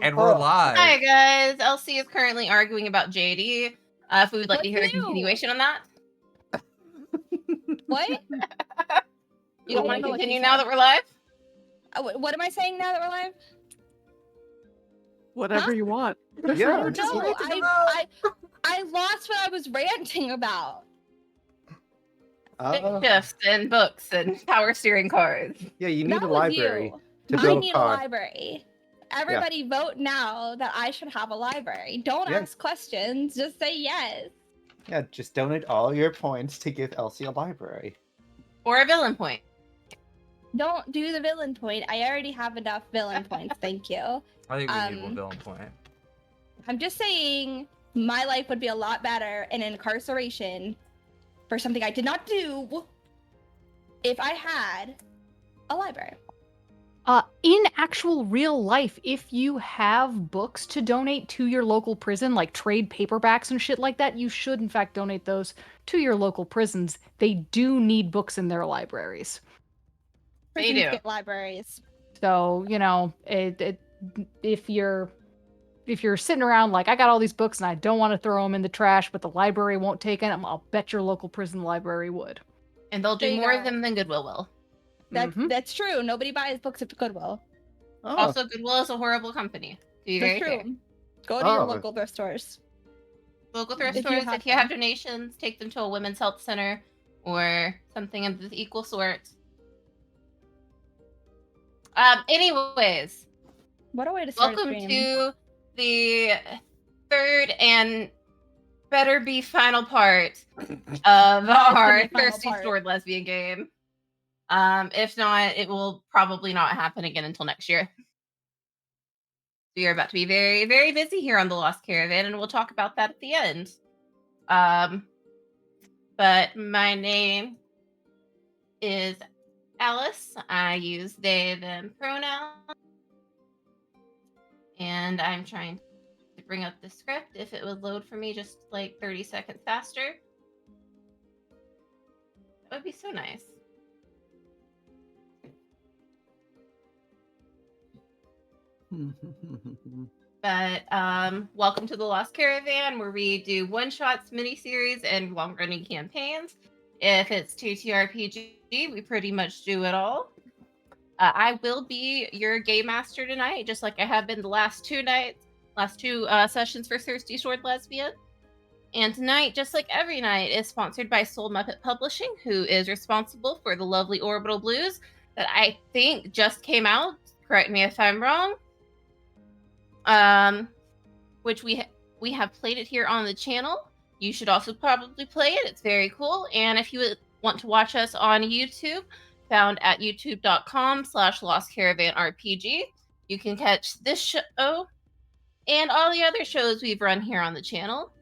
And we're live. Hi guys, Elsie is currently arguing about JD. If we would like to hear a continuation on that. What? You don't want to continue now that we're live? What am I saying now that we're live? Whatever you want. Yeah, I don't know. I lost what I was ranting about. Shifts and books and power steering cars. Yeah, you need a library to I build need a car. a library. Everybody vote now that I should have a library. Don't ask questions, just say yes. Yeah, just donate all your points to give Elsie a library. Or a villain point. Don't do the villain point. I already have enough villain points, thank you. I think we need one villain point. I'm just saying my life would be a lot better in incarceration for something I did not do if I had a library. In actual real life, if you have books to donate to your local prison, like trade paperbacks and shit like that, you should in fact donate those to your local prisons. They do need books in their libraries. Prisons get libraries. So, you know, if you're sitting around like, I got all these books and I don't want to throw them in the trash, but the library won't take them, I'll bet your local prison library would. And they'll do more of them than Goodwill will. That's true. Nobody buys books at Goodwill. Oh. Also, Goodwill is a horrible company. That's true. Go to your local thrift stores. Local thrift stores, if you have donations, take them to a women's health center or something of the equal sort. Anyways. What a way to start welcome to the third and better be final part of our Thirsty Sword Lesbian game. If not, it will probably not happen again until next year. We are about to be very, very busy here on the Lost Caravan, and we'll talk about that at the end. But my name is Alice. I use they, them pronouns. And I'm trying to bring up the script. If it would load for me just like 30 seconds faster, that would be so nice. But welcome to the Lost Caravan, where we do one-shots, miniseries, and long-running campaigns. If it's TTRPG, we pretty much do it all. I will be your game master tonight, just like I have been the last two sessions for Thirsty Sword Lesbian. And tonight, just like every night, is sponsored by Soul Muppet Publishing, who is responsible for the lovely Orbital Blues that I think just came out. Correct me if I'm wrong. Which we have played it here on the channel. You should also probably play it. It's very cool. And if you would want to watch us on YouTube, found at youtube.com/LostCaravanRPG, you can catch this show and all the other shows we've run here on the channel.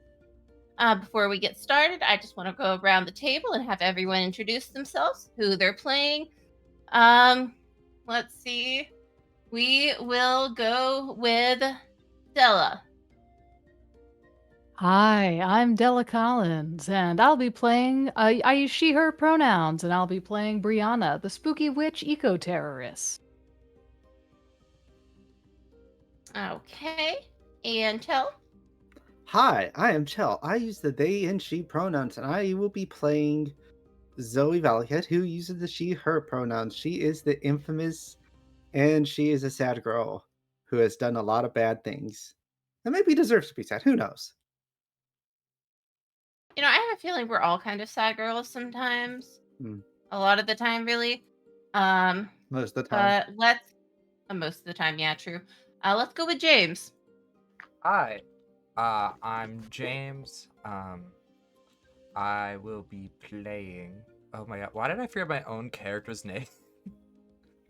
Before we get started, I just want to go around the table and have everyone introduce themselves, who they're playing. Let's see. We will go with Della. Hi, I'm Della Collins, and I'll be playing, I use she, her pronouns, and I'll be playing Brianna, the spooky witch eco-terrorist. Okay, and Chell? Hi, I am Chell. I use the they and she pronouns, and I will be playing Zoe Valiant, who uses the she, her pronouns. She is the infamous, and she is a sad girl who has done a lot of bad things. And maybe deserves to be sad, who knows? You know, I have a feeling we're all kind of sad girls sometimes. A lot of the time, really. Most of the time. Most of the time, yeah, true. Let's go with James. Hi, I'm James. I will be playing. Oh my god, why did I forget my own character's name?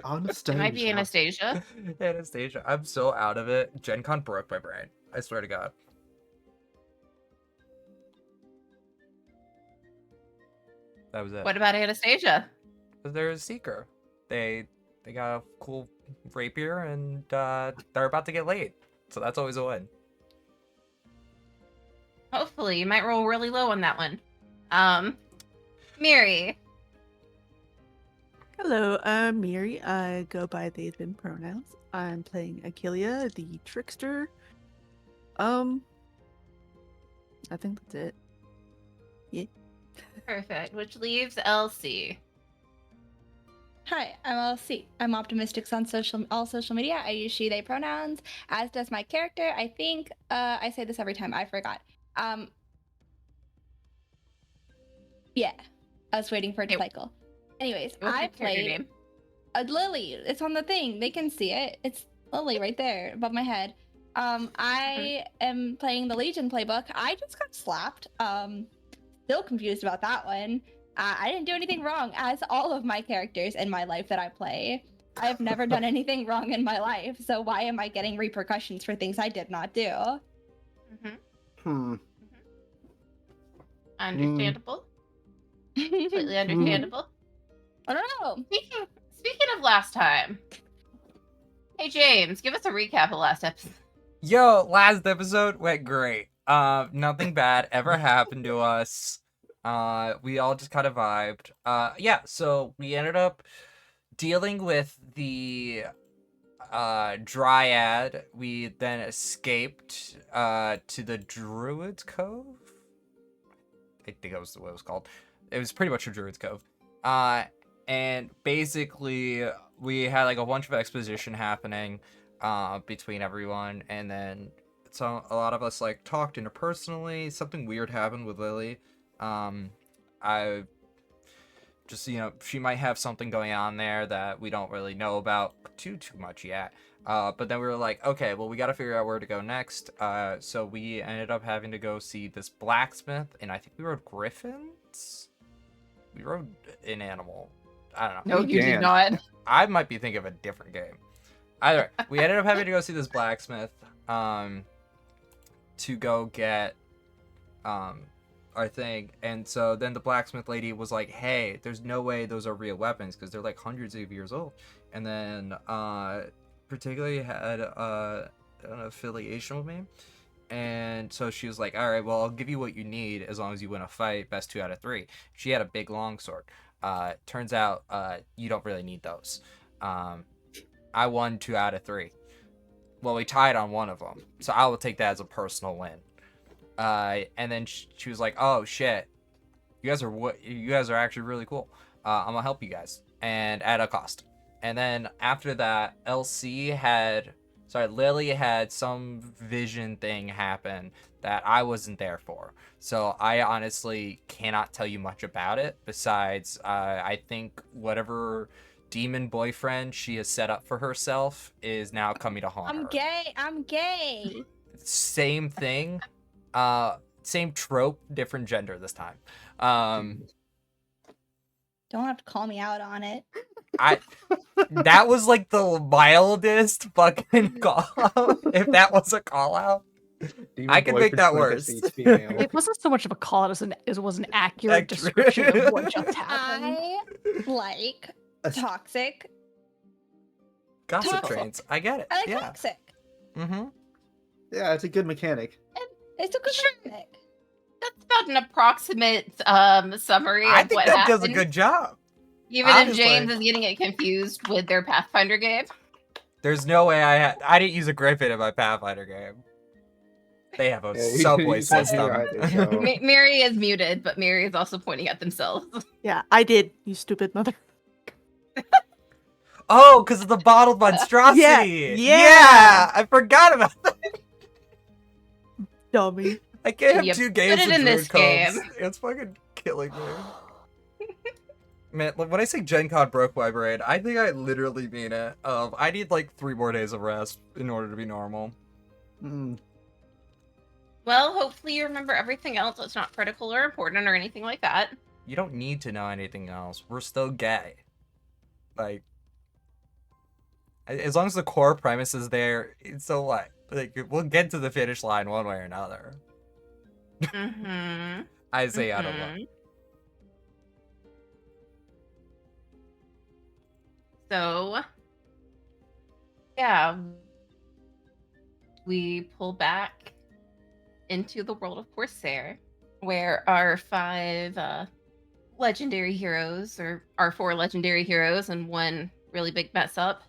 Anastasia. It might be Anastasia. Anastasia. I'm so out of it. Gen Con broke my brain. I swear to God. That was it. What about Anastasia? They're a seeker. They got a cool rapier and they're about to get laid. So that's always a win. Hopefully, you might roll really low on that one. Miri. Hello, I'm Miri. I go by they, them pronouns. I'm playing Achillia, the trickster. I think that's it. Yeah. Perfect. Which leaves Elsie. Hi, I'm LC. I'm optimistic on all social media. I use she, they pronouns, as does my character. I think I say this every time. I forgot. Yeah, I was waiting for it to cycle. Anyways, What's I your character played name? Lily. It's on the thing. They can see it. It's Lily right there above my head. I am playing the Legion playbook. I just got slapped. Still confused about that one. I didn't do anything wrong, as all of my characters in my life that I play. I have never done anything wrong in my life, so why am I getting repercussions for things I did not do? Understandable. Completely understandable. I don't know. Speaking of last time, hey James, give us a recap of last episode. Yo, last episode went great. Nothing bad ever happened to us. We all just kind of vibed. Yeah, so we ended up dealing with the Dryad. We then escaped to the Druid's Cove. I think that was what it was called. It was pretty much a Druid's Cove. And basically we had like a bunch of exposition happening between everyone, and then so a lot of us like talked interpersonally. Something weird happened with Lily. I just, she might have something going on there that we don't really know about too much yet. But then we were like, okay, well, we got to figure out where to go next. So we ended up having to go see this blacksmith, and I think we rode griffins. We rode an animal. I don't know. No, you did not. I might be thinking of a different game. Either way, we ended up having to go see this blacksmith to go get our thing. And so then the blacksmith lady was like, hey, there's no way those are real weapons because they're like hundreds of years old. And then particularly had an affiliation with me. And so she was like, all right, well, I'll give you what you need as long as you win a fight, best 2 out of 3. She had a big long sword. Turns out you don't really need those. I won 2 out of 3. Well, we tied on one of them, so I will take that as a personal win. And then she was like, "Oh shit, you guys are actually really cool. I'm gonna help you guys, and at a cost." And then after that, Lily had some vision thing happen that I wasn't there for. So I honestly cannot tell you much about it. Besides, I think whatever demon boyfriend she has set up for herself is now coming to haunt her. I'm gay. Same thing. Same trope, different gender this time. Don't have to call me out on it. That was like the mildest fucking call out. If that was a call out, I could make that worse. It wasn't so much of a call out as it was an accurate description of what just happened. I like toxic. Gossip trains. I get it. I like yeah. toxic. Mm-hmm. Yeah, it's a good mechanic. It's a good mechanic. That's about an approximate summary I of think what that happened. does a good job. Even Honestly. if James is getting it confused with their Pathfinder game. There's no way I didn't use a griffin in my Pathfinder game. They have a subway system. Either, so. Mary is muted, but Mary is also pointing at themselves. Yeah, I did, you stupid mother. Oh, because of the bottled monstrosity. Yeah. I forgot about that. Dummy. I can't have You 2 put games it of in this Druid Coves. game. It's fucking killing me. Man, when I say Gen Con broke my brain, I think I literally mean it. I need like 3 more days of rest in order to be normal. Well, hopefully you remember everything else that's not critical or important or anything like that. You don't need to know anything else. We're still gay. Like, as long as the core premise is there, it's so what? Like, we'll get to the finish line one way or another. Mm-hmm. I say I don't know. So, yeah, we pull back into the world of Corsair, where our 5 legendary heroes, or our 4 legendary heroes, and 1 really big mess up,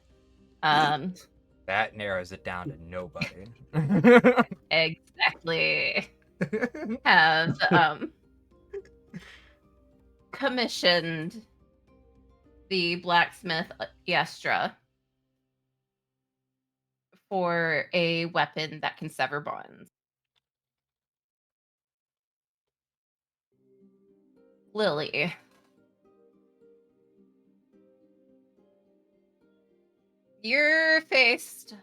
That narrows it down to nobody. Exactly. Have commissioned the blacksmith Yestra for a weapon that can sever bonds. Lily, you're faced.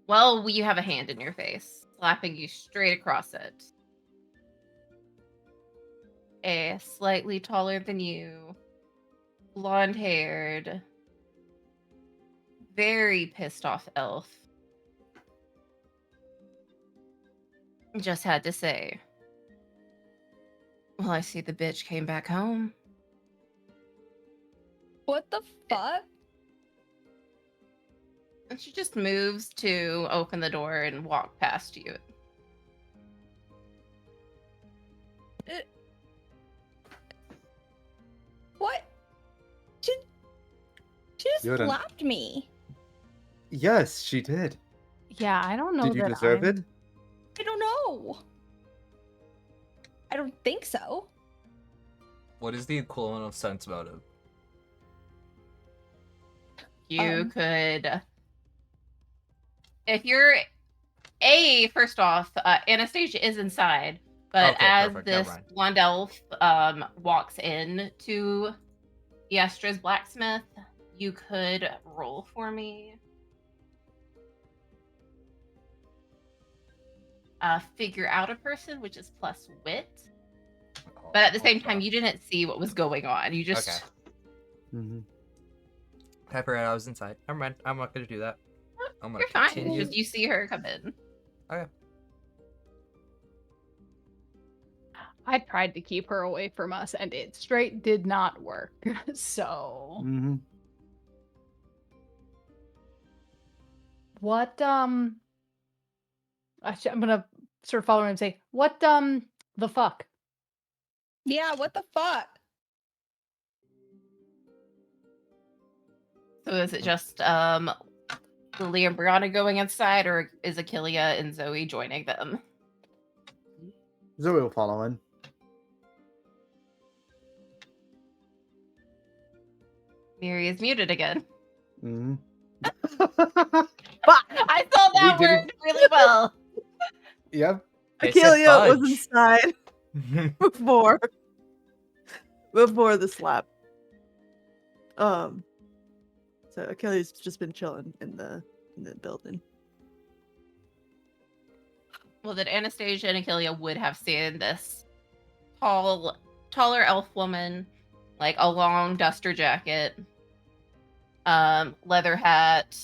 Well, you have a hand in your face, slapping you straight across it. A slightly taller than you, blonde-haired, very pissed off elf. Just had to say, well, I see the bitch came back home. What the fuck? And she just moves to open the door and walk past you. What? She just You're done. slapped me. Yes, she did. Yeah, I don't know Did you that deserve it? I don't know. I don't think so. What is the equivalent of sense motive? You could, if you're first off, Anastasia is inside, but Okay, as perfect, never this mind. blonde elf walks in to Yestra's blacksmith, you could roll for me. Figure out a person, which is plus wit. But at the same time, you didn't see what was going on. You just... Okay. Mm-hmm. I forgot I was inside. Never mind. I'm not gonna do that. I'm gonna You're fine. It's continue. just you see her come in. Okay. I tried to keep her away from us, and it straight did not work. So, Mm-hmm. what? I'm gonna sort of follow her and say, "What? The fuck?" Yeah, what the fuck? So is it just Lily and Brianna going inside, or is Achillia and Zoe joining them? Zoe will follow in. Miri is muted again. Mm-hmm. I saw that We did worked really well. Yep. They said Achillia was fudge. inside before the slap. So Achilles just been chilling in the building. Well, that Anastasia and Achillia would have seen this taller elf woman, like a long duster jacket, leather hat,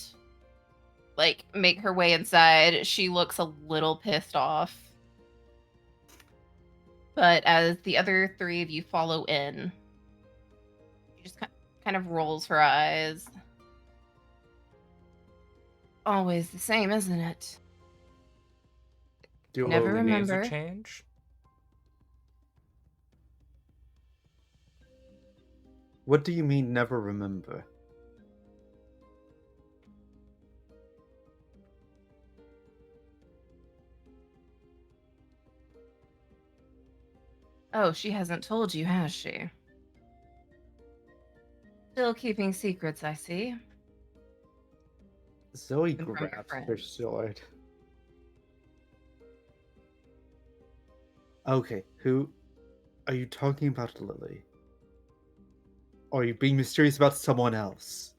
like make her way inside. She looks a little pissed off. But as the other three of you follow in, she just kind of rolls her eyes. Always the same, isn't it? Do Never The names would remember. change. What do you mean never remember? Oh, she hasn't told you, has she? Still keeping secrets, I see. Zoe Even from your grabs her friends. sword. Okay, who are you talking about, Lily? Or are you being mysterious about someone else?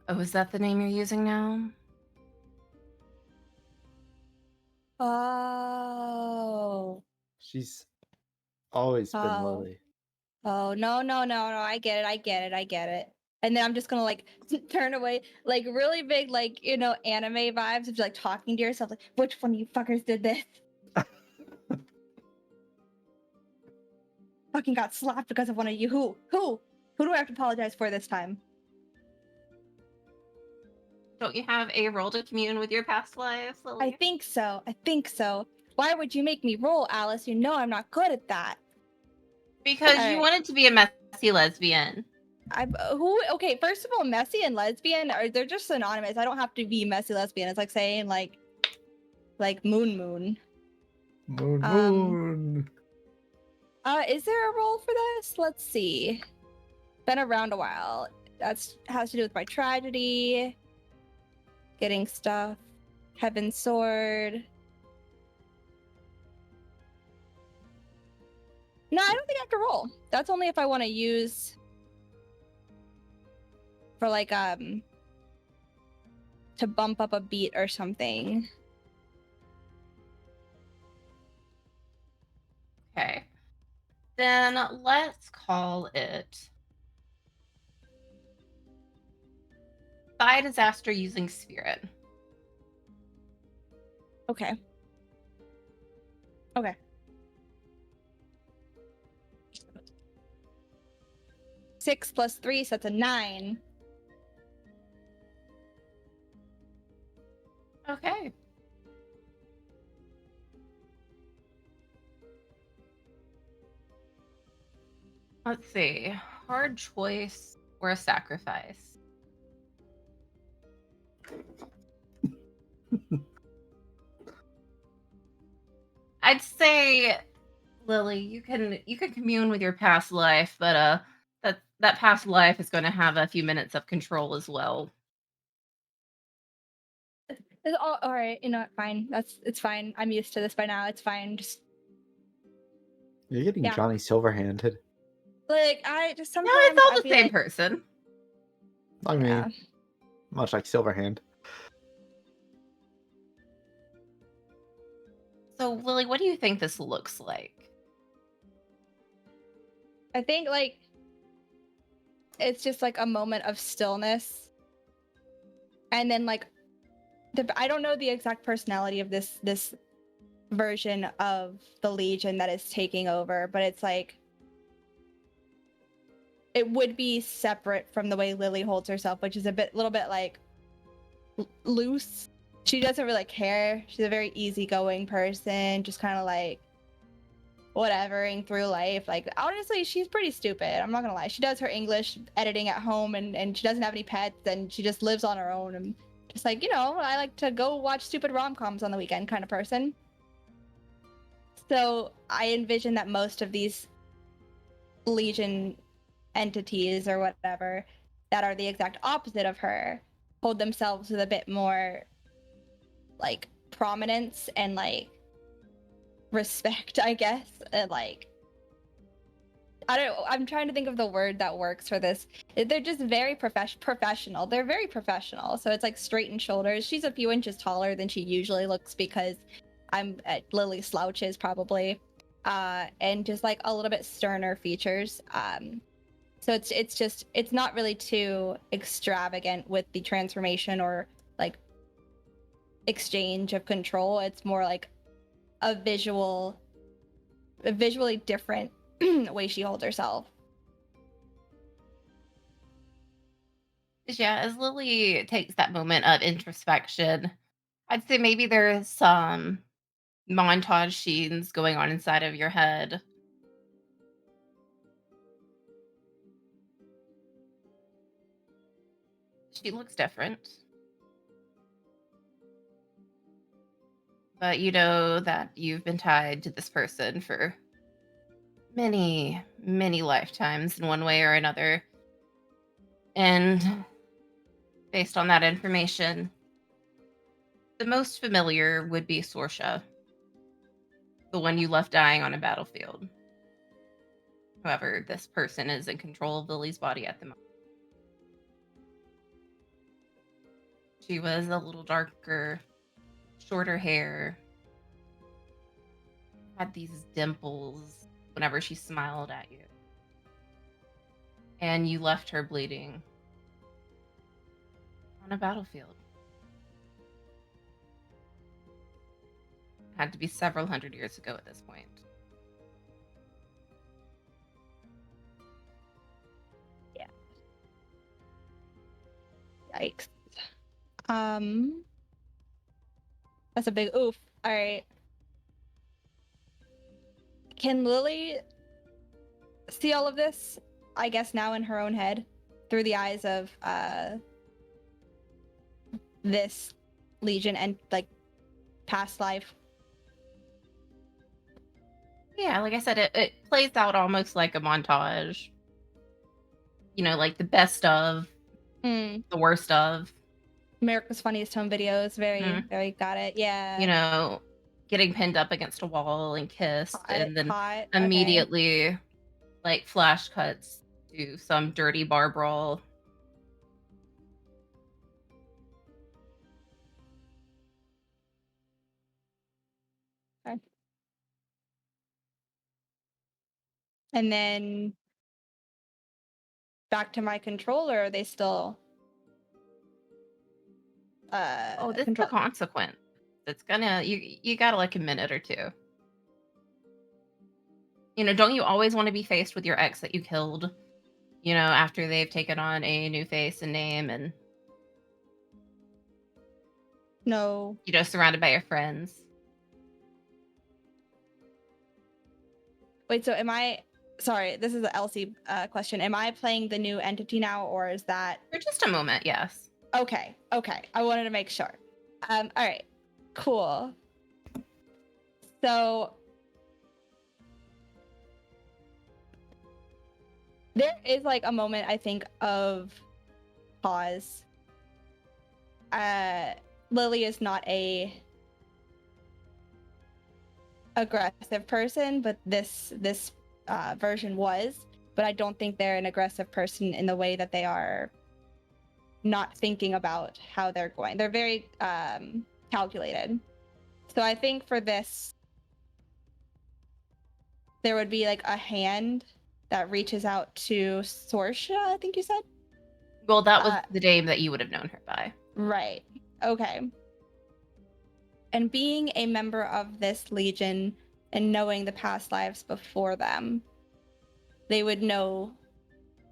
Oh, is that the name you're using now? Oh. She's always been Oh. Lily. Oh, no. I get it. And then I'm just gonna like turn away, like really big, like, anime vibes of like talking to yourself, like, which one of you fuckers did this? Fucking got slapped because of one of you. Who? Who do I have to apologize for this time? Don't you have a role to commune with your past lives, Lily? I think so. Why would you make me roll, Alice? You know I'm not good at that. Because you Alright. wanted to be a messy lesbian. Okay, first of all, messy and lesbian they're just synonymous. I don't have to be messy lesbian. It's like saying like moon. Moon, Um, moon. Is there a role for this? Let's see. Been around a while. That's has to do with my tragedy, getting stuff, Heaven's Sword. No, I don't think I have to roll. That's only if I want to use for like to bump up a beat or something. Okay. Then let's call it Spy Disaster Using Spirit. Okay. Okay. 6 + 3, so that's a 9. Okay. Let's see. Hard choice or a sacrifice? I'd say, Lily, you can commune with your past life, but that past life is going to have a few minutes of control as well. It's all right. You know what? Fine. It's fine. I'm used to this by now. It's fine. Just You're getting Yeah. Johnny Silverhanded. like I just No, sometimes it's all I the feel same like, person. I mean, yeah. much like Silverhand. So, Lily, what do you think this looks like? I think like it's just like a moment of stillness, and then like I don't know the exact personality of this version of the Legion that is taking over, but it's like it would be separate from the way Lily holds herself, which is little bit like loose. She doesn't really care. She's a very easygoing person, just kind of like whatevering through life. Like honestly, she's pretty stupid. I'm not gonna lie. She does her English editing at home, and she doesn't have any pets, and she just lives on her own. And just like, I like to go watch stupid rom-coms on the weekend kind of person. So I envision that most of these Legion entities or whatever that are the exact opposite of her hold themselves with a bit more like prominence and like respect, I guess. And like I'm trying to think of the word that works for this. They're just very professional. They're very professional. So it's like straightened shoulders. She's a few inches taller than she usually looks because I'm at Lily slouches probably. And just like a little bit sterner features. So it's not really too extravagant with the transformation or like exchange of control. It's more like a visually different way she holds herself. Yeah, as Lily takes that moment of introspection, I'd say maybe there's some montage scenes going on inside of your head. She looks different. But you know that you've been tied to this person for many, many lifetimes in one way or another. And based on that information, the most familiar would be Sorsha, the one you left dying on a battlefield. However, this person is in control of Lily's body at the moment. She was a little darker, shorter hair, had these dimples whenever she smiled at you. And you left her bleeding on a battlefield. Had to be several hundred years ago at this point. Yeah. Yikes. That's a big oof. All right. Can Lily see all of this? I guess now in her own head. through the eyes of this Legion and like past life. Yeah, like I said, it plays out almost like a montage. You know, like the best of, Mm. the worst of. America's Funniest Home Videos, very, Mhm. very got it. Yeah. You know, getting pinned up against a wall and kissed, and then hot. Okay. immediately, like, flash cuts to some dirty bar brawl. And then back to my controller, they still Oh, this is a consequence. It's gonna you gotta like a minute or two. You know, don't you always want to be faced with your ex that you killed? You know, after they've taken on a new face and name, and No. you know, surrounded by your friends. Wait, so am I sorry, this is an Elsie question. Am I playing the new entity now, or is that For just a moment, yes. okay? I wanted to make sure. All right, cool. So there is like a moment, I think, of pause. Lily is not a aggressive person, but this version was. But I don't think they're an aggressive person in the way that they are not thinking about how they're going. They're very calculated. So I think for this, there would be like a hand that reaches out to Sorsha, I think you said? Well, that was the name that you would have known her by. Right. Okay. And being a member of this Legion and knowing the past lives before them, they would know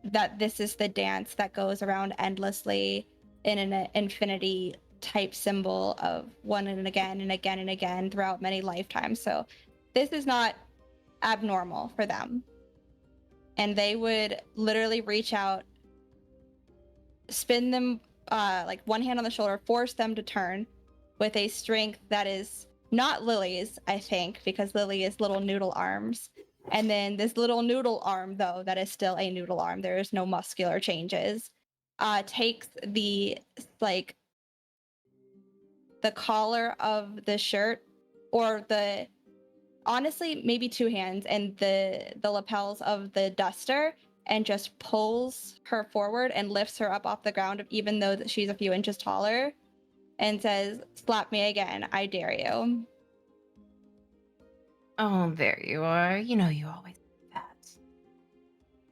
that this is the dance that goes around endlessly in an infinity type symbol of one and again and again and again throughout many lifetimes. So this is not abnormal for them. And they would literally reach out, spin them like one hand on the shoulder, force them to turn with a strength that is not Lily's, I think, because Lily is little noodle arms. And then this little noodle arm, though, that is still a noodle arm, there is no muscular changes, takes the like the collar of the shirt, or the honestly maybe two hands, and the lapels of the duster, and just pulls her forward and lifts her up off the ground, even though that she's a few inches taller, and says, "Slap me again, I dare you." Oh, there you are. You know you always do that.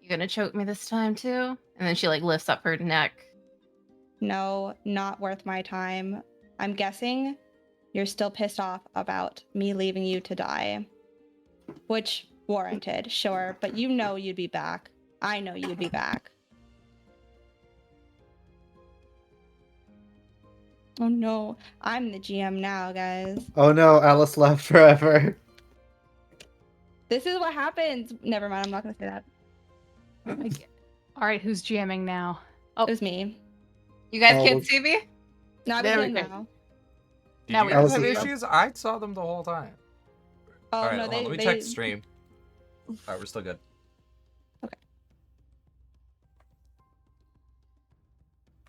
You gonna choke me this time too? And then she like lifts up her neck. No, not worth my time. I'm guessing you're still pissed off about me leaving you to die. Which, warranted, sure, but you know you'd be back. I know you'd be back. Oh no, I'm the GM now, guys. Oh no, Alice left forever. This is what happens. Never mind, I'm not gonna say that. All right, who's GMing now? Oh, It was me. You guys Oh. can't see me? Not There we again go. now. Did Now you we guys can have see them. issues? I saw them the whole time. Oh All right, no, hold on, let me they check the stream. All right, we're still good. Okay.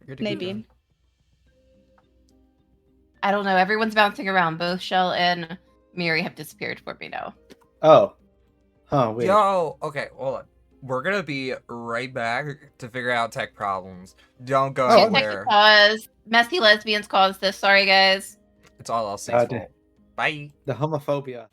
You're good to go. maybe. I don't know. Everyone's bouncing around. Both Shell and Miri have disappeared for me now. Oh. Huh, wait. Yo, okay, hold on. We're gonna be right back to figure out tech problems. Don't go Oh, okay. anywhere. Cause messy lesbians caused this. Sorry, guys. It's all Elsie's God. fault. Bye. The homophobia.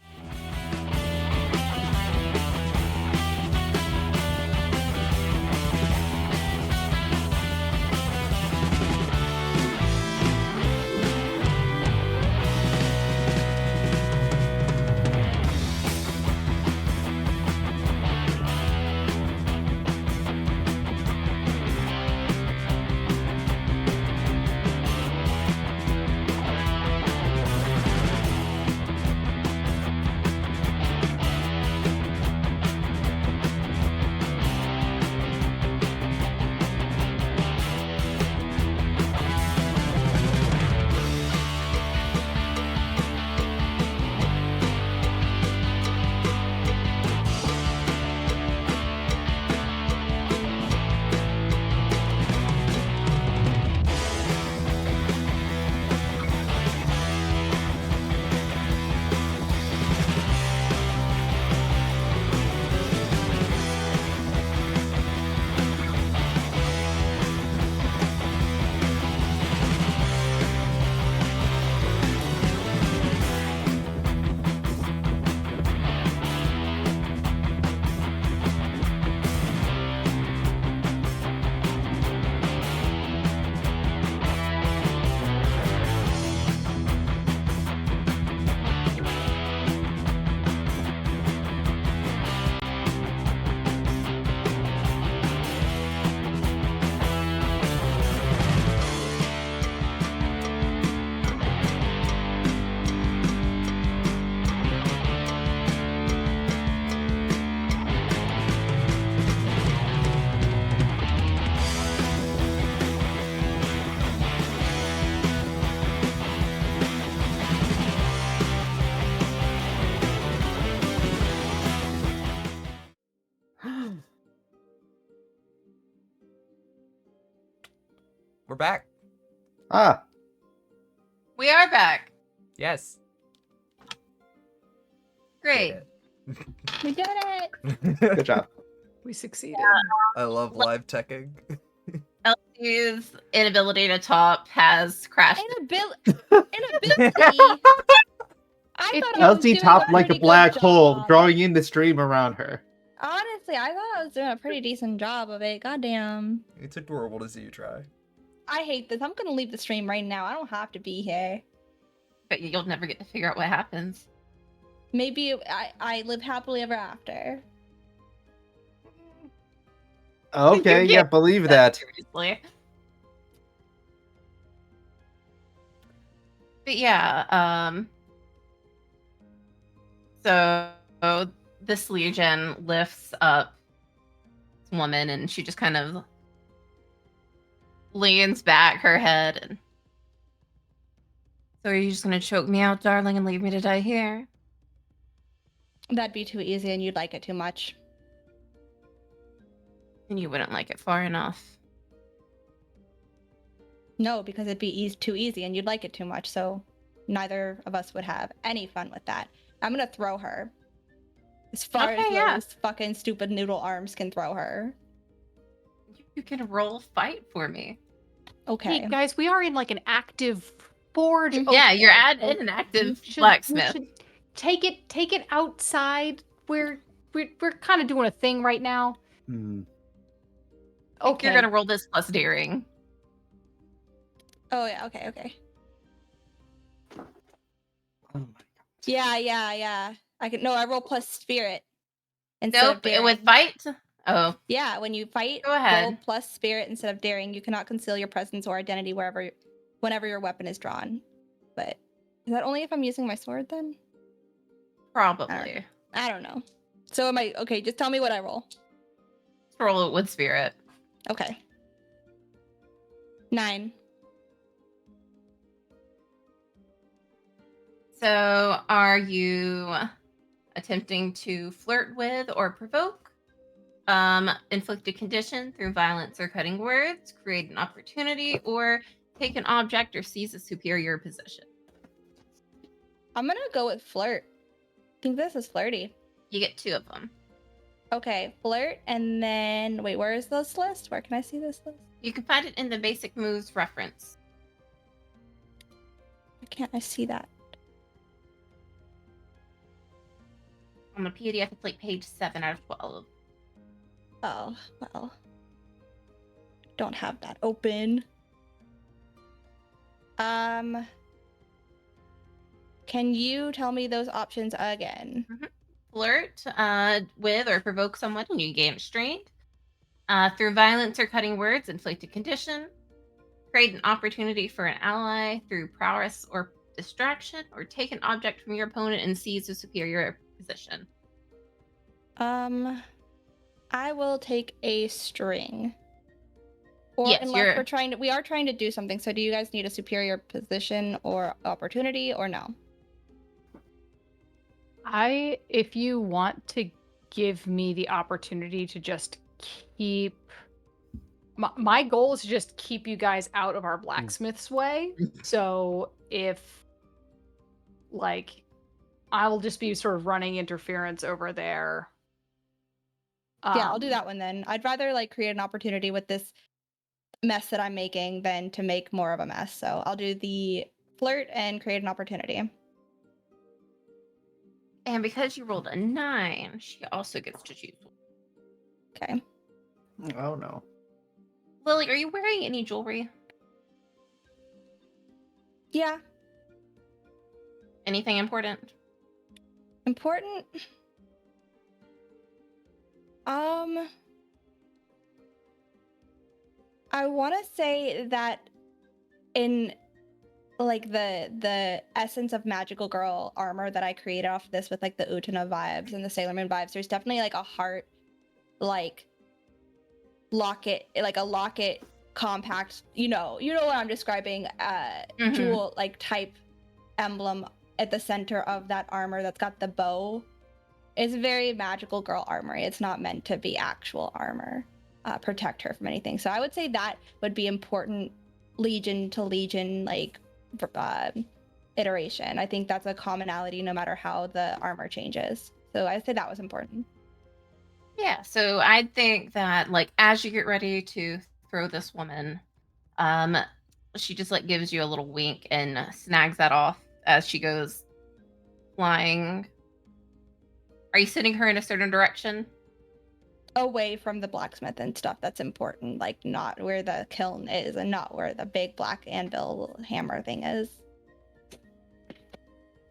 We're back. Ah, We are back. Yes. Great. We did it. good job. We succeeded. I love live teching. Elsie's inability to top has crashed. Inability. I It- thought I was Elsie doing topped a like a pretty good black hole, job. drawing in the stream around her. Honestly, I thought I was doing a pretty decent job of it. Goddamn. It's adorable to see you try. I hate this. I'm gonna leave the stream right now. I don't have to be here. But you'll never get to figure out what happens. Maybe I live happily ever after. Okay, You yeah, can't believe take that. seriously. But yeah, so this Legion lifts up this woman and she just kind of leans back her head and, so are you just gonna choke me out, darling, and leave me to die here? That'd be too easy and you'd like it too much. And you wouldn't like it far enough. No, because it'd be too easy and you'd like it too much, so neither of us would have any fun with that. I'm gonna throw her. As far Okay, as yeah. those fucking stupid noodle arms can throw her. You can roll fight for me. Okay. Hey guys, we are in like an active forge. Yeah, you're Okay. at an active We should blacksmith. take it outside. We're kind of doing a thing right now. Hmm. I think Okay. You're gonna roll this plus daring. Oh yeah, okay. Oh my god. Yeah. I roll plus spirit. Instead of Nope, daring. with fight. Oh, Yeah, when you fight, Go ahead. roll plus spirit instead of daring. You cannot conceal your presence or identity whenever your weapon is drawn. But is that only if I'm using my sword then? probably. I don't know. So am I okay? Just tell me what I roll. Let's roll it with spirit. Okay. 9. So, are you attempting to flirt with or provoke? Inflict a condition through violence or cutting words, create an opportunity, or take an object or seize a superior position. I'm gonna go with flirt. I think this is flirty. You get 2 of them. Okay, flirt, and then wait, where is this list? Where can I see this list? You can find it in the basic moves reference. Why can't I see that? On the PDF, it's like page 7 out of 12. Oh, well. Don't have that open. Can you tell me those options again? Flirt with or provoke someone and you gain strength. Through violence or cutting words, inflict a condition. Create an opportunity for an ally through prowess or distraction, or take an object from your opponent and seize a superior position. I will take a string. Or Yes, unless we are trying to do something. So do you guys need a superior position or opportunity or no? If you want to give me the opportunity to just keep my goal is to just keep you guys out of our blacksmith's way. So if like I'll just be sort of running interference over there. Yeah, I'll do that one then. I'd rather like create an opportunity with this mess that I'm making than to make more of a mess. So I'll do the flirt and create an opportunity. And because you rolled a 9, she also gets to choose one. Okay. Oh no. Lily, are you wearing any jewelry? Yeah. Anything important? Important. I want to say that in like the essence of magical girl armor that I created off of this with like the Utana vibes and the Sailor Moon vibes, there's definitely like a heart, like locket, like a locket compact. You know what I'm describing. Jewel like type emblem at the center of that armor that's got the bow. It's very magical girl armor. It's not meant to be actual armor. Protect her from anything. So I would say that would be important legion to legion iteration. I think that's a commonality no matter how the armor changes. So I'd say that was important. Yeah, so I think that like as you get ready to throw this woman, she just like gives you a little wink and snags that off as she goes flying. Are you sending her in a certain direction? Away from the blacksmith and stuff that's important, like not where the kiln is and not where the big black anvil hammer thing is.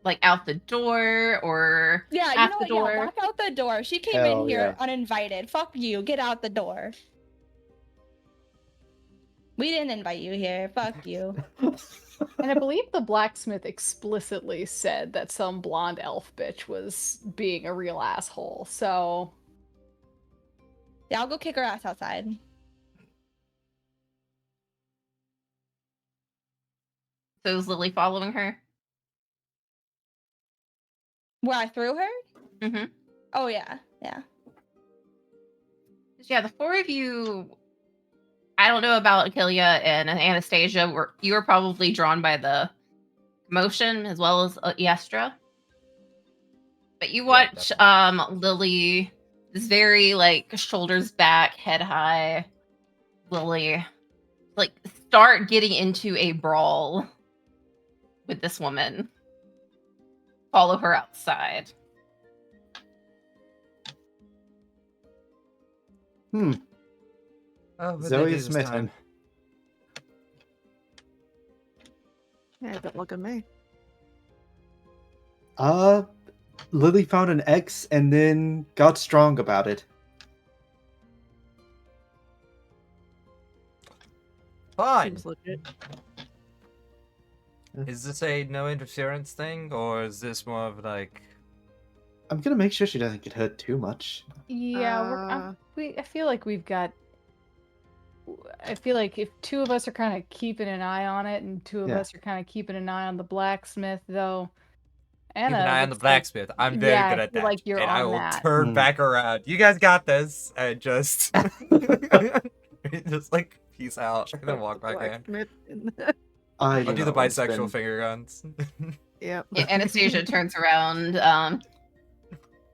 Like out the door or Yeah, you at know the what? door? Yeah, back out the door. She came Hell in here yeah. uninvited. Fuck you. Get out the door. We didn't invite you here. Fuck you. And I believe the blacksmith explicitly said that some blonde elf bitch was being a real asshole. So Yeah, I'll go kick her ass outside. So is Lily following her? Where I threw her? Mm-hmm. Oh yeah, yeah. Yeah, the four of you, I don't know about Achillia and Anastasia, you were probably drawn by the commotion as well as Iestra. But you watch Lily, this very like shoulders back, head high Lily, like start getting into a brawl with this woman. Follow her outside. Hmm. Oh, Zoe is smitten. Yeah, don't look at me. Lily found an X and then got strong about it. Fine. Seems legit. Is this a no interference thing, or is this more of like? I'm gonna make sure she doesn't get hurt too much. yeah, I feel like we've got. I feel like if two of us are kind of keeping an eye on it, and two of Yeah. us are kind of keeping an eye on the blacksmith, though. Keep Anna an eye on the looks like- blacksmith. I'm very yeah, good I at feel that. like you're and I on will that. turn Hmm. back around. You guys got this. And just, just like peace out, and then walk back in. Blacksmith. I I'll do the not want to bisexual spend- finger guns. Yep. Yeah, Anastasia turns around.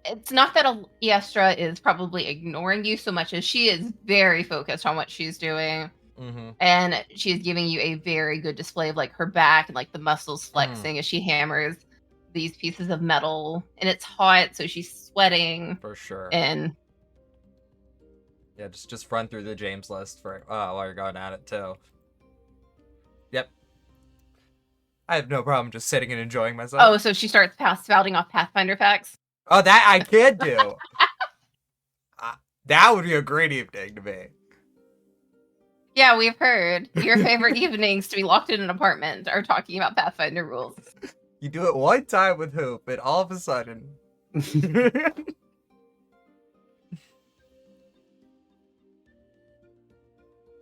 It's not that Iestra is probably ignoring you so much as she is very focused on what she's doing. Mm-hmm. And she's giving you a very good display of like her back and like the muscles flexing as she hammers these pieces of metal. And it's hot, so she's sweating. For sure. And Yeah, just run through the James list for while you're going at it too. Yep. I have no problem just sitting and enjoying myself. oh, so she starts spouting off Pathfinder facts. Oh, that I can do. That would be a great evening to me. Yeah, we've heard your favorite evenings to be locked in an apartment are talking about Pathfinder rules. You do it one time with Hoop, and all of a sudden.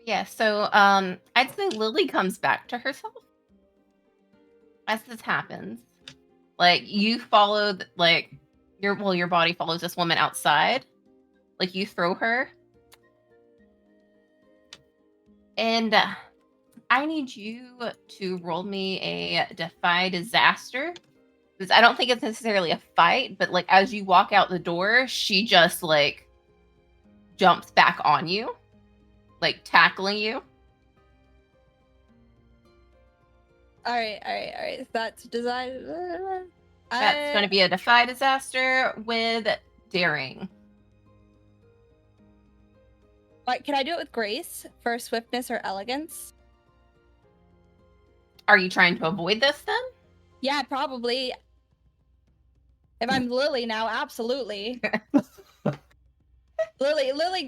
Yeah, so I'd say Lily comes back to herself as this happens. Like you followed, like your body follows this woman outside. Like you throw her, and I need you to roll me a defy disaster because I don't think it's necessarily a fight, but like as you walk out the door, she just like jumps back on you. Like tackling you. All right. That's designed. That's going to be a defy disaster with daring. Like, can I do it with grace for swiftness or elegance? Are you trying to avoid this then? Yeah, probably. If I'm Lily now, absolutely. Lily,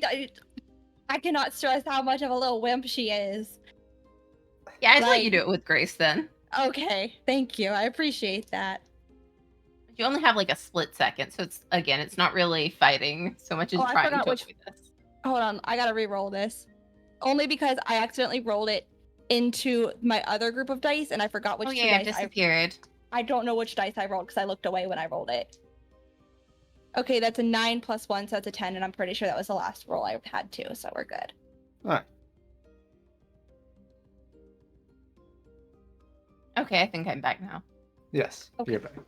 I cannot stress how much of a little wimp she is. Yeah, I'd let Like- you do it with grace then. Okay, thank you. I appreciate that. You only have like a split second, so it's not really fighting so much as Oh, I trying forgot to which- avoid this. Hold on, I gotta re-roll this. Only because I accidentally rolled it into my other group of dice, and I forgot which Oh two yeah, it dice disappeared. I don't know which dice I rolled because I looked away when I rolled it. Okay, that's a 9 plus 1, so that's a 10, and I'm pretty sure that was the last roll I had too, so we're good. Alright. Okay, I think I'm back now. Yes, Okay. you're back. So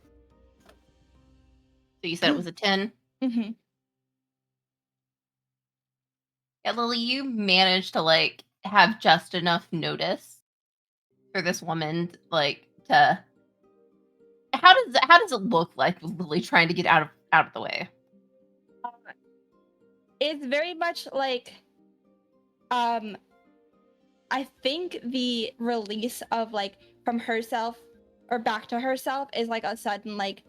you said it was a 10? Mm-hmm. Yeah, Lily, you managed to like have just enough notice for this woman, like to. How does it look like Lily trying to get out of the way? It's very much like, I think the release of like from herself or back to herself is like a sudden like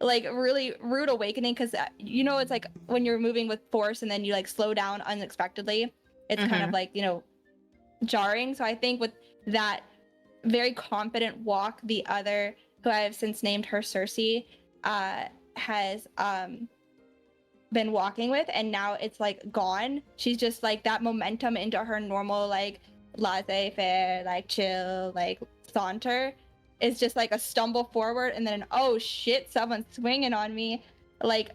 really rude awakening, because you know, it's like when you're moving with force and then you like slow down unexpectedly, it's kind of like, you know, jarring. So I think with that very confident walk, the other, who I have since named her Cersei, has been walking with, and now it's like gone. She's just like that momentum into her normal like laissez-faire, like chill, like saunter is just like a stumble forward, and then oh shit, someone's swinging on me, like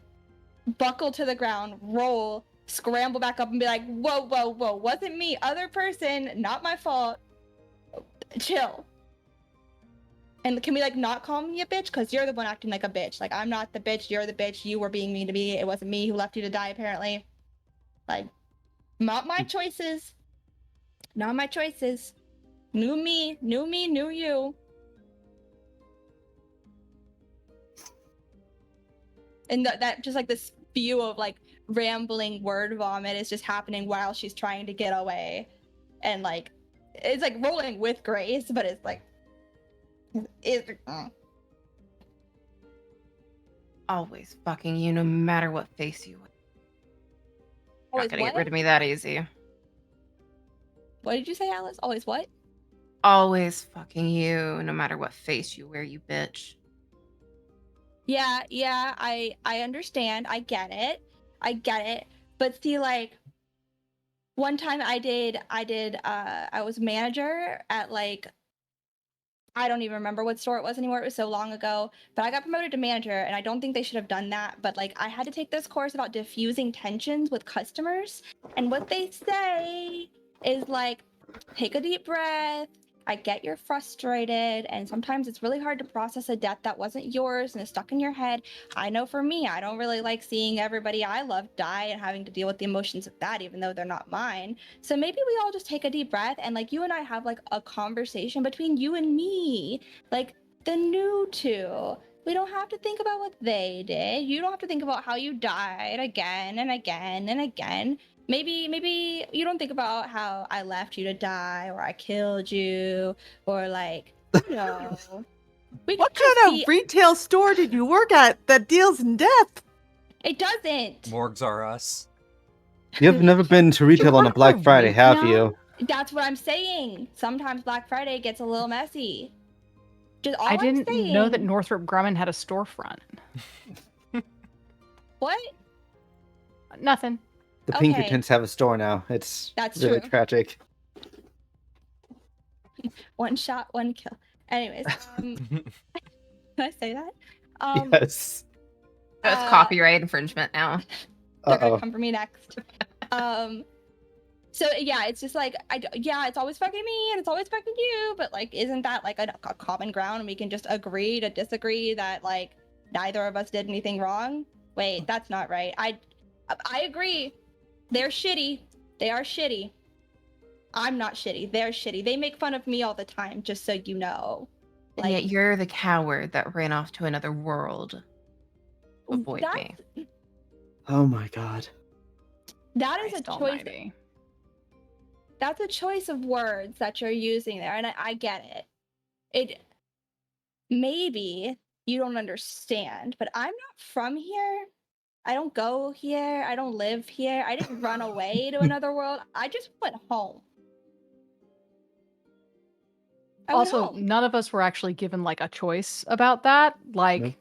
buckle to the ground, roll, scramble back up and be like, whoa, whoa, whoa, wasn't me, other person, not my fault, chill. And can we like not call me a bitch? Because you're the one acting like a bitch. Like, I'm not the bitch, you're the bitch, you were being mean to me. It wasn't me who left you to die, apparently. Like, not my choices. Not my choices. New me, new you. And that just like this spew of like rambling word vomit is just happening while she's trying to get away. And like, it's like rolling with grace, but it's like, Always fucking you, no matter what face you. always Not gonna get what? rid of me that easy. What did you say, Alice? Always what? Always fucking you, no matter what face you wear, you bitch. Yeah, I understand. I get it. But see, like, one time I was manager at like, I don't even remember what store it was anymore. It was so long ago. But I got promoted to manager, and I don't think they should have done that. But like, I had to take this course about diffusing tensions with customers. And what they say is like, take a deep breath. I get you're frustrated, and sometimes it's really hard to process a death that wasn't yours and is stuck in your head. I know for me, I don't really like seeing everybody I love die and having to deal with the emotions of that, even though they're not mine. So maybe we all just take a deep breath, and like you and I have like a conversation between you and me, like the new two. We don't have to think about what they did. You don't have to think about how you died again and again and again. Maybe you don't think about how I left you to die, or I killed you, or like, you know. We What can just kind be. of retail store did you work at that deals in death? It doesn't. Morgues are us. You've never been to retail on a work Black for Friday, have Raytheon? you? That's what I'm saying. Sometimes Black Friday gets a little messy. Just all I I'm didn't know that saying. Northrop Grumman had a storefront. What? Nothing. The Okay. Pinkertons have a store now. It's That's really true. tragic. One shot, one kill. Anyways, can I say that? Yes. That's copyright infringement now. They're gonna Uh-oh. come for me next. So yeah, it's just like it's always fucking me and it's always fucking you, but like, isn't that like a common ground, and we can just agree to disagree that like neither of us did anything wrong? Wait, that's not right. I agree. They're shitty. They are shitty. I'm not shitty. They're shitty. They make fun of me all the time, just so you know. And yet you're the coward that ran off to another world to avoid me. Oh my god. That is Christ a choice. almighty. That's a choice of words that you're using there, and I get it. It maybe you don't understand, but I'm not from here. I don't go here. I don't live here. I didn't run away to another world. I just went home. I went Also, home. none of us were actually given like a choice about that. Like Nope.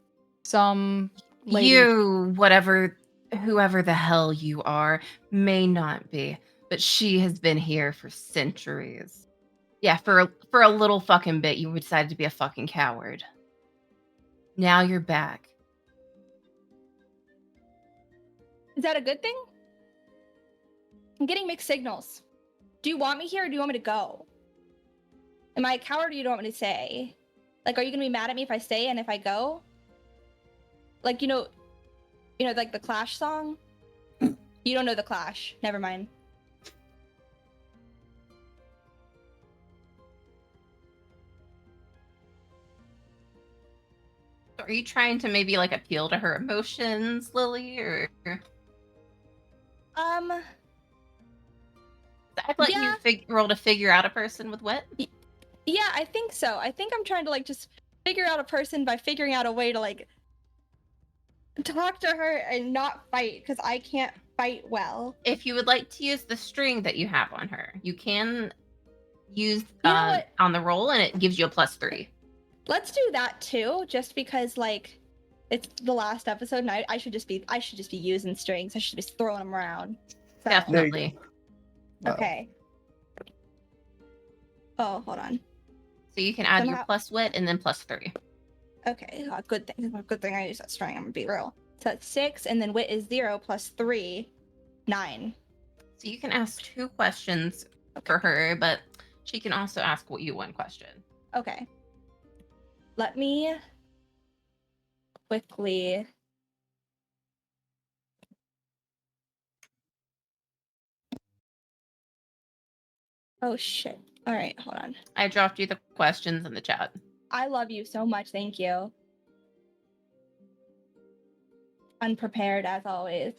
some lady. You, whoever the hell you are, may not be, but she has been here for centuries. Yeah, for a little fucking bit, you decided to be a fucking coward. Now you're back. Is that a good thing? I'm getting mixed signals. Do you want me here, or do you want me to go? Am I a coward or you don't want me to say? Like, are you gonna be mad at me if I stay and if I go? Like, like the Clash song? You don't know the Clash. Never mind. Are you trying to maybe like appeal to her emotions, Lily, or I'd let Yeah. you roll to figure out a person with what? Yeah, I think so. I think I'm trying to like just figure out a person by figuring out a way to like talk to her and not fight because I can't fight well. If you would like to use the string that you have on her, you can use know what? on the roll, and it gives you a +3. Let's do that too, just because like it's the last episode and I should just be using strings. I should be throwing them around. So, Definitely. okay. Oh, hold on. So you can add Somehow- your +wit and then +3. Okay, good thing I use that string. I'm gonna be real. So that's 6, and then wit is 0 plus 3, 9. So you can ask 2 questions for her, but she can also ask you 1 question. Okay. Let me quickly. Oh shit. All right, hold on. I dropped you the questions in the chat. I love you so much. Thank you. Unprepared as always.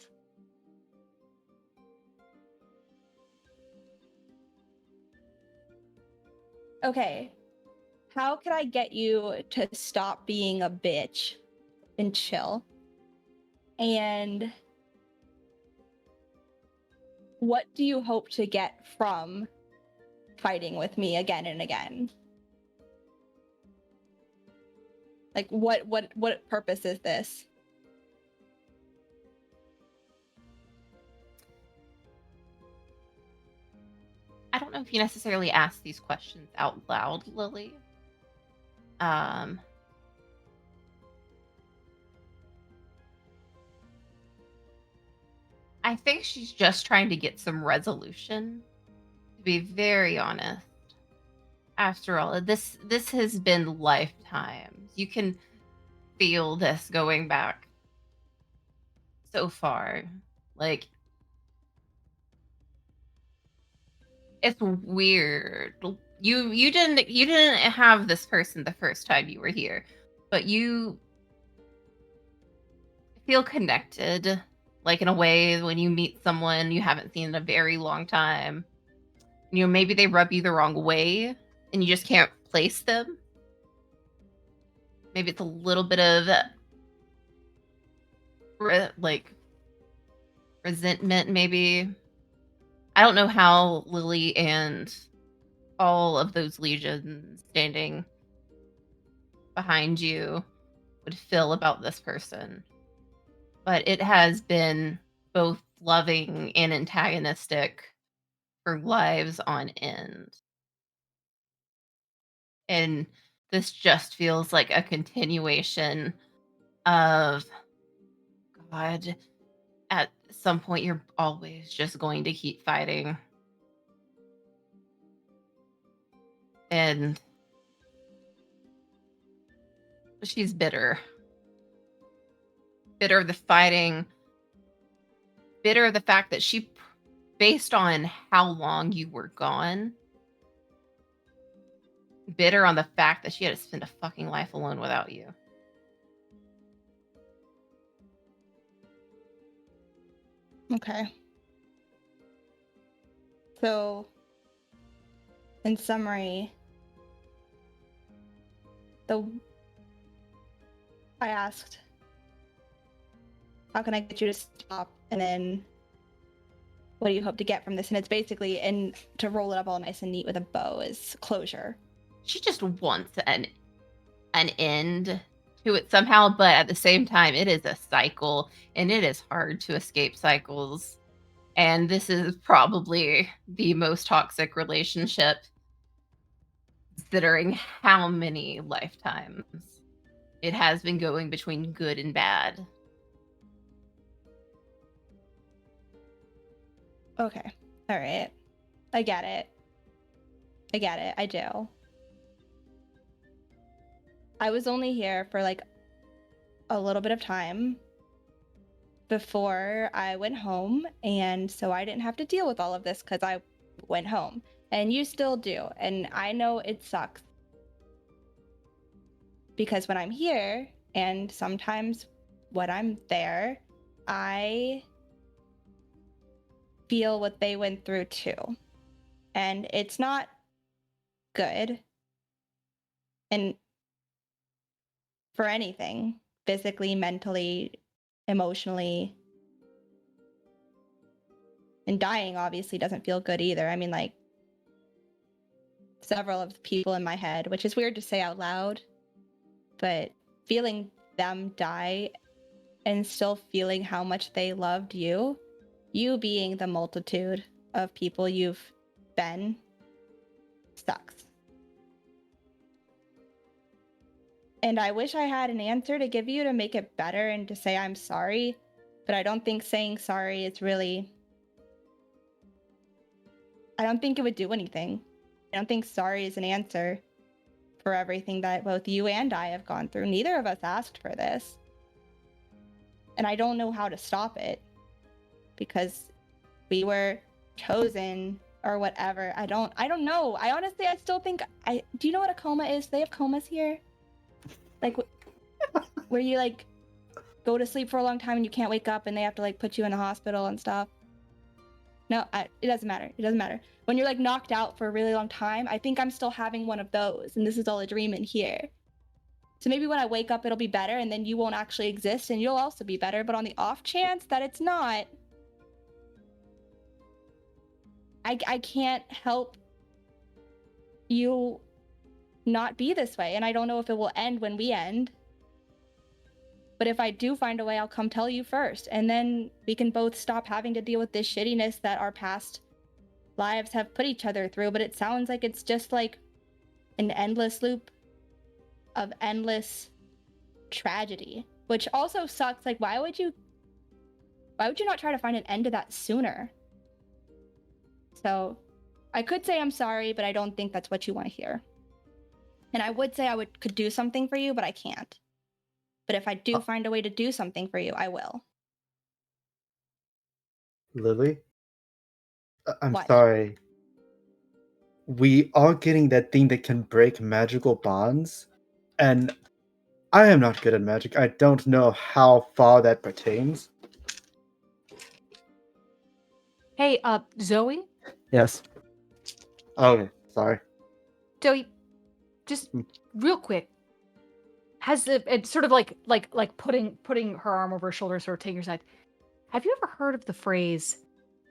Okay. How can I get you to stop being a bitch and chill? And what do you hope to get from fighting with me again and again? Like what purpose is this? I don't know if you necessarily ask these questions out loud, Lily. I think she's just trying to get some resolution, to be very honest. After all, this has been lifetimes. You can feel this going back so far. Like, it's weird. You didn't have this person the first time you were here, but you feel connected, like in a way when you meet someone you haven't seen in a very long time. Maybe they rub you the wrong way and you just can't place them. Maybe it's a little bit of resentment, maybe. I don't know how Lily and all of those legions standing behind you would feel about this person. But it has been both loving and antagonistic for lives on end. And this just feels like a continuation of, God, at some point you're always just going to keep fighting. And she's bitter. Bitter of the fighting. Bitter of the fact that she, based on how long you were gone, bitter on the fact that she had to spend a fucking life alone without you. Okay. So, in summary, I asked, how can I get you to stop? And then, what do you hope to get from this? And it's basically, and to roll it up all nice and neat with a bow is closure. She just wants an end to it somehow, but at the same time, it is a cycle, and it is hard to escape cycles. And this is probably the most toxic relationship, considering how many lifetimes it has been going between good and bad. Okay. All right. I get it. I do. I was only here for like a little bit of time before I went home, and so I didn't have to deal with all of this because I went home. And you still do, and I know it sucks. Because when I'm here, and sometimes when I'm there, I feel what they went through too. And it's not good. And for anything, physically, mentally, emotionally. And dying obviously doesn't feel good either. I mean, like, several of the people in my head, which is weird to say out loud, but feeling them die and still feeling how much they loved you, you being the multitude of people you've been, sucks. And I wish I had an answer to give you to make it better and to say I'm sorry, but I don't think saying sorry is really... I don't think it would do anything. I don't think sorry is an answer for everything that both you and I have gone through. Neither of us asked for this. And I don't know how to stop it because we were chosen or whatever. I don't know. I honestly still think do you know what a coma is? They have comas here. Like where you like go to sleep for a long time and you can't wake up and they have to like put you in the hospital and stuff. No, it doesn't matter. It doesn't matter. When you're like knocked out for a really long time, I think I'm still having one of those, and this is all a dream in here. So maybe when I wake up, it'll be better, and then you won't actually exist, and you'll also be better. But on the off chance that it's not, I can't help you not be this way, and I don't know if it will end when we end. But if I do find a way, I'll come tell you first, and then we can both stop having to deal with this shittiness that our past lives have put each other through. But it sounds like it's just like an endless loop of endless tragedy, which also sucks. Like, why would you not try to find an end to that sooner? So I could say I'm sorry, but I don't think that's what you want to hear. And I would say could do something for you, but I can't. But if I do find a way to do something for you, I will. Lily? I'm What? sorry. We are getting that thing that can break magical bonds, and I am not good at magic. I don't know how far that pertains. Hey, Zoe? Yes. Okay, sorry. Zoe, just real quick. Has it's sort of like putting her arm over her shoulder, sort of taking her side. Have you ever heard of the phrase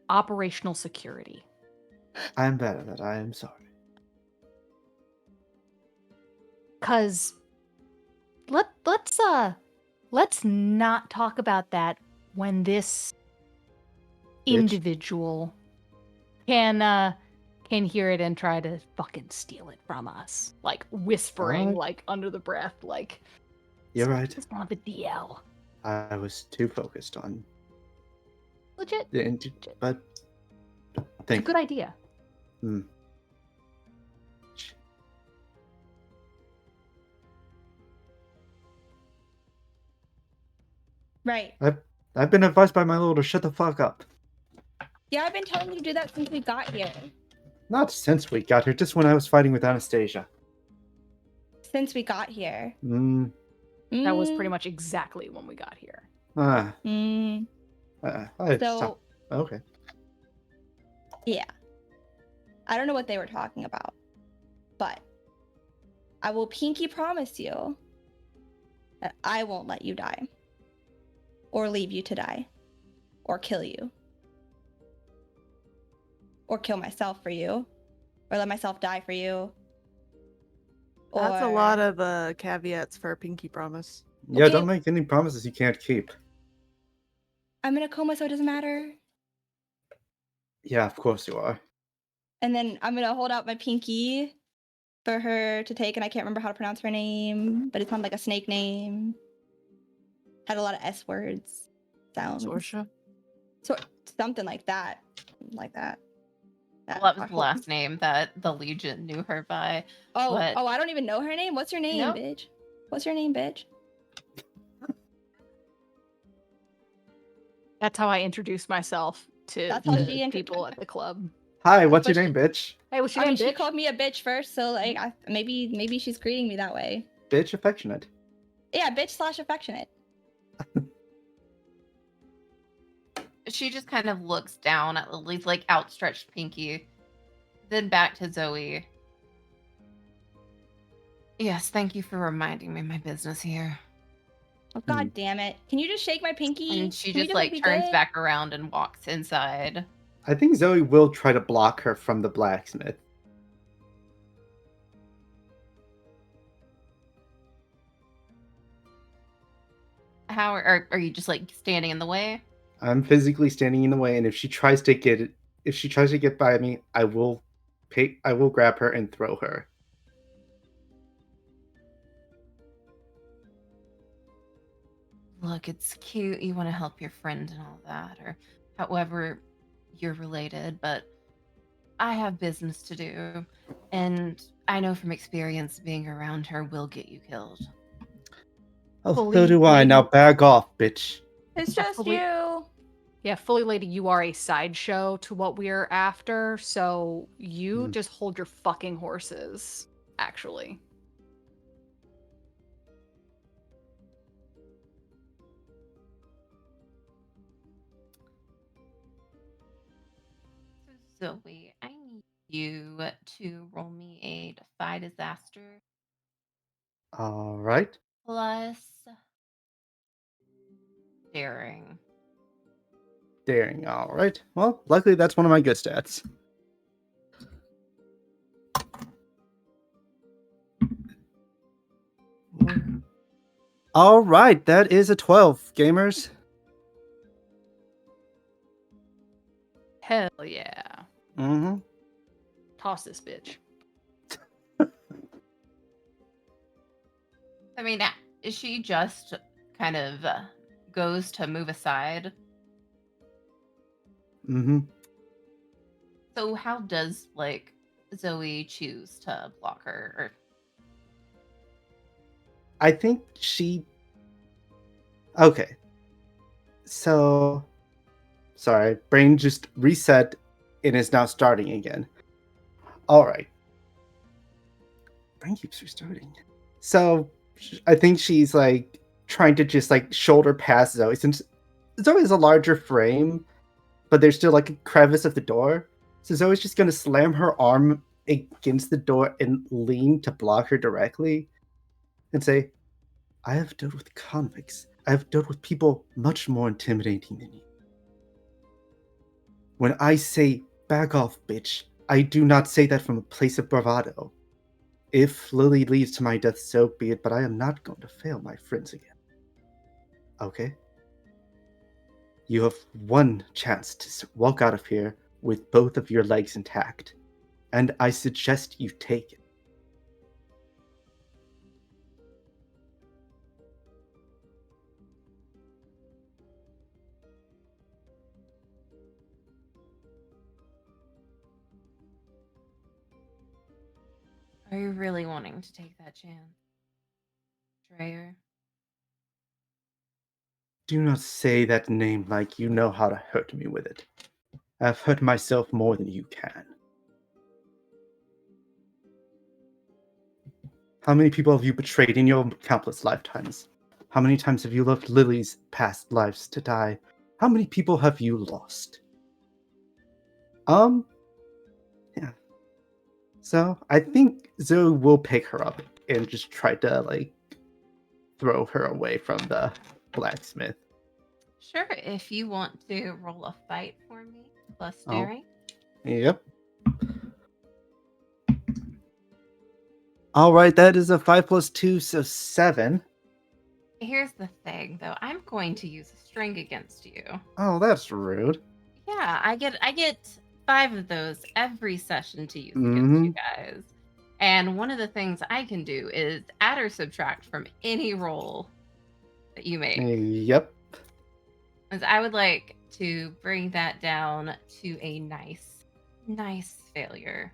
operational security? I'm bad at that. I am sorry. Cause let's not talk about that when this individual can hear it and try to fucking steal it from us. Like whispering, like under the breath, like You're right. It's not the DL. I was too focused on Legit. but It's a good idea. Right. I've been advised by my lord to shut the fuck up. Yeah, I've been telling you to do that since we got here. Not since we got here, just when I was fighting with Anastasia. Since we got here. That was pretty much exactly when we got here. Okay. Yeah. I don't know what they were talking about, but I will pinky promise you that I won't let you die, or leave you to die, or kill you, or kill myself for you, or let myself die for you. That's a lot of caveats for a pinky promise. Yeah, Okay. don't make any promises you can't keep. I'm in a coma, so it doesn't matter. Yeah, of course you are. And then I'm gonna hold out my pinky for her to take, and I can't remember how to pronounce her name, but it's not like a snake name. Had a lot of S words sounds. Sorsha? So something like that. Like that. What was the last name that the Legion knew her by? Oh, I don't even know her name. What's your name, No. bitch? What's your name, bitch? That's how I introduce myself to That's how the she people at the club. Hi, what's your But name, bitch? Hey, what's your I mean, name, she bitch? called me a bitch first, so like, maybe she's greeting me that way. Bitch affectionate. Yeah, bitch/affectionate. She just kind of looks down at Lily's like outstretched pinky, then back to Zoe. Yes, thank you for reminding me of my business here. Oh, God damn it. Can you just shake my pinky? And she Can we just just, like be turns good? back around and walks inside. I think Zoe will try to block her from the blacksmith. How are you just like standing in the way? I'm physically standing in the way, and if she tries to get by me, I will grab her and throw her. Look, it's cute. You want to help your friend and all that, or however you're related, but I have business to do, and I know from experience being around her will get you killed. Oh, so Fully do I. lady- Now back off, bitch. It's Yeah, just fully- you. Yeah, fully lady, you are a sideshow to what we're after, so you just hold your fucking horses, actually. So Zoe, I need you to roll me a defy disaster All right. plus daring. Daring. All right. Well, luckily that's one of my good stats. All right, that is a 12, gamers. Hell yeah. Mm-hmm. Toss this bitch. I mean, is she just kind of goes to move aside? Mm-hmm. So how does like Zoe choose to block her? Or I think she... Okay. So... Sorry, brain just reset and is now starting again. Alright. Brain keeps restarting. So, I think she's like trying to just like shoulder past Zoe, since Zoe is a larger frame, but there's still like a crevice of the door. So Zoe's just gonna slam her arm against the door and lean to block her directly and say, I have dealt with convicts. I have dealt with people much more intimidating than you. When I say back off, bitch, I do not say that from a place of bravado. If Lily leaves to my death, so be it, but I am not going to fail my friends again. Okay? You have one chance to walk out of here with both of your legs intact, and I suggest you take it. are you really wanting to take that chance, Dreyer? Do not say that name like you know how to hurt me with it. I've hurt myself more than you can. How many people have you betrayed in your countless lifetimes? How many times have you left Lily's past lives to die? How many people have you lost? Yeah. So I think Zoe will pick her up and just try to like throw her away from the blacksmith. Sure, if you want to roll a fight for me, plus Oh. daring. Yep. All right, that is a 5 plus 2, so 7. Here's the thing, though. I'm going to use a string against you. Oh, that's rude. Yeah, I get 5 of those every session to use against you guys. And one of the things I can do is add or subtract from any roll that you make. Yep. As I would like to bring that down to a nice failure.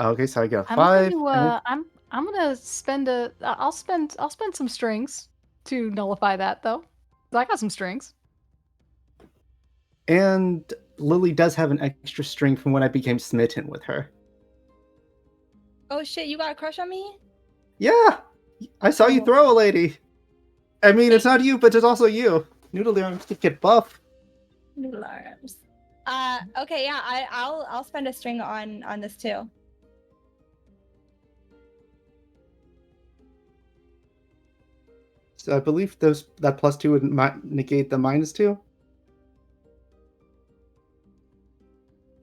Okay, so I got a I'm 5. going to, I'm I'm gonna spend I'll spend some strings to nullify that though. I got some strings. And Lily does have an extra string from when I became smitten with her. Oh shit, you got a crush on me? Yeah, I saw you Oh. throw a lady. I mean, it's not you, but it's also you. Noodle arms to get buff. Noodle arms. Okay, yeah, I'll spend a string on this too. So I believe that +2 would negate the -2.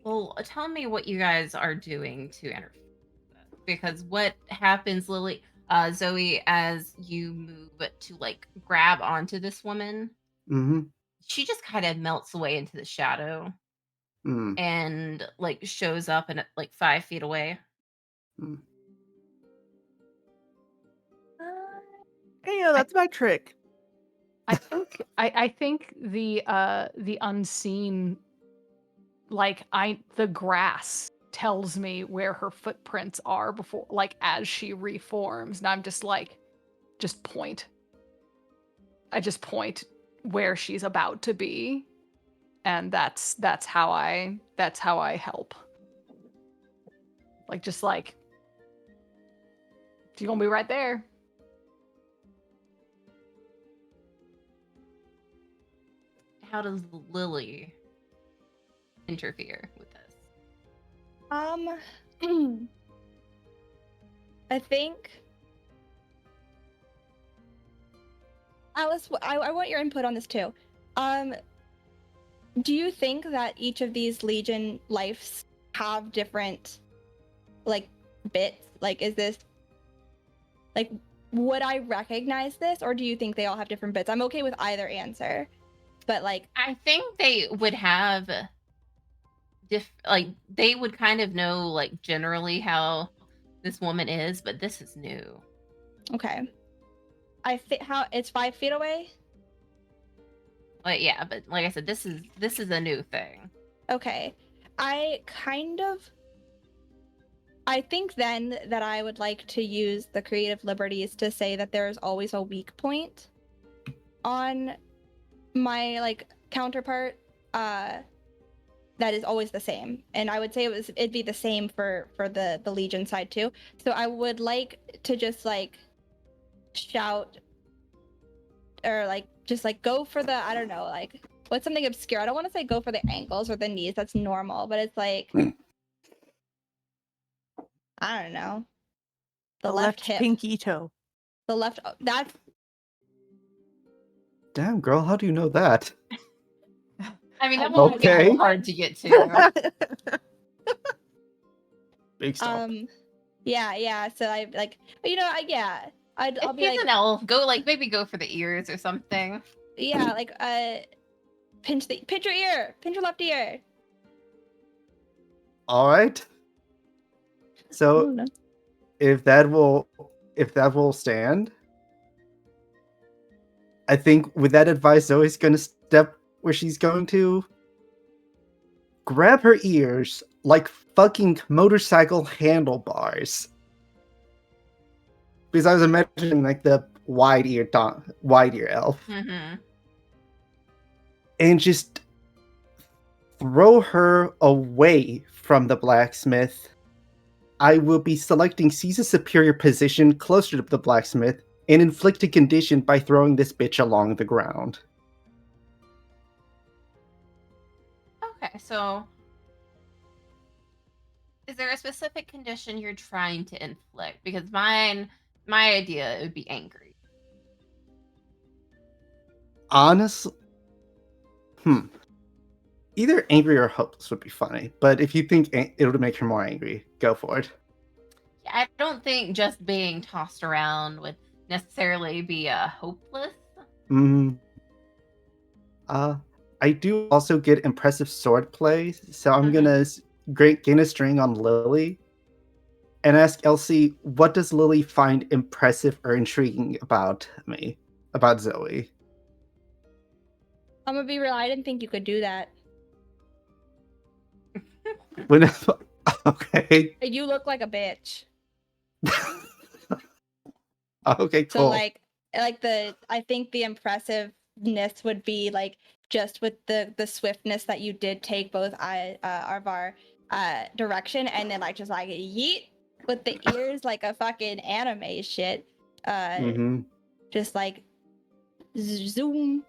Well, tell me what you guys are doing to interfere with that. Because what happens, Lily, Zoe, as you move to like grab onto this woman, Mm-hmm. she just kind of melts away into the shadow Mm. and like shows up and like 5 feet away. Mm. Hey, that's my trick. I think the unseen, like the grass tells me where her footprints are before, like as she reforms, and I'm just like, just point. I just point where she's about to be, and that's how I help. Like just like, she's gonna be right there. How does Lily interfere with this? I think Alice, I want your input on this too. Do you think that each of these Legion lives have different, like, bits? Like, is this, like, would I recognize this, or do you think they all have different bits? I'm okay with either answer, but like, I think they would have like they would kind of know like generally how this woman is, but this is new. okay. I think how it's 5 feet away. But yeah, but like I said, this is a new thing. Okay. I think then that I would like to use the creative liberties to say that there is always a weak point on my like counterpart that is always the same. And I would say it'd be the same for the Legion side too. So I would like to just like shout or like just like go for the, I don't know, like what's something obscure? I don't want to say go for the ankles or the knees. That's normal, but it's like I don't know. The left hip. pinky toe. The left that's Damn, girl, how do you know that? I mean, that Okay. would be a little hard to get to. Big stop. yeah. So I like, I'll If be he's like, an elf, maybe go for the ears or something. yeah, like pinch your ear, pinch your left ear. All right. So if that will stand, I think with that advice, Zoe's gonna step where she's going to grab her ears like fucking motorcycle handlebars. Because I was imagining like the wide ear elf, Mm-hmm. and just throw her away from the blacksmith. I will be selecting seize a superior position closer to the blacksmith and inflict a condition by throwing this bitch along the ground. Okay, so is there a specific condition you're trying to inflict? Because my idea would be angry. Honestly, either angry or hopeless would be funny, but if you think it would make her more angry, go for it. Yeah, I don't think just being tossed around would necessarily be hopeless. I do also get impressive sword play, so I'm gonna gain a string on Lily and ask Elsie, what does Lily find impressive or intriguing about me, about Zoe? I'm gonna be real. I didn't think you could do that. Okay. You look like a bitch. Okay, So cool. I think the impressiveness would be like just with the swiftness that you did take both Arvar direction, and then like just like yeet with the ears like a fucking anime shit. Mm-hmm. Just like zoom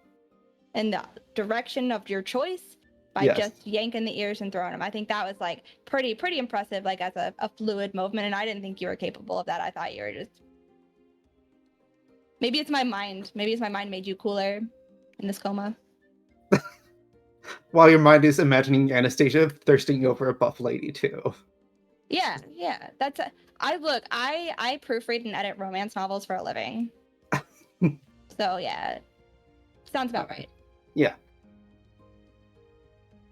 in the direction of your choice by Yes. just yanking the ears and throwing them. I think that was like pretty impressive, like as a fluid movement, and I didn't think you were capable of that. I thought you were just maybe it's my mind. Maybe it's my mind made you cooler in this coma. While your mind is imagining Anastasia thirsting over a buff lady too. Yeah. That's I proofread and edit romance novels for a living. So yeah, sounds about right. Yeah.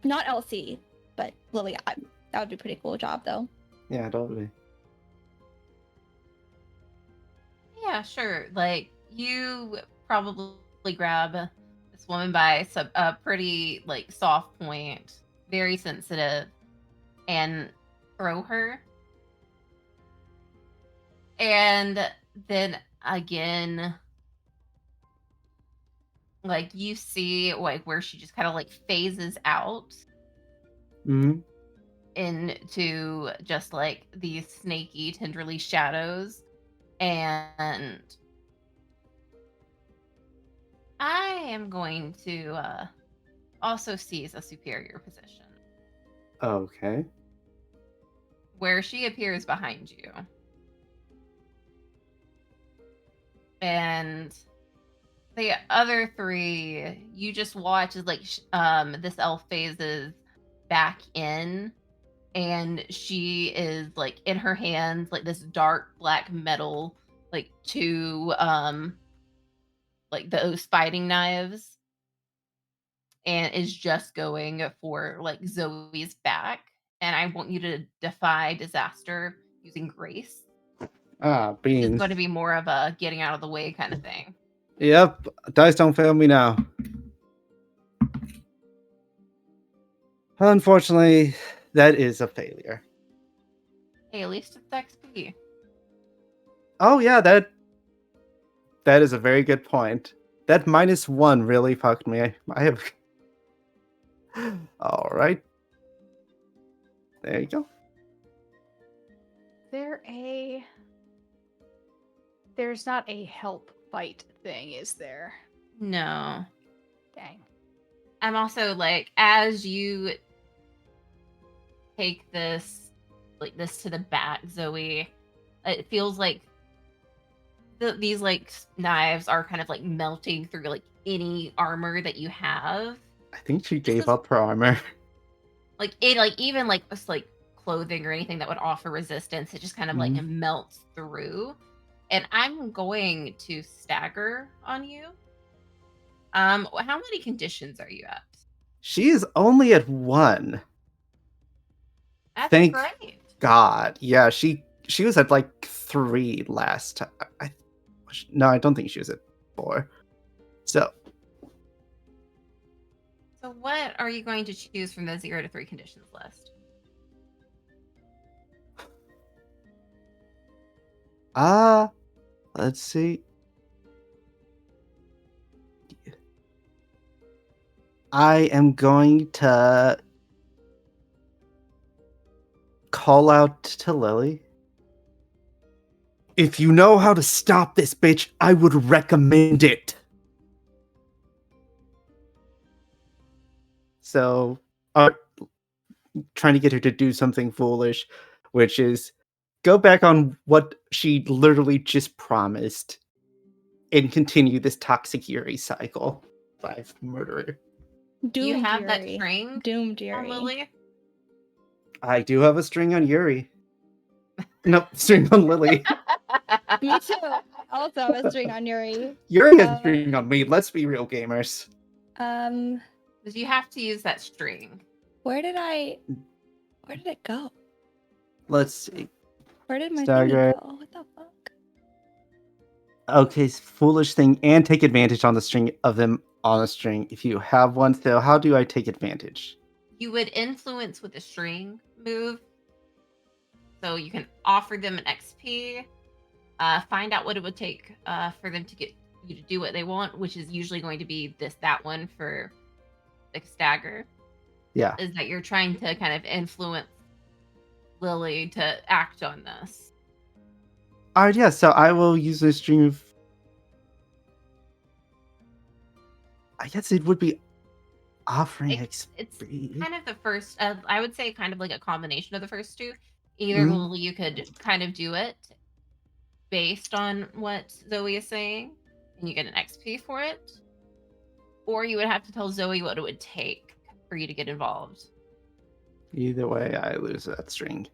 Not LC, but Lily. That would be a pretty cool job though. Yeah, totally. Yeah, sure. Like, you probably grab this woman by a pretty, like, soft point, very sensitive, and throw her. And then again, like, you see, like, where she just kind of, like, phases out Mm-hmm. into just, like, these snaky, tenderly shadows. And I am going to also seize a superior position Okay. where she appears behind you. And the other three, you just watch as like this elf phases back in, and she is like in her hands like this dark black metal, like two like those fighting knives, and is just going for like Zoe's back. And I want you to defy disaster using grace. Ah, This is beans. going to be more of a getting out of the way kind of thing. Yep. Dice don't fail me now. Unfortunately, that is a failure. Hey, at least it's XP. Oh yeah, that is a very good point. That -1 really fucked me. I have. All right. There you go. There's not a help fight thing, is there? No. Dang. I'm also like, as you take this, like this to the back, Zoe, it feels like these like knives are kind of like melting through like any armor that you have. I think she This gave is- up her armor. Like it, like even like just like clothing or anything that would offer resistance, it just kind of like melts through. And I'm going to stagger on you. How many conditions are you at? She is only at 1. That's Thank great. God. Yeah, she was at like 3 last time. No, I don't think she was at 4. So what are you going to choose from the 0 to 3 conditions list? let's see. I am going to call out to Lily. If you know how to stop this bitch, I would recommend it. So, trying to get her to do something foolish, which is go back on what she literally just promised and continue this toxic Yuri cycle. 5 murderer. Do you have that Yuri. string Doomed on Yuri. Lily? I do have a string on Yuri. Nope, string on Lily. Me too. I also have a string on Yuri. Yuri has a string on me. Let's be real, gamers. Because you have to use that string. Where did it go? Let's see. Where did my Stagger. thingy go? What the fuck? Okay, foolish thing, and take advantage on the string of them on a string. If you have one, so how do I take advantage? You would influence with a string move. So you can offer them an XP. find out what it would take for them to get you to do what they want, which is usually going to be that one for the stagger. Yeah. Is that you're trying to kind of influence Lily to act on this. Alright, yeah, so I will use this string of... I guess it would be offering It's XP. kind of the first, I would say kind of like a combination of the first two. Either Mhm. Lily, you could kind of do it based on what Zoe is saying, and you get an XP for it. Or you would have to tell Zoe what it would take for you to get involved. Either way, I lose that string.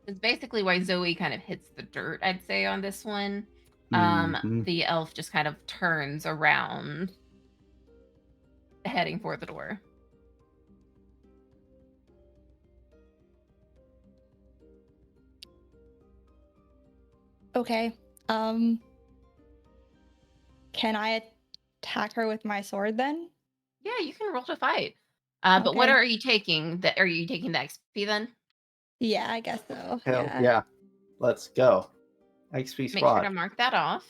It's basically why Zoe kind of hits the dirt, I'd say, on this one. Mhm. The elf just kind of turns around, heading for the door. Okay. Can I attack her with my sword then? Yeah, you can roll to fight. But what Okay. are you taking? Are you taking the XP then? Yeah, I guess so. Hell yeah. Let's go. XP Make squad. sure to mark that off.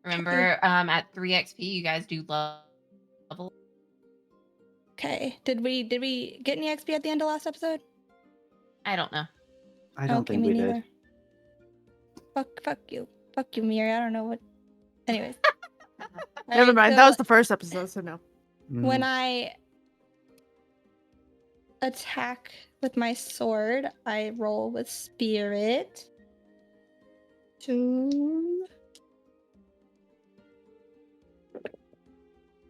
Remember, at 3 XP, you guys do level. Okay. Did we get any XP at the end of last episode? I don't know. I don't Okay, think me we neither. did. Fuck you. Fuck you, Miri. I don't know what. Anyways. Never Alright, mind. so That was the first episode, so no. when I attack with my sword, I roll with spirit.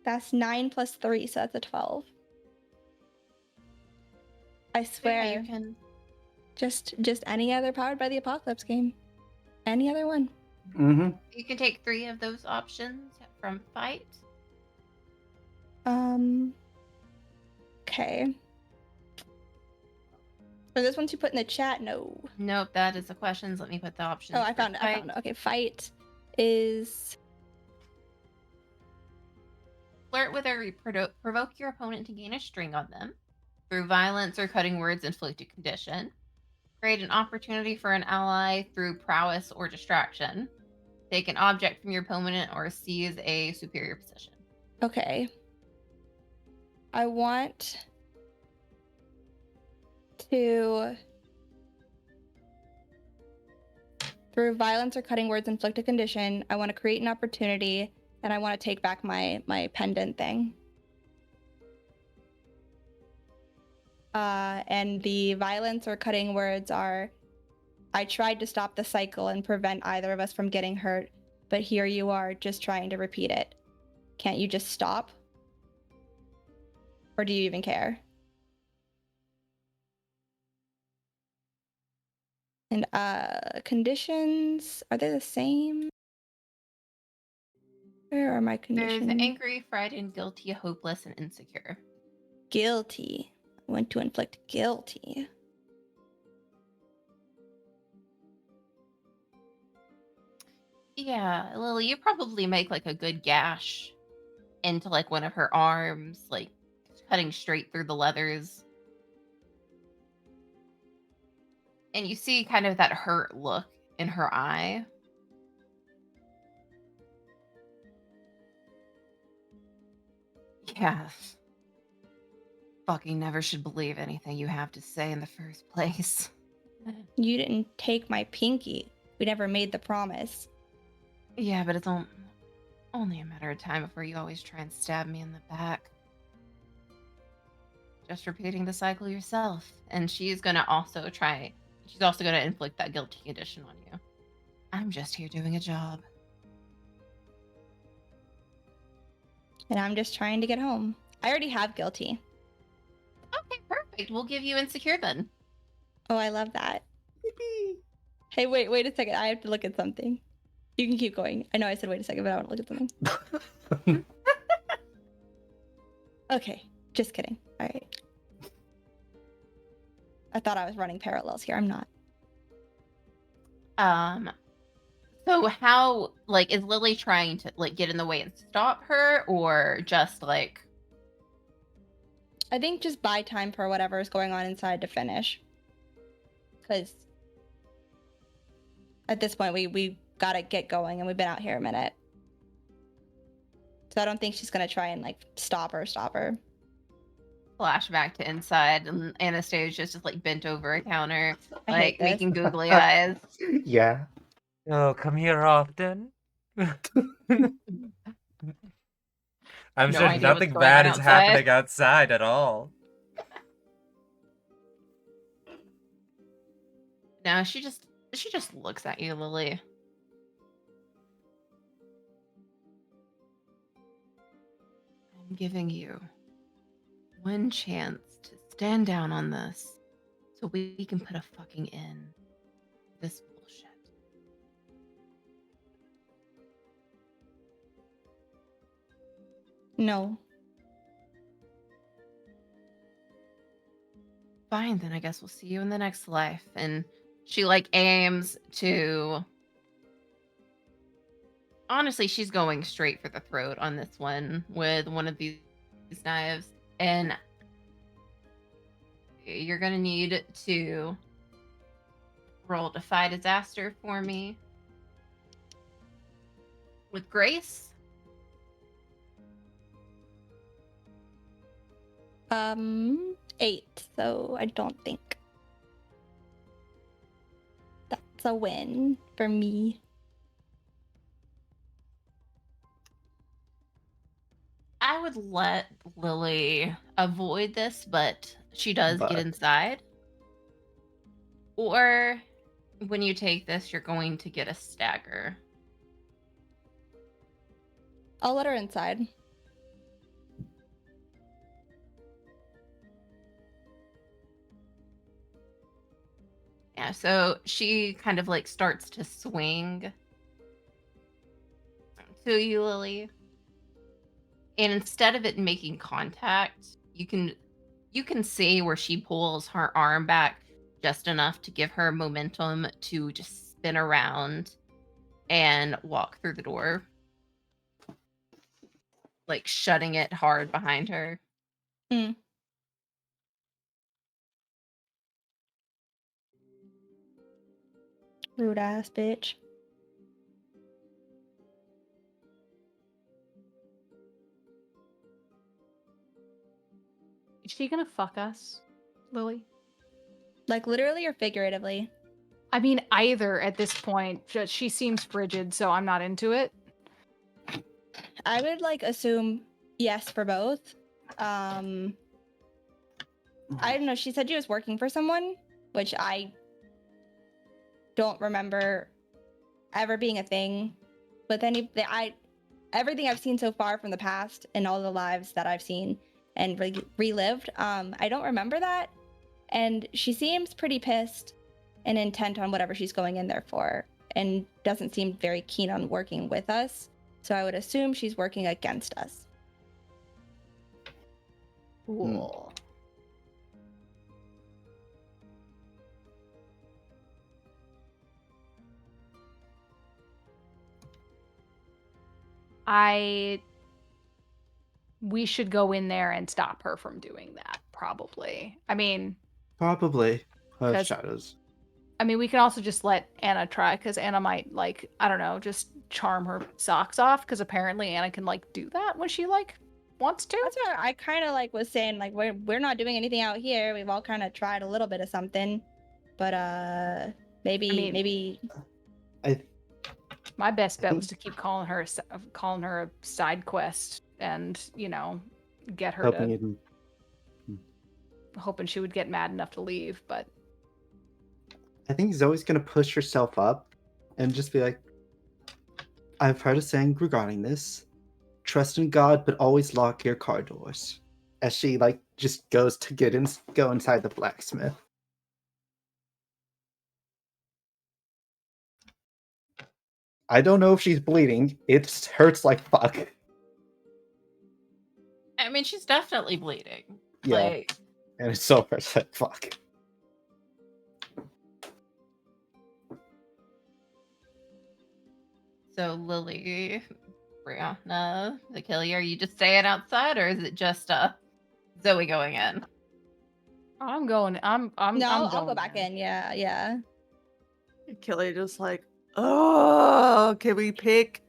That's 9 plus 3, so that's a 12. I swear. Yeah, you can. Just any other Powered by the Apocalypse game. Any other one. Mm-hmm. You can take 3 of those options from fight. Okay. Are those ones you put in the chat? No. Nope, that is the questions. Let me put the options. Oh, I found it. Okay, fight is... Flirt with or provoke your opponent to gain a string on them. Through violence or cutting words, inflict a condition. Create an opportunity for an ally through prowess or distraction. Take an object from your opponent or seize a superior position. Okay. I want to... Through violence or cutting words, inflict a condition. I want to create an opportunity, and I want to take back my pendant thing. And the violence or cutting words are, I tried to stop the cycle and prevent either of us from getting hurt, but here you are just trying to repeat it. Can't you just stop? Or do you even care? And conditions, are they the same? Where are my conditions? There's angry, frightened, guilty, hopeless, and insecure. Guilty. I want to inflict guilty. Yeah, Lily, you probably make like a good gash into like one of her arms, like cutting straight through the leathers. And you see kind of that hurt look in her eye. Yeah. Fucking never should believe anything you have to say in the first place. You didn't take my pinky. We never made the promise. Yeah, but it's only a matter of time before you always try and stab me in the back. Just repeating the cycle yourself. And she's also going to inflict that guilty condition on you. I'm just here doing a job. And I'm just trying to get home. I already have guilty. Okay, perfect. We'll give you insecure then. Oh, I love that. Hey, wait a second. I have to look at something. You can keep going. I know I said wait a second, but I want to look at something. Okay, just kidding. All right. I thought I was running parallels here. I'm not. So how, like, is Lily trying to, like, get in the way and stop her, or just, like... I think just buy time for whatever is going on inside to finish. Because at this point, we gotta get going, and we've been out here a minute. So I don't think she's gonna try and like stop her. Flashback to inside, and Anastasia's just like bent over a counter, I hate like this. making googly eyes. Yeah. Oh, come here often. I'm No sure idea what's nothing going on bad is outside. happening outside at all. No, she just looks at you, Lily. I'm giving you one chance to stand down on this so we can put a fucking end to this bullshit. No. Fine, then I guess we'll see you in the next life. And she like aims to. Honestly, she's going straight for the throat on this one with one of these knives. And you're gonna need to roll Defy Disaster for me with Grace. 8. So I don't think that's a win for me. I would let Lily avoid this, but she does get inside. Or when you take this, you're going to get a stagger. I'll let her inside. Yeah, so she kind of like starts to swing to you, Lily. And instead of it making contact, you can see where she pulls her arm back just enough to give her momentum to just spin around and walk through the door, like shutting it hard behind her. Rude ass bitch. Is she gonna fuck us, Lily? Like literally or figuratively? I mean, either at this point. Just, she seems frigid, so I'm not into it. I would like assume yes for both. I don't know. She said she was working for someone, which I don't remember ever being a thing with any. Everything I've seen so far from the past and all the lives that I've seen and relived, I don't remember that. And she seems pretty pissed and intent on whatever she's going in there for, and doesn't seem very keen on working with us. So I would assume she's working against us. Cool. We should go in there and stop her from doing that, probably. I mean, Probably. Because- Shadows. I mean, we can also just let Anna try, because Anna might, like, I don't know, just charm her socks off, because apparently Anna can, like, do that when she, like, wants to. That's what I kind of like was saying. Like we're not doing anything out here. We've all kind of tried a little bit of something, but maybe. My best bet was to keep calling her a side quest, and get her hoping she would get mad enough to leave. But I think Zoe's gonna push herself up and just be like, I've heard a saying regarding this. Trust in God, but always lock your car doors. As she just goes to go inside the blacksmith. I don't know if she's bleeding. It hurts like fuck. I mean, she's definitely bleeding. Yeah. And it so hurts like fuck. So Lily, Brianna, the Kelly, are you just staying outside, or is it just Zoe going in. I'm going. I'm No, I'm I'll go going back in. Yeah, yeah. Kelly just like, oh, can we pick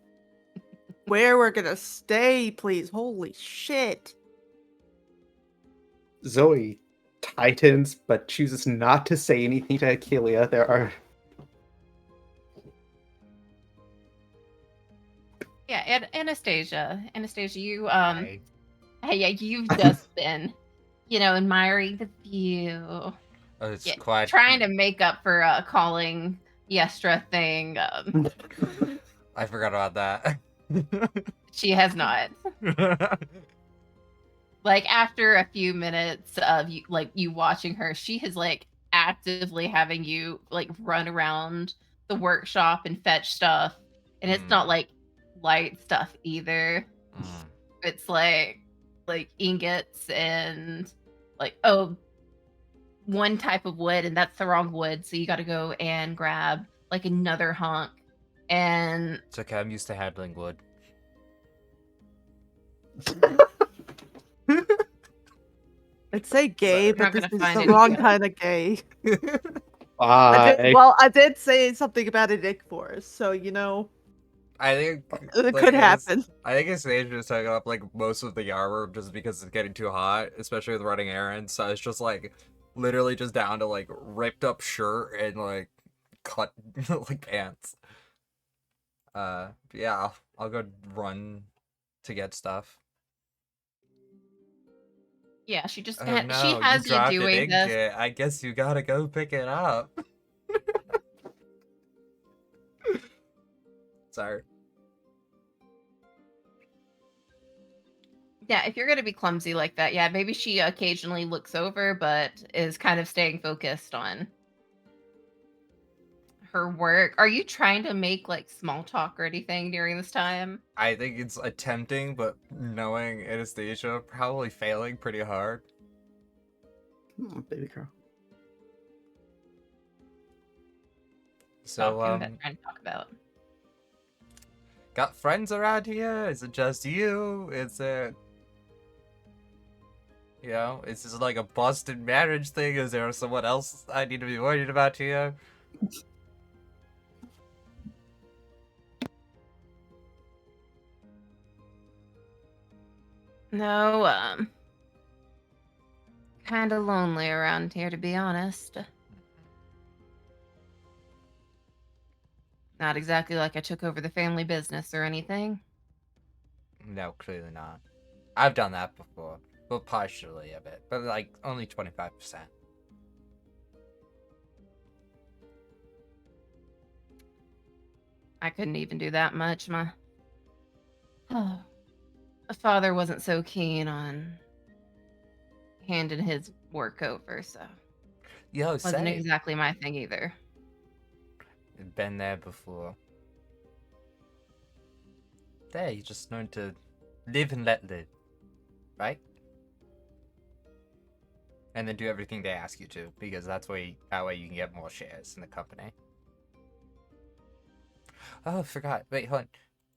where we're gonna stay, please? Holy shit. Zoe tightens, but chooses not to say anything to Akelia. There are Yeah, Anastasia. Anastasia, you Right. hey, yeah, you've just been, admiring the view. Oh, it's Yeah, quite. trying to make up for calling Yestra thing. I forgot about that. She has not. Like after a few minutes of you watching her, she has like actively having you like run around the workshop and fetch stuff. And it's not like light stuff either. Mm. It's like ingots and like one type of wood, and that's the wrong wood, so you got to go and grab like another hunk. And It's okay. I'm used to handling wood. I'd say gay, Sorry. but Not this gonna is find the any wrong good. kind of gay. I I did say something about a dick force, so I think it could happen. I think Anastasia is taking up like most of the armor just because it's getting too hot, especially with running errands. So it's just like literally just down to like ripped up shirt and like cut like pants. Yeah, I'll go run to get stuff. Yeah, she just Oh she no, you has you dropped an doing this. ingot. I guess you gotta go pick it up. Sorry. Yeah, if you're gonna be clumsy like that, yeah, maybe she occasionally looks over, but is kind of staying focused on her work. Are you trying to make like small talk or anything during this time? I think it's attempting, but knowing Anastasia, probably failing pretty hard. baby girl. So, Trying to talk about. got friends around here? Is it just you? Is it, is this like a busted marriage thing? Is there someone else I need to be worried about here? No, kind of lonely around here, to be honest. Not exactly like I took over the family business or anything. No, clearly not. I've done that before. Well, partially of it, but like only 25%. I couldn't even do that much. My father wasn't so keen on handing his work over, so Yo, wasn't same. exactly my thing either. Been there before. There, you just learn to live and let live, right? And then do everything they ask you to, because that way you can get more shares in the company. Oh, I forgot. Wait, hold on.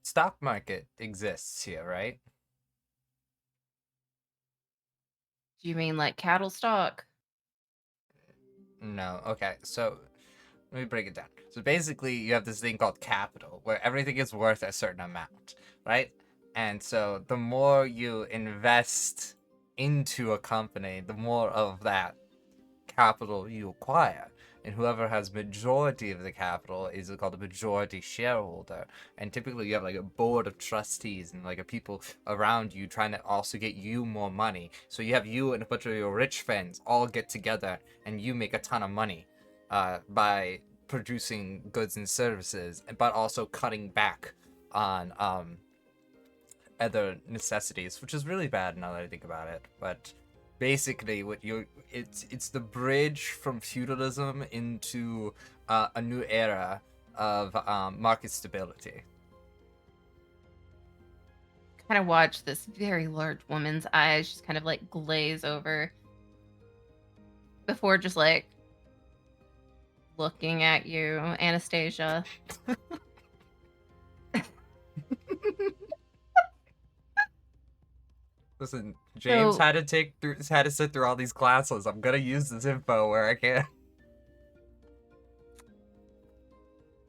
Stock market exists here, right? Do you mean like cattle stock? No. Okay, so let me break it down. So basically, you have this thing called capital, where everything is worth a certain amount, right? And so the more you invest into a company, the more of that capital you acquire. And whoever has majority of the capital is called a majority shareholder. And typically you have like a board of trustees and like a people around you trying to also get you more money. So you have you and a bunch of your rich friends all get together and you make a ton of money by producing goods and services, but also cutting back on other necessities, which is really bad now that I think about it. But basically, it's the bridge from feudalism into a new era of market stability. Kind of watch this very large woman's eyes just kind of like glaze over before just like looking at you, Anastasia. Listen, James So- had to sit through all these classes. I'm gonna use this info where I can.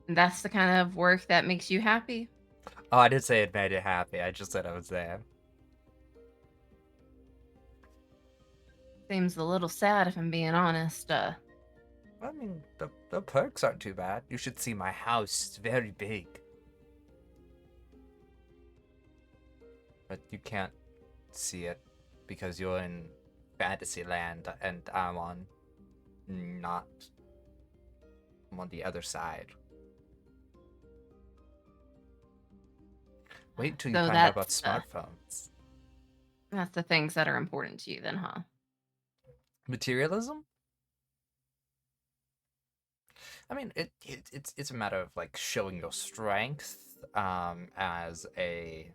That's the kind of work that makes you happy. Oh, I didn't say it made it happy. I just said I was there. Seems a little sad if I'm being honest. I mean, the perks aren't too bad. You should see my house. It's very big. But you can't see it because you're in fantasy land and I'm on the other side. Wait till you So find out about that's, smartphones. That's the things that are important to you then, huh? Materialism? I mean, it's a matter of like showing your strength as a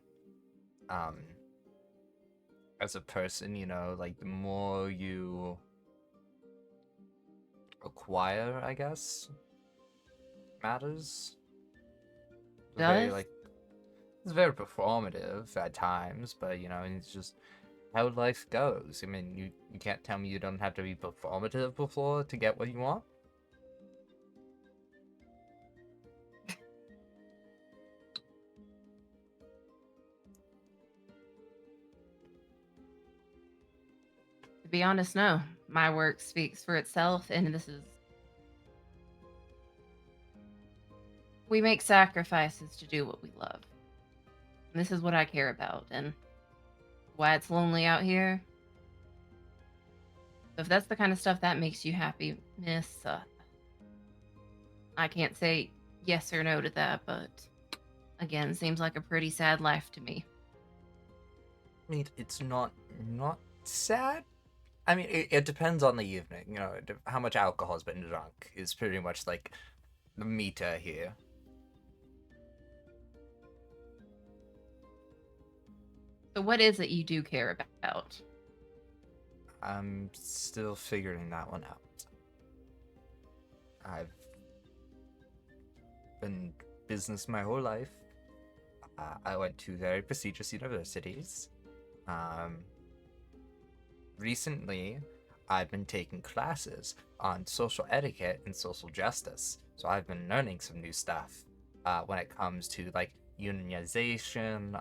person, you know, like the more you acquire, I guess, matters. Does? It's very performative at times, but you know, it's just how life goes. I mean, you can't tell me you don't have to be performative before to get what you want. To be honest, no. My work speaks for itself, and we make sacrifices to do what we love. And this is what I care about, and why it's lonely out here. If that's the kind of stuff that makes you happy, miss, I can't say yes or no to that, but again, seems like a pretty sad life to me. I mean, it's not sad. I mean, it depends on the evening. You know, how much alcohol has been drunk is pretty much like the meter here. So what is it you do care about? I'm still figuring that one out. I've been business my whole life. I went to very prestigious universities. Recently, I've been taking classes on social etiquette and social justice. So I've been learning some new stuff when it comes to like unionization,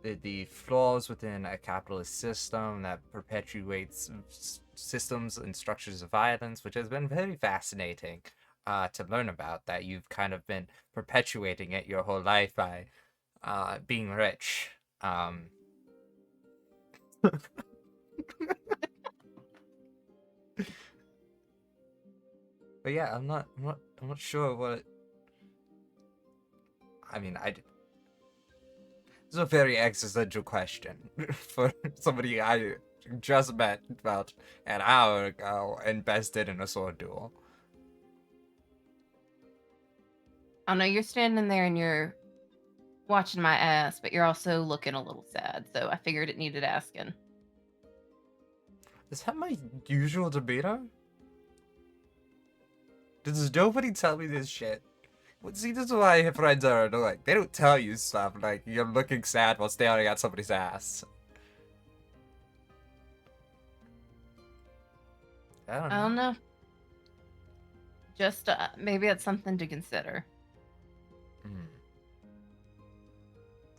the flaws within a capitalist system that perpetuates systems and structures of violence, which has been very fascinating to learn about, that you've kind of been perpetuating it your whole life by being rich. But yeah, I'm not sure what. I mean, it's a very existential question for somebody I just met about an hour ago, invested in a sword duel. I know you're standing there and you're watching my ass, but you're also looking a little sad, so I figured it needed asking. Is that my usual demeanor? Does nobody tell me this shit? Well, see, this is why friends are annoying. They don't tell you stuff like you're looking sad while staring at somebody's ass. I don't know. I don't know. Just maybe it's something to consider.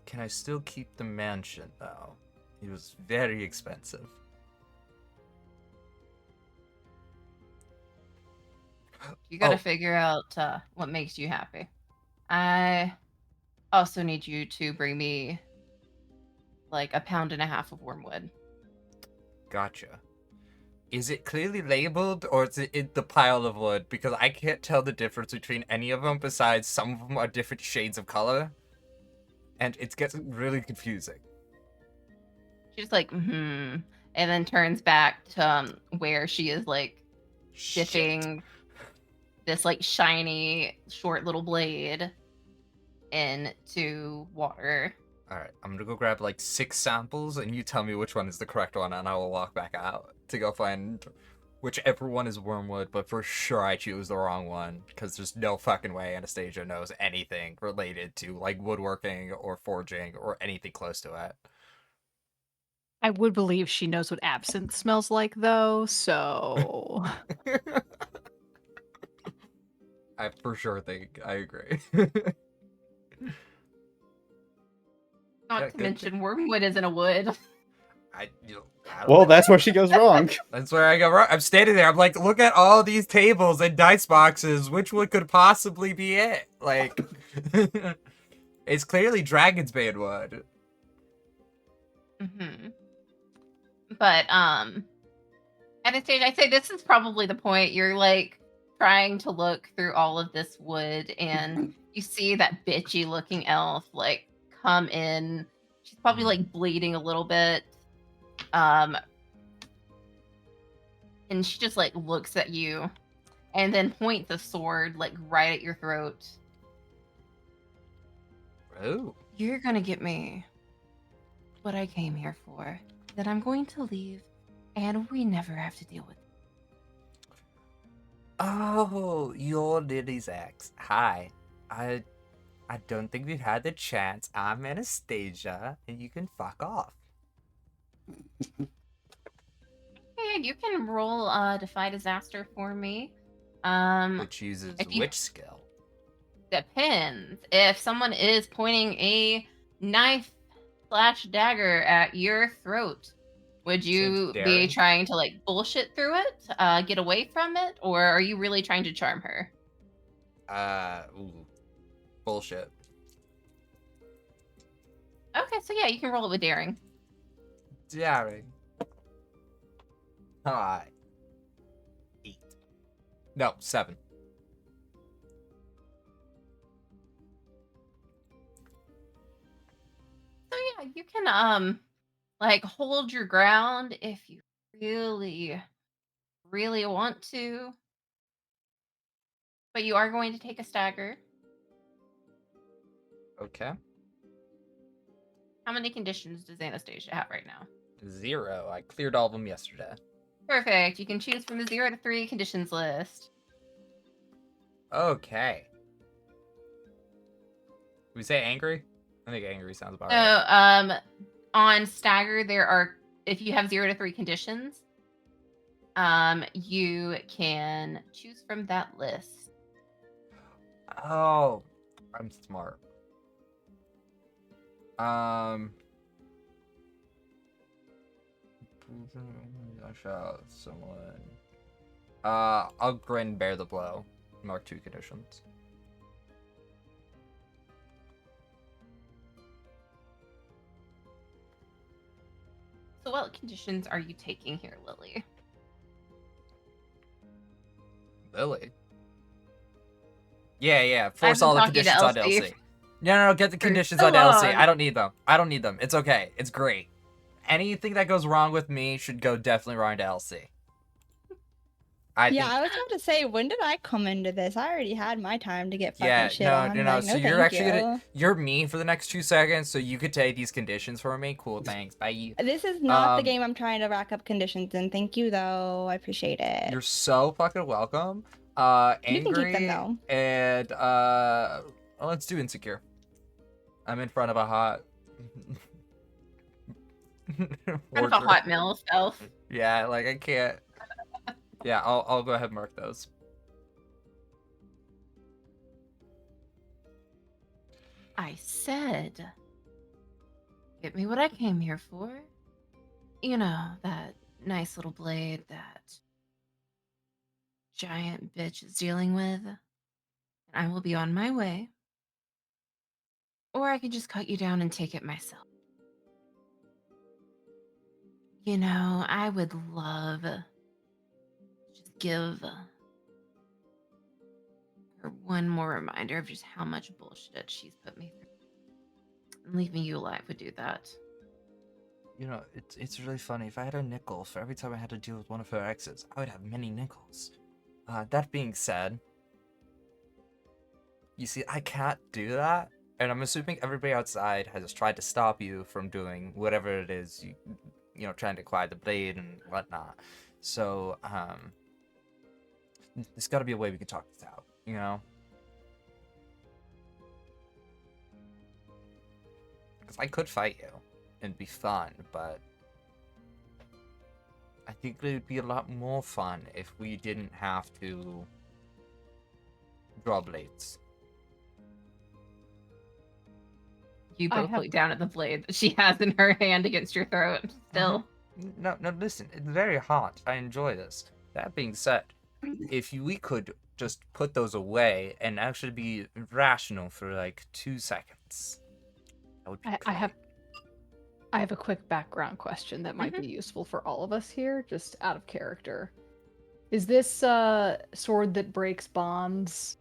Can I still keep the mansion, though? It was very expensive. You gotta Oh. figure out what makes you happy. I also need you to bring me like 1.5 pounds of wormwood. Gotcha. Is it clearly labeled, or is it in the pile of wood? Because I can't tell the difference between any of them, besides some of them are different shades of color. And it gets really confusing. She's like, and then turns back to where she is like dipping this like shiny short little blade into water. Alright, I'm gonna go grab like 6 samples, and you tell me which one is the correct one, and I will walk back out to go find whichever one is wormwood, but for sure I choose the wrong one, because there's no fucking way Anastasia knows anything related to like woodworking or forging or anything close to it. I would believe she knows what absinthe smells like, though, so... I for sure think I agree. Not Yeah, to good mention, wormwood isn't a wood. I don't Well, think- that's where she goes wrong. That's where I go wrong. I'm standing there. I'm like, look at all these tables and dice boxes. Which one could possibly be it? Like, it's clearly Dragon's Bane wood. Hmm. But at this stage, I'd say this is probably the point. You're like trying to look through all of this wood, and you see that bitchy looking elf like come in. She's probably like bleeding a little bit. And she just like looks at you and then points a sword like right at your throat. Oh. You're gonna get me what I came here for. Then I'm going to leave, and we never have to deal with it. Oh, you're Lily's ex. Hi. I don't think we've had the chance. I'm Anastasia, and you can fuck off. Yeah, you can roll Defy Disaster for me. Which uses if you- which skill? Depends. If someone is pointing a knife/dagger at your throat, would you be daring? trying to like bullshit through it, get away from it, or are you really trying to charm her? Ooh. Bullshit. Okay, so yeah, you can roll it with daring. Daring. Hi. 8. No, 7. So yeah, you can like hold your ground if you really want to. But you are going to take a stagger. Okay. How many conditions does Anastasia have right now? 0. I cleared all of them yesterday. Perfect. You can choose from the 0 to 3 conditions list. Okay. We say angry? I think angry sounds about So, right. on stagger, there are, if you have 0 to 3 conditions, you can choose from that list. Oh, I'm smart. I shot someone. I'll grin, bear the blow. Mark 2 conditions. So, what conditions are you taking here, Lily? Lily? Yeah. I've Force been all the talking to conditions on Elsie LC. No, get the for conditions so on LC. long. I don't need them. I don't need them. It's okay. It's great. Anything that goes wrong with me should go definitely wrong to LC. I was about to say, when did I come into this? I already had my time to get fucking shit on. No. Like, So no, you're thank actually you. you're me for the next 2 seconds, so you could take these conditions for me. Cool, thanks. Bye. This is not the game I'm trying to rack up conditions in. Thank you, though. I appreciate it. You're so fucking welcome. You can keep them, Angry though. and let's do insecure. I'm in front of a hot. Kind of a hot MILF elf. Yeah, like I can't. Yeah, I'll go ahead and mark those. I said, get me what I came here for. You know, that nice little blade that giant bitch is dealing with. And I will be on my way. Or I could just cut you down and take it myself. You know, I would love to just give her one more reminder of just how much bullshit she's put me through. And leaving you alive would do that. You know, it's really funny. If I had a nickel for every time I had to deal with one of her exes, I would have many nickels. That being said, you see, I can't do that, and I'm assuming everybody outside has tried to stop you from doing whatever it is you know, trying to acquire the blade and whatnot. So, there's got to be a way we can talk this out, you know? Because I could fight you and be fun, but I think it would be a lot more fun if we didn't have to draw blades. You I both have- look down at the blade that she has in her hand against your throat. Still. No, listen, it's very hot. I enjoy this. That being said, if we could just put those away and actually be rational for like 2 seconds, that would be I great. have a quick background question that might be useful for all of us here, just out of character. Is this sword that breaks bonds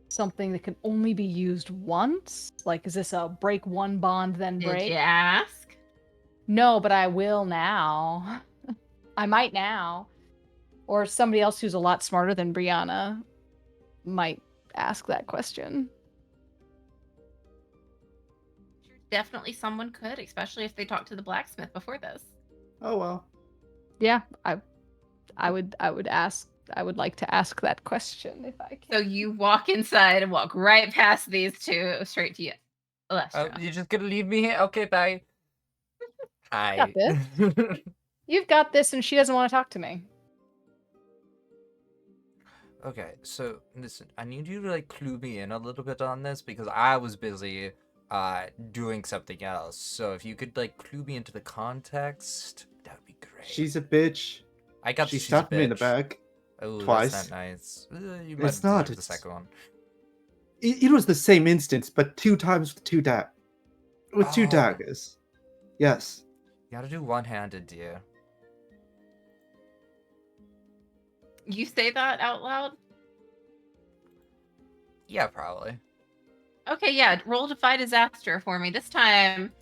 something that can only be used once? Like, is this a break one bond then Did break? you ask? No, but I will now. I might now. Or somebody else who's a lot smarter than Brianna might ask that question. Definitely someone could, especially if they talked to the blacksmith before this. Oh well. Yeah, I would ask. I would like to ask that question if I can. So you walk inside and walk right past these two straight to you. Alestra. You're just gonna leave me here? Okay, bye. Hi. got this. You've got this, and she doesn't want to talk to me. Okay, so listen, I need you to like clue me in a little bit on this because I was busy doing something else. So if you could like clue me into the context, that would be great. She's a bitch. I got She she's a stabbed me in the bitch. back. Oh, twice. That's not nice. You might It's have not, deserved the it's- second one. It was the same instance, but 2 times with 2 Oh. daggers. Yes. You gotta do one-handed, dear. You say that out loud? Yeah, probably. Okay, yeah. Roll Defy Disaster for me. This time,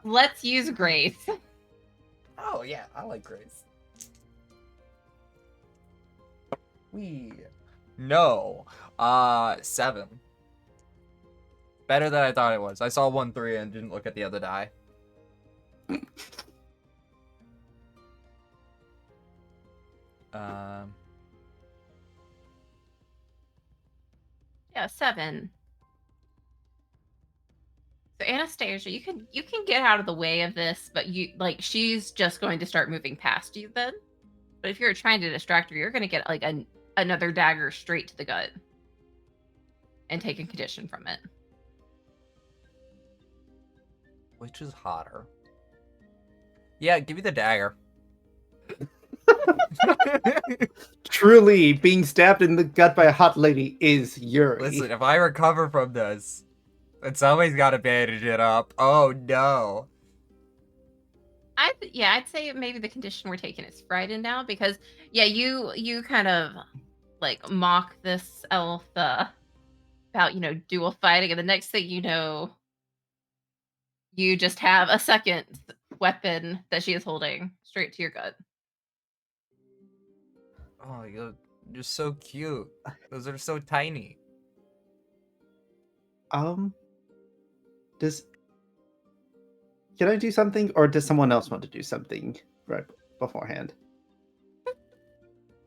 let's use Grace. Oh yeah, I like Grace. No. 7. Better than I thought it was. I saw 1 3 and didn't look at the other die. Yeah, 7. So Anastasia, you can get out of the way of this, but she's just going to start moving past you then. But if you're trying to distract her, you're going to get like another dagger straight to the gut and take a condition from it. Which is hotter? Yeah, give me the dagger. Truly, being stabbed in the gut by a hot lady is Yuri. Listen, if I recover from this, then somebody's got to bandage it up. Oh no. I'd say maybe the condition we're taking is frightened now because you kind of like mock this elf about dual fighting, and the next thing you know, you just have a second weapon that she is holding straight to your gut. Oh, you're so cute. Those are so tiny. Can I do something, or does someone else want to do something right beforehand?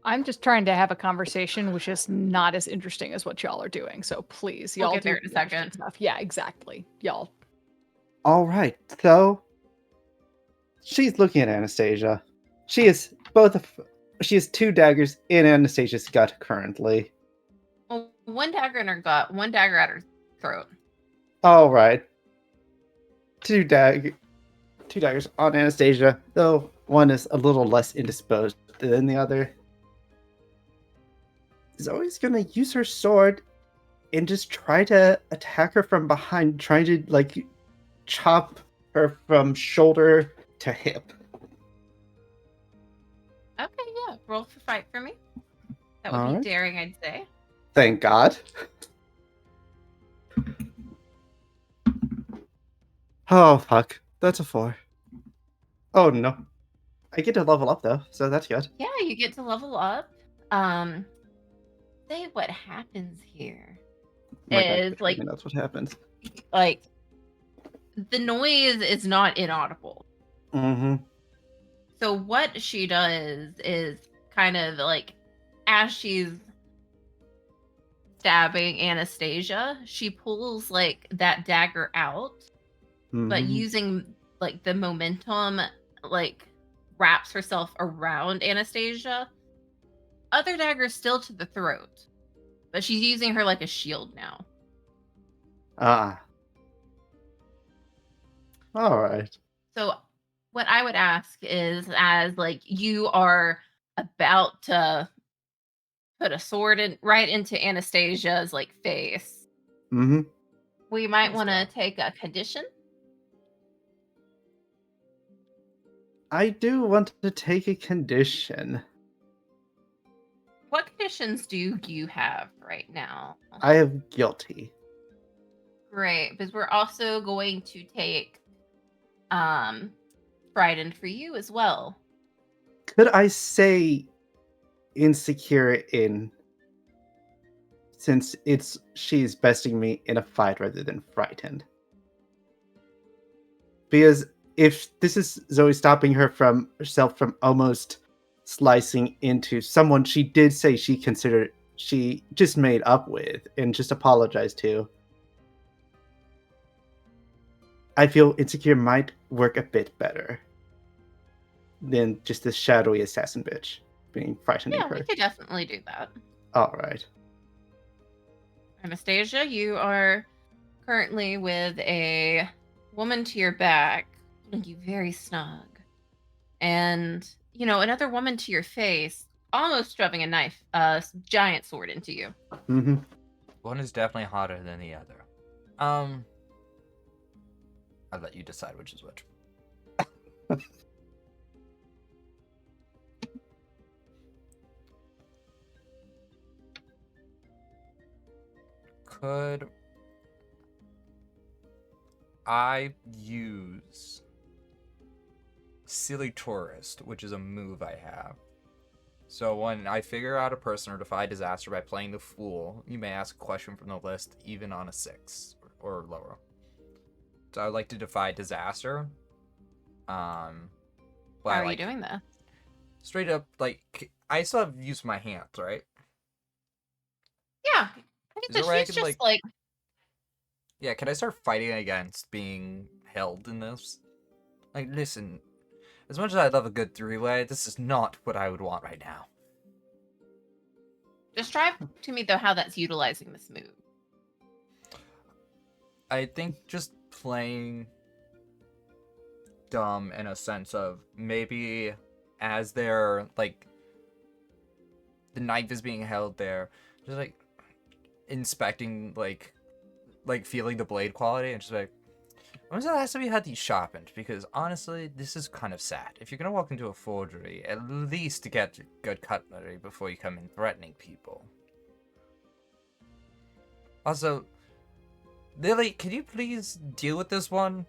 I'm just trying to have a conversation, which is not as interesting as what y'all are doing. So please, We'll y'all get do there in a the interesting second. stuff. Yeah, exactly. Y'all. All right, so she's looking at Anastasia. She has 2 daggers in Anastasia's gut currently. Well, 1 dagger in her gut, 1 dagger at her throat. All right, 2 daggers on Anastasia, though one is a little less indisposed than the other. Zoe's gonna use her sword and just try to attack her from behind, trying to like chop her from shoulder to hip. Okay, yeah. Roll for fight for me. That would be Alright. daring, I'd say. Thank God. Oh fuck, that's a 4. Oh no, I get to level up though, so that's good. Yeah, you get to level up. Say what happens here My God, is like that's what happens. the noise is not inaudible. Mm-hmm. So what she does is kind of like as she's stabbing Anastasia, she pulls like that dagger out, but using like the momentum like wraps herself around Anastasia. Other dagger still to the throat, but she's using her like a shield now. Ah. All right. So what I would ask is, as like you are about to put a sword in right into Anastasia's like face, Mm-hmm. we might Thanks, want to Dom. take a condition. I do want to take a condition. What conditions do you have right now? I have guilty. Great, because we're also going to take frightened for you as well. Could I say insecure in, since she's besting me in a fight rather than frightened? Because if this is Zoe stopping herself from almost slicing into someone she did say she just made up with and just apologized to, I feel insecure might work a bit better than just this shadowy assassin bitch being frightening Yeah, we her. could definitely do that. All right. Anastasia, you are currently with a woman to your back, holding you very snug. And, another woman to your face, almost shoving a giant sword into you. Mm-hmm. One is definitely hotter than the other. I'll let you decide which is which. Could I use Silly Tourist, which is a move I have? So when I figure out a person or defy disaster by playing the Fool, you may ask a question from the list even on a 6 or lower. So I would like to defy disaster. How But are you doing that? straight up, like, I still have use my hands, right? Yeah. I think Is there that a way I she's can, just like- Yeah, can I start fighting against being held in this? Like, listen, as much as I love a good three-way, this is not what I would want right now. describe to me though how that's utilizing this move. I think just playing dumb in a sense of maybe as they're, like, the knife is being held there, just, like, inspecting, like feeling the blade quality and just like, when's the last time you had these sharpened? Because honestly, this is kind of sad. If you're gonna walk into a forgery, at least get good cutlery before you come in threatening people. Also, Lily, can you please deal with this one?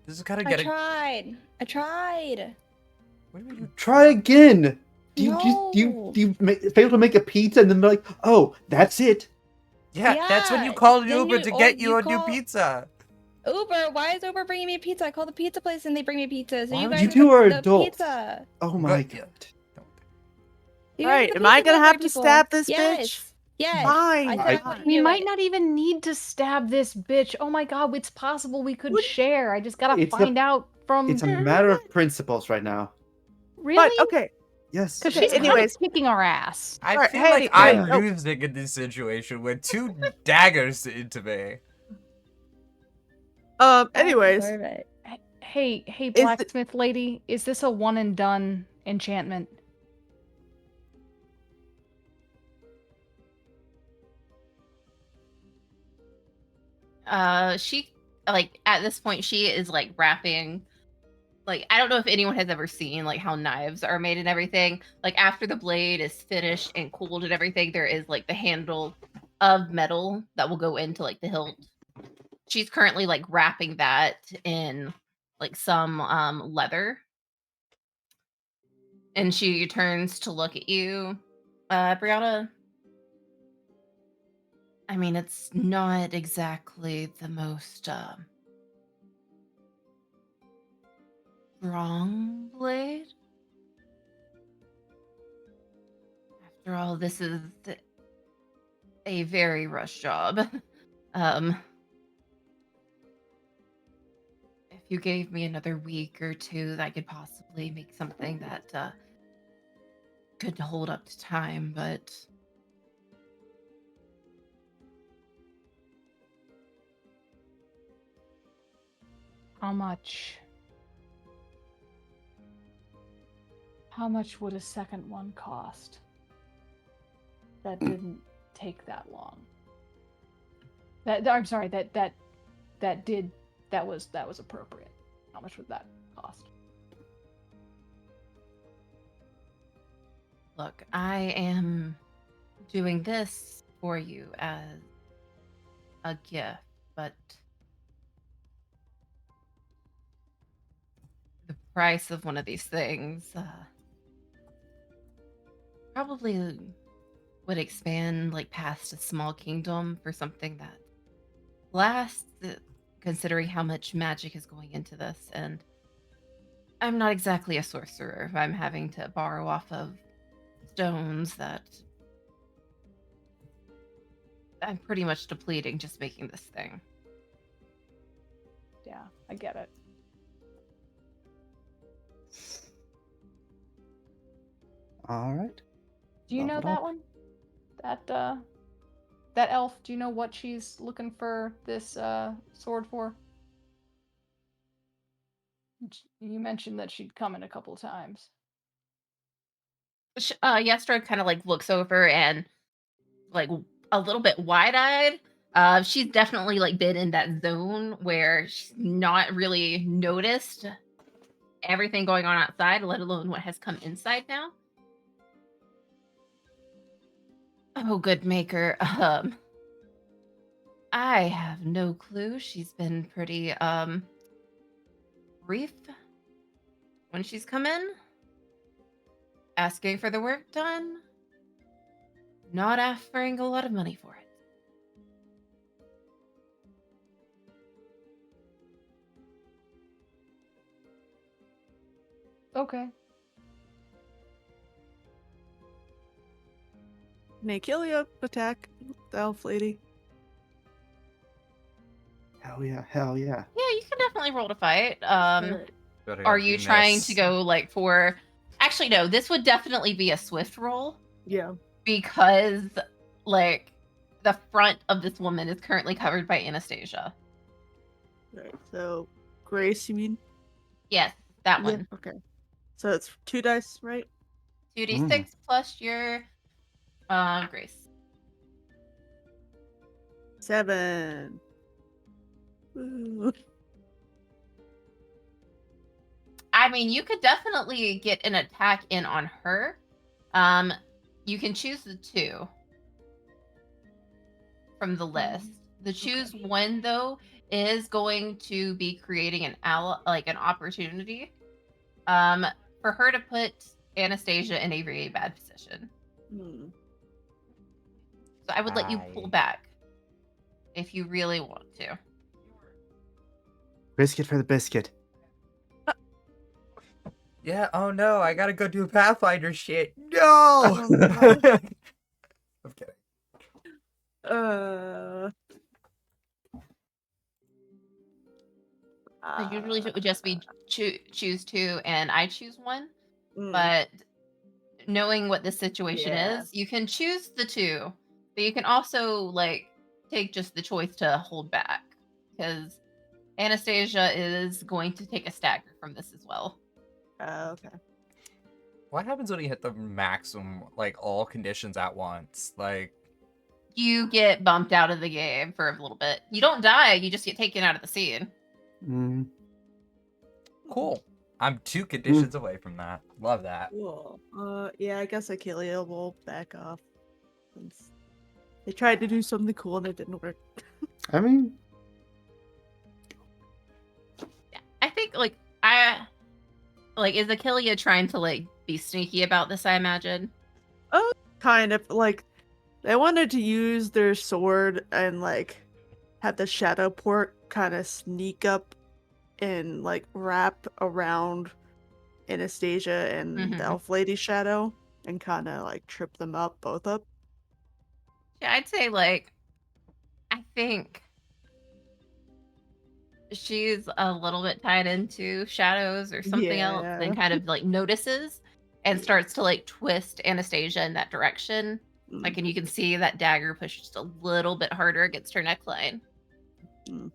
This is kind of getting. I tried. What do you Try again. Do you No. fail to make a pizza and then be like, oh, that's it? Yeah, that's when you Yeah, call an then Uber you- to or get you you a new call- pizza. Uber, why is Uber bringing me a pizza? I call the pizza place and they bring me pizza. So Why you would guys You get two are the adults. pizza. Oh my But- god. You All guys right, get the am I pizza gonna have delivery to people. stab this bitch? Yes. Yes. Fine. I said I- I wouldn't We do might it. not even need to stab this bitch. Oh my god, it's possible we could What? share. I just gotta It's find out from. It's a matter of principles right now. Really? But okay, Yes. Because Okay, she's kind anyways. of kicking our ass. I Alright, feel hey, like I'm no. losing in this situation with 2 daggers into me. I anyways, deserve it. Hey, the- blacksmith lady, is this a one and done enchantment? She like at this point she is like wrapping, like I don't know if anyone has ever seen like how knives are made and everything. Like after the blade is finished and cooled and everything, there is like the handle of metal that will go into like the hilt. She's currently like wrapping that in like some leather. And she turns to look at you. Brianna, I mean, it's not exactly the most strong blade. After all, this is a very rushed job. If you gave me another week or two, I could possibly make something that could hold up to time, but How much? How much would a second one cost? That didn't take that long. I'm sorry. That was appropriate. How much would that cost? look, I am doing this for you as a gift, but the price of one of these things probably would expand like past a small kingdom for something that lasts, considering how much magic is going into this. And I'm not exactly a sorcerer if I'm having to borrow off of stones that I'm pretty much depleting just making this thing. Yeah, I get it. All right. Do you know Leveled that up. one? That elf, do you know what she's looking for this sword for? You mentioned that she'd come in a couple times. Yestra kind of like looks over and like a little bit wide-eyed. She's definitely like been in that zone where she's not really noticed everything going on outside, let alone what has come inside now. Oh, good maker. I have no clue. She's been pretty brief when she's come in, asking for the work done, not offering a lot of money for it. Okay. Nakilia, attack the elf lady. Hell yeah, hell yeah. Yeah, you can definitely roll to fight. Alright. Are you trying to go like for? Actually, no. This would definitely be a swift roll Yeah. because, like, the front of this woman is currently covered by Anastasia. Right. So, Grace, you mean? Yes, that Yeah. one. Okay. So it's 2 dice, right? 2d6 plus your grace. 7. Ooh. I mean, you could definitely get an attack in on her. You can choose the 2 from the list. The choose Okay. 1 though is going to be creating an an opportunity for her to put Anastasia in a very bad position. So I would let you pull back if you really want to. Biscuit for the biscuit. Yeah, oh no, I gotta go do Pathfinder shit. No! Oh, no. I'm kidding. So usually it would just be choose 2 and I choose 1. Mm. But knowing what the situation Yeah. is, you can choose the 2, but you can also like take just the choice to hold back because Anastasia is going to take a stagger from this as well. Okay. What happens when you hit the maximum, like all conditions at once? Like, You get bumped out of the game for a little bit. You don't die, you just get taken out of the scene. Mm. cool. I'm 2 conditions away from that. Love that. Cool. Yeah, I guess Achilles will back off. Since they tried to do something cool and it didn't work. I mean, I think is Achilles trying to like be sneaky about this, I imagine? Kind of like they wanted to use their sword and like have the shadow port kind of sneak up and like wrap around Anastasia and the elf lady shadow and kind of like trip them up, both up. Yeah, I'd say like I think She's a little bit tied into shadows or something else, Yeah. and kind of like notices and starts to like twist Anastasia in that direction. Like, and you can see that dagger push just a little bit harder against her neckline. Mm.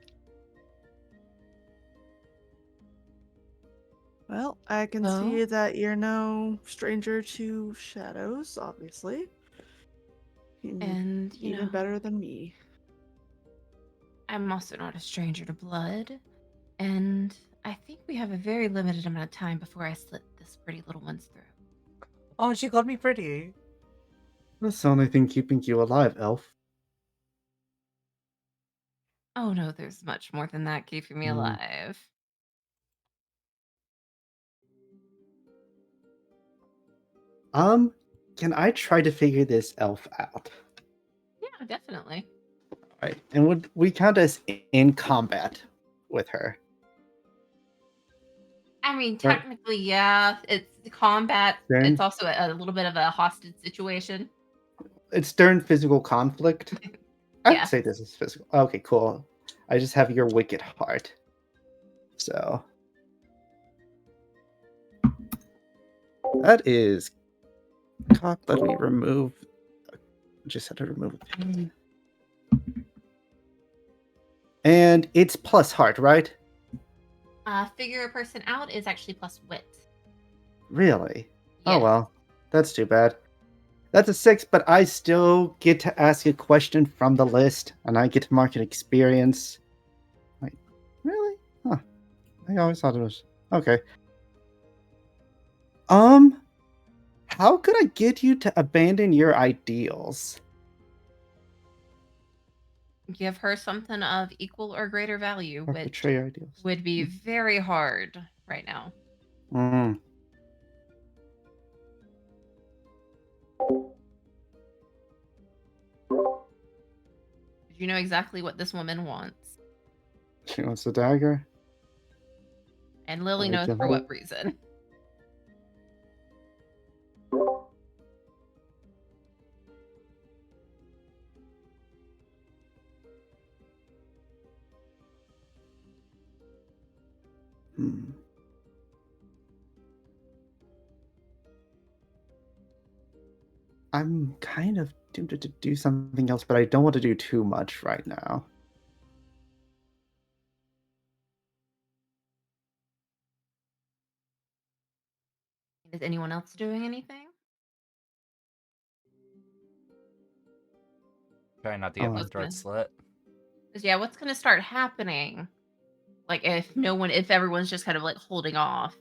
Well, I can Oh. see that you're no stranger to shadows, obviously. And, Even better than me. I'm also not a stranger to blood. And I think we have a very limited amount of time before I slit this pretty little one's throat. Oh, she called me pretty. That's the only thing keeping you alive, Elf. Oh no, there's much more than that keeping me Mm. alive. Can I try to figure this elf out? Yeah, definitely. Right. And would we count as in combat with her? I mean, Right. technically, yeah, it's combat. Then It's also a little bit of a hostage situation. it's during physical conflict. I'd Yeah. say this is physical. Okay, cool. I just have your wicked heart. So that is cock. Let me remove. Just had to remove a pin. And it's plus heart, right? Figure a person out is actually plus wit. Really? Yeah. Oh well. That's too bad. That's a 6, but I still get to ask a question from the list, and I get to mark an experience. Wait, really? Huh. I always thought it was okay. How could I get you to abandon your ideals? Give her something of equal or greater value, Or which betray your ideals? would be very hard right now. Mm. You know exactly what this woman wants. She wants the dagger. And Lily I knows can for help. what reason. Hmm. I'm kind of tempted to do something else, but I don't want to do too much right now. Is anyone else doing anything? Try not to Oh, get my What's throat gonna slit. Yeah, what's gonna start happening? Like if everyone's just kind of like holding off,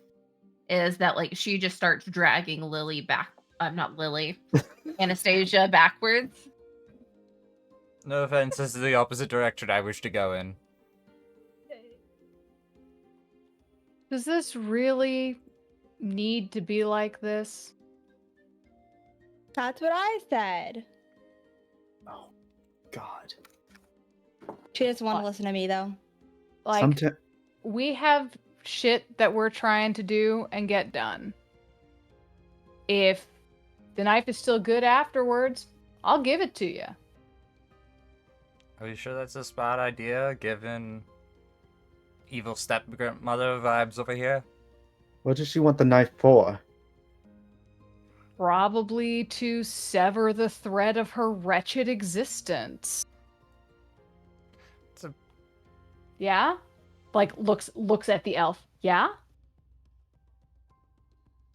is that like she just starts dragging Lily back not Lily, Anastasia backwards. No offense, this is the opposite direction I wish to go in. Does this really need to be like this? That's what I said. oh God. She doesn't want to What? listen to me though. Like, Someti- we have shit that we're trying to do and get done. If the knife is still good afterwards, I'll give it to you. Are you sure that's a bad idea, given evil stepmother vibes over here? What does she want the knife for? Probably to sever the thread of her wretched existence. It's a... Yeah? Like looks at the elf. Yeah?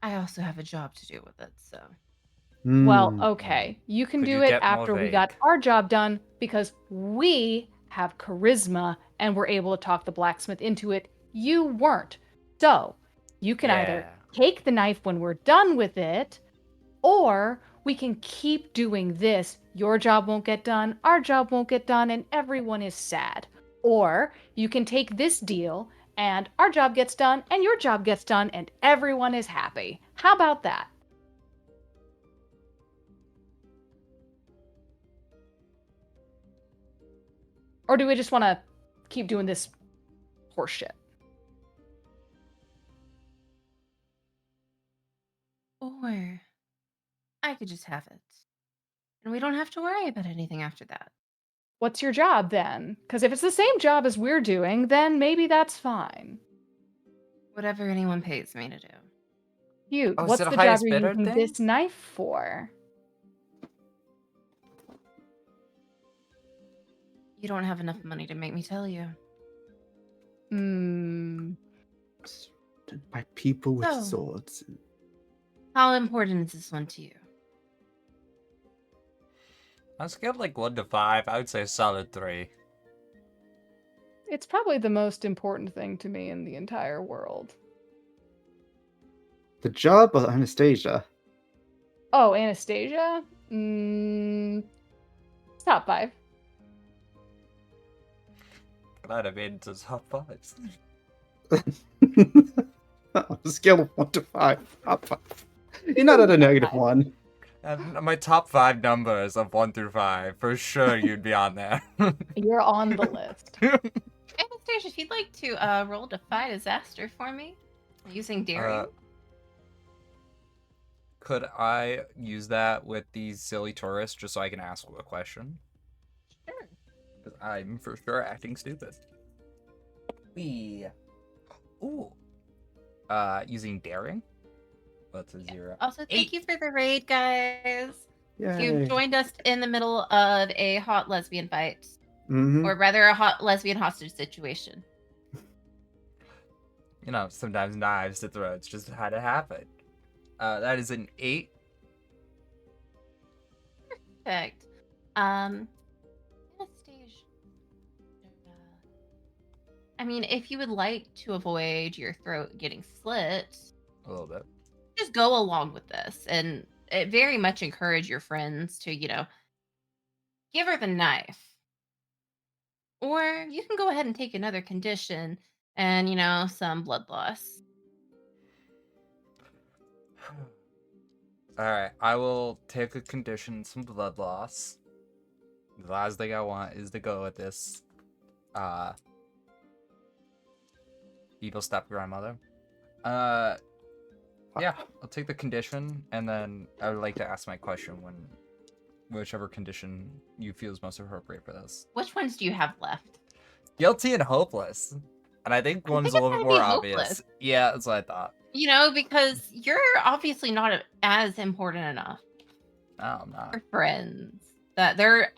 I also have a job to do with it, so Well, Hmm. okay. You can Could do you it get more after we got vague? our job done because we have charisma and we're able to talk the blacksmith into it. You weren't. So, you can either Yeah. take the knife when we're done with it, or we can keep doing this. Your job won't get done, our job won't get done, and everyone is sad. Or you can take this deal and our job gets done and your job gets done and everyone is happy. How about that? Or do we just want to keep doing this horseshit? or I could just have it. And we don't have to worry about anything after that. What's your job then? Because if it's the same job as we're doing, then maybe that's fine. Whatever anyone pays me to do. You, Oh, is what's it a the job highest you're bidder using thing? this knife for? You don't have enough money to make me tell you. Hmm. By people with So- swords. How important is this one to you? On a scale of like 1 to 5, I would say a solid 3. It's probably the most important thing to me in the entire world. The job of Anastasia. Oh, Anastasia? Top 5. Glad I made it to top 5s. On a scale of 1 to 5. Top 5. You're not at a negative 1. And my top 5 numbers of 1 through 5, for sure you'd be on there. You're on the list. Anastasia, if you'd like to roll Defy Disaster for me using daring. Could I use that with these silly tourists just so I can ask a question? Sure. Because I'm for sure acting stupid. Ooh. Using daring? That's a 0. Also, thank you for the raid, guys. Yay. You've joined us in the middle of a hot lesbian fight, Mhm. or rather, a hot lesbian hostage situation. You know, sometimes knives to throats just had to happen. That is an 8. Perfect. Anastasia. I mean, if you would like to avoid your throat getting slit, A little bit. just go along with this, and it very much encourage your friends to, give her the knife. Or you can go ahead and take another condition and, some blood loss. Alright, I will take a condition, some blood loss. The last thing I want is to go with this evil step-grandmother. Yeah, I'll take the condition, and then I would like to ask my question whichever condition you feel is most appropriate for this. Which ones do you have left? Guilty and hopeless. And I think one's think a it's little bit gotta be more obvious. hopeless. Yeah, that's what I thought. Because you're obviously not as important enough No, I'm not. for friends that they're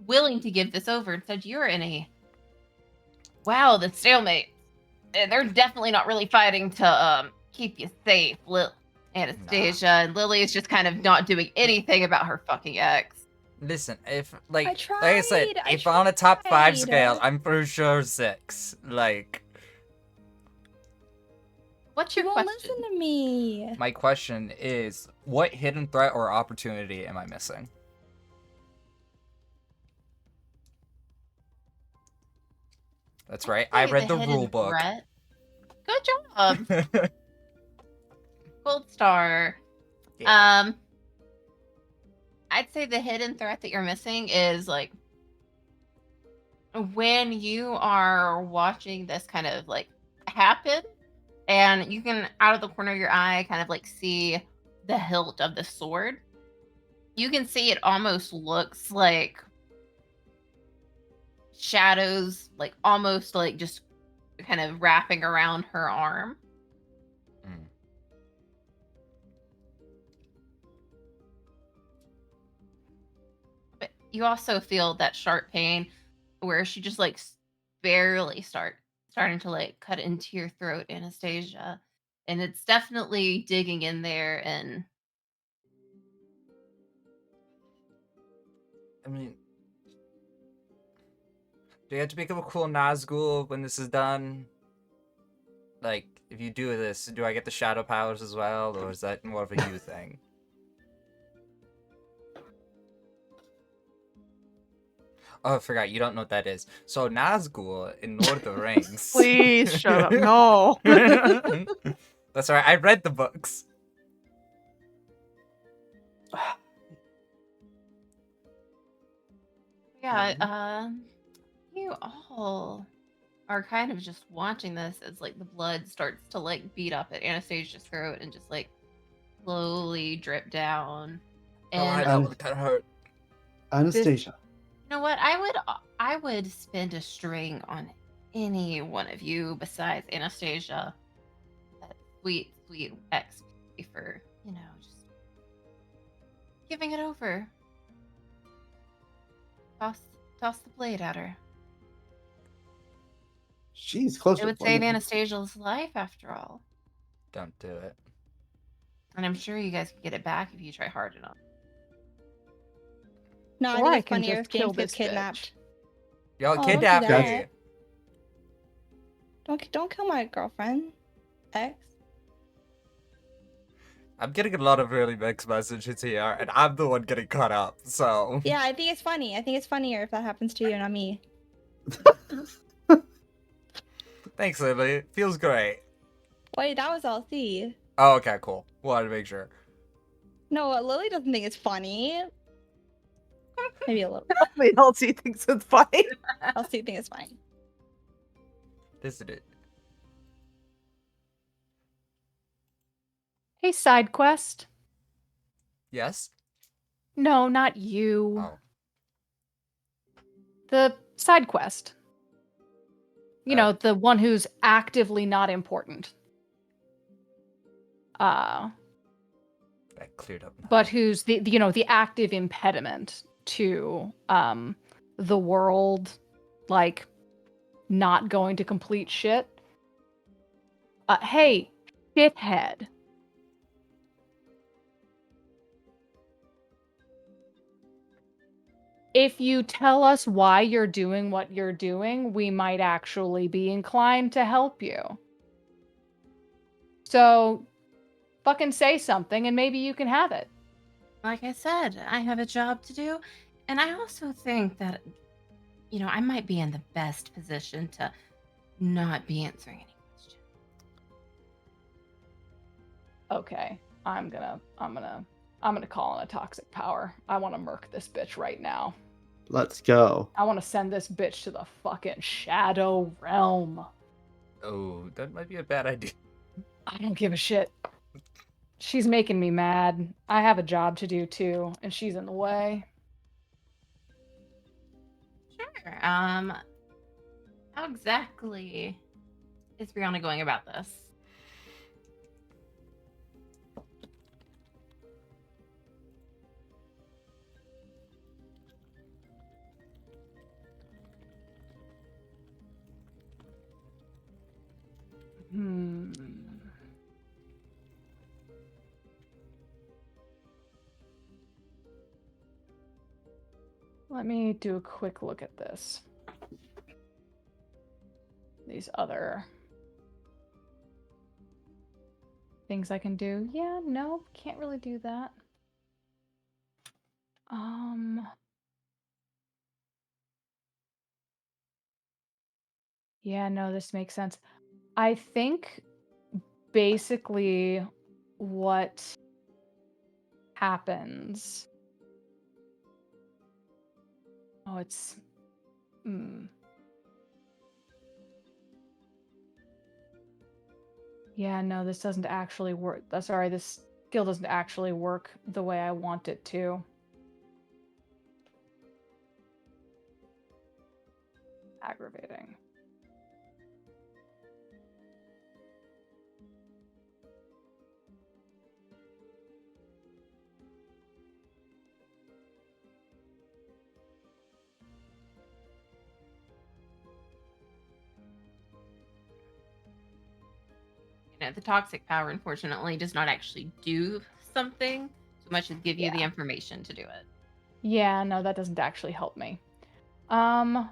willing to give this over. Instead, you're in the stalemate. And they're definitely not really fighting to keep you safe. Anastasia and Lily is just kind of not doing anything about her fucking ex. Listen, if like I tried, said, I if on a top 5 tried. scale, I'm for sure 6. Like, What's You your won't question? listen to me. my question is, what hidden threat or opportunity am I missing? That's right. I Say read the hidden rule book. threat. Good job. Gold star. Yeah. I'd say the hidden threat that you're missing is like when you are watching this kind of like happen, and you can out of the corner of your eye kind of like see the hilt of the sword. You can see it almost looks like shadows, like almost like just kind of wrapping around her arm. Mm. But you also feel that sharp pain where she just like barely starting to like cut into your throat, Anastasia. And it's definitely digging in there. And I mean, do you have to become a cool Nazgul when this is done? Like, if you do this, do I get the shadow powers as well, or is that more of a you thing? Oh, I forgot. You don't know what that is. So Nazgul in Lord of the Rings. Please shut up. No. That's right. I read the books. yeah, you all are kind of just watching this as like the blood starts to like beat up at Anastasia's throat and just like slowly drip down. Oh, I And know. It kind of hurt. Anastasia, You know what? I would spend a string on any one of you besides Anastasia. That sweet, sweet XP for, just giving it over. Toss toss the blade at her. She's closer It would to save 20. Anastasia's life after all. Don't do it. And I'm sure you guys could get it back if you try hard enough. No, I Or think I it's can funnier just if kill James gets this kidnapped. Y'all Oh, don't do kidnapped that. me. Don't kill my girlfriend. Ex. I'm getting a lot of really mixed messages here, and I'm the one getting caught up, so... Yeah, I think it's funny. I think it's funnier if that happens to you, not me. Thanks, Lily. Feels great. Wait, that was LC. Oh, okay, cool. Wanted to make sure. No, Lily doesn't think it's funny. Maybe a little. Only LT thinks it's funny. LC think it's funny. Isn't it? Hey, side quest. Yes? No, not you. Oh. The side quest. You Oh. know, the one who's actively not important. That cleared up. But who's the active impediment to the world, like, not going to complete shit. Hey, shithead. If you tell us why you're doing what you're doing, we might actually be inclined to help you. So, fucking say something and maybe you can have it. Like I said, I have a job to do. And I also think that, I might be in the best position to not be answering any questions. Okay, I'm gonna call in a toxic power. I want to murk this bitch right now. Let's go. I want to send this bitch to the fucking shadow realm. Oh, that might be a bad idea. I don't give a shit. She's making me mad. I have a job to do too, and she's in the way. Sure. How exactly is Brianna going about this? Let me do a quick look at this. These other things I can do. Yeah, no, can't really do that. Yeah, no, this makes sense. I think basically what happens. Oh, it's. Yeah, no, this doesn't actually work. Sorry, this skill doesn't actually work the way I want it to. Aggravating. The toxic power, unfortunately, does not actually do something so much as give you the information to do it. Yeah, no, that doesn't actually help me. Well,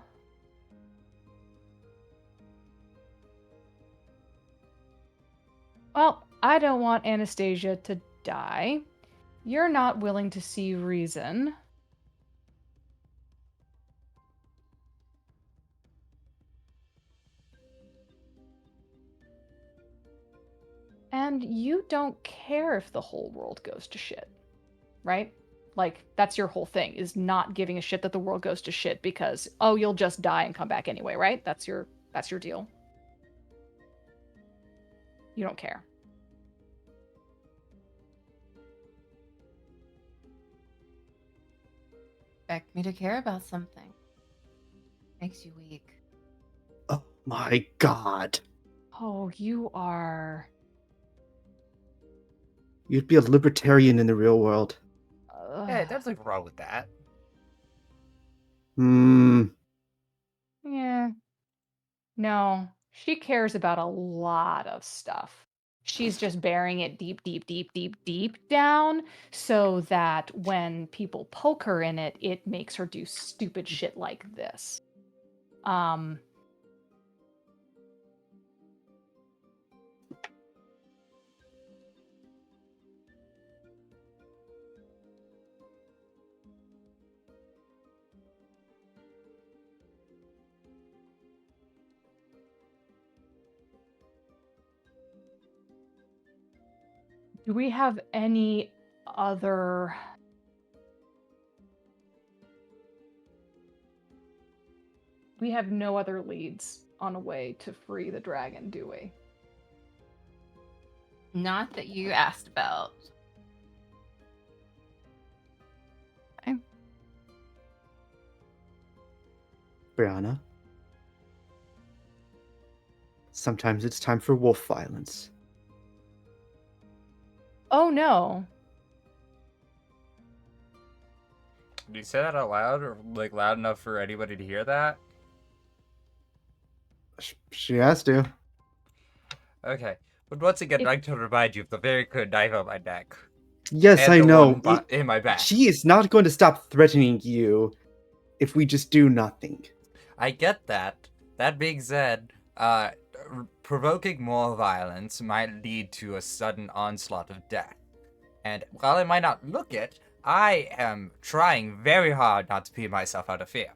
I don't want Anastasia to die. You're not willing to see reason. And you don't care if the whole world goes to shit, right? Like, that's your whole thing, is not giving a shit that the world goes to shit because, oh, you'll just die and come back anyway, right? That's your deal. You don't care. Expect me to care about something. Makes you weak. Oh my god. Oh, you are. You'd be a libertarian in the real world. Yeah, there's nothing wrong with that. Hmm. Yeah. No, she cares about a lot of stuff. She's just burying it deep, deep, deep, deep, deep down so that when people poke her in it, it makes her do stupid shit like this. Um, do we have any other? We have no other leads on a way to free the dragon, do we? Not that you asked about. Brianna. Sometimes it's time for wolf violence. Oh no. Did you say that out loud, or like loud enough for anybody to hear that? She has to. Okay. But once again, If- I'd like to remind you of the very good knife on my neck. Yes, And I the know. one in my back. She is not going to stop threatening you if we just do nothing. I get that. That being said, provoking more violence might lead to a sudden onslaught of death. And while I might not look it, I am trying very hard not to pee myself out of fear.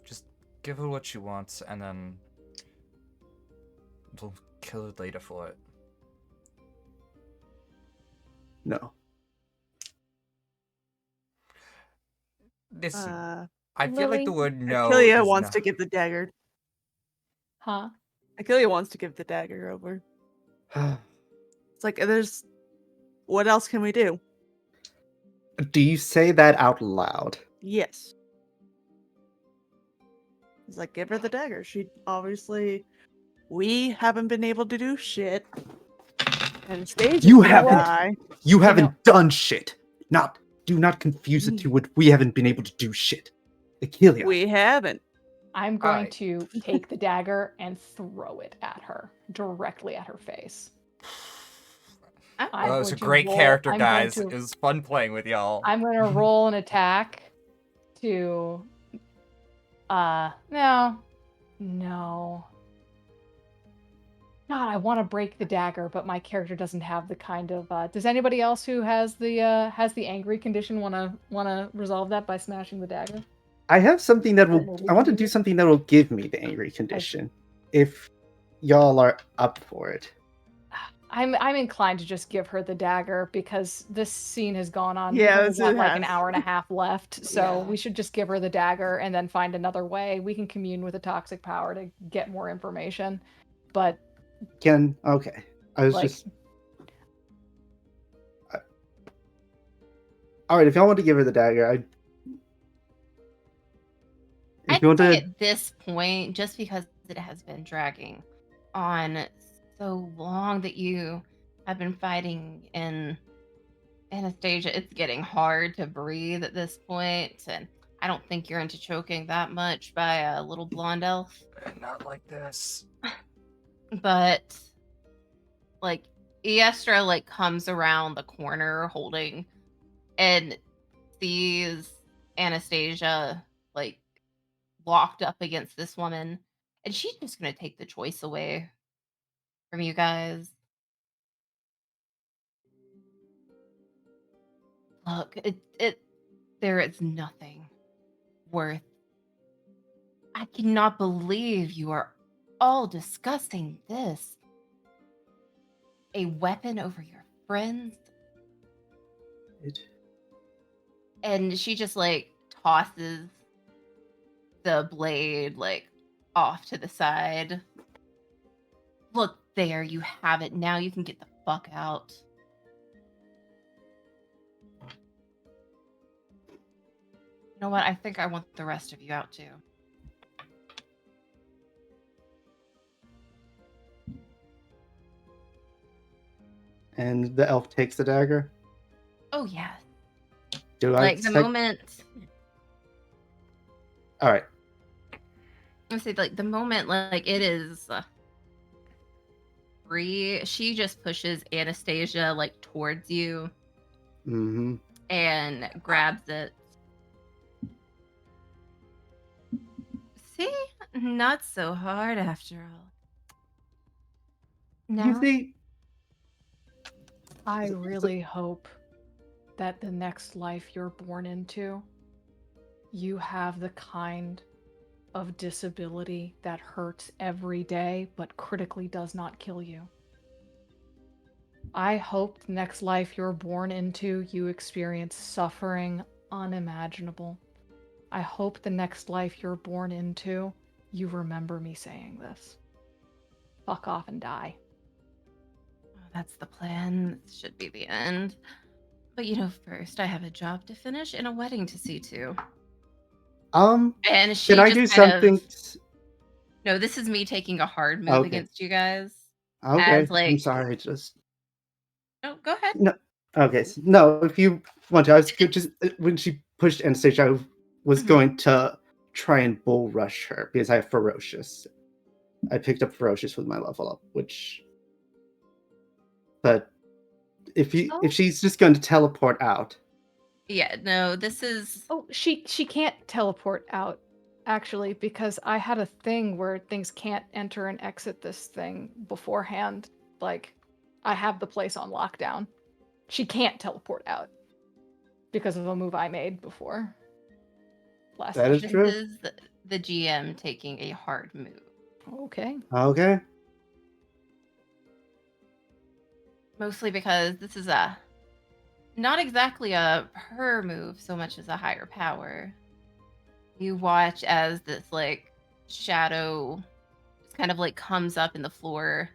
Just give her what she wants, and then we'll kill her later for it. No. Listen, Uh, I feel like the Lily, word no Achillia is wants not... to give the dagger. Huh? Achillia wants to give the dagger over. It's like, there's. What else can we do? Do you say that out loud? Yes. It's like, give her the dagger. She obviously. We haven't been able to do shit. And stage You is gonna haven't. die. You know- haven't done shit. Do not confuse the two with we haven't been able to do shit. Achillia. We haven't. I'm going Alright. to take the dagger and throw it at her, directly at her face. I'm That was a going to great roll- character, I'm going guys. to- It was fun playing with y'all. I'm going to roll an attack to. No. God, I want to break the dagger, but my character doesn't have the kind of. Does anybody else who has the angry condition wanna resolve that by smashing the dagger? I have something that I don't know, will. we I want to can do do it. something that will give me the angry condition. If y'all are up for it. I'm inclined to just give her the dagger because this scene has gone on. Yeah, We've only this got it like an has. hour and a half left, so Yeah. we should just give her the dagger and then find another way. We can commune with the toxic power to get more information, but Okay. I was like, just. All right, if y'all want to give her the dagger, if I'd you want say to, at this point, just because it has been dragging on so long that you have been fighting in Anastasia, it's getting hard to breathe at this point, and I don't think you're into choking that much by a little blonde elf. Not like this. But like Iestra like comes around the corner holding and sees Anastasia like locked up against this woman, and she's just gonna take the choice away from you guys. Look, there is nothing worth. I cannot believe you are all discussing this. A weapon over your friends? And she just like tosses the blade like off to the side. Look, There, you have it. Now you can get the fuck out. You know what? I think I want the rest of you out too. And the elf takes the dagger. Oh yeah. Do I Like the take- moment All right. I say like the moment like it is free, she just pushes Anastasia like towards you Mm-hmm. and grabs it. See? Not so hard after all. You Now see, I really hope that the next life you're born into, you have the kind of disability that hurts every day but critically does not kill you. I hope the next life you're born into, you experience suffering unimaginable. I hope the next life you're born into, you remember me saying this. Fuck off and die. that's the plan. This should be the end. But first I have a job to finish and a wedding to see to. And she can I just do kind something? of No, this is me taking a hard move Okay. against you guys. Okay, As like I'm sorry. Just No, go ahead. no. Okay, no. If you want to, I was just when she pushed Anastasia, I was Mhm. going to try and bull rush her because I have ferocious. I picked up ferocious with my level up, but if she's just going to teleport out, Yeah, no, this is Oh, she can't teleport out, actually, because I had a thing where things can't enter and exit this thing beforehand. Like, I have the place on lockdown. She can't teleport out because of a move I made before last that is this session. true. is the GM taking a hard move. Okay. Okay. Mostly because this is not exactly a her move so much as a higher power. You watch as this like shadow just kind of like comes up in the floor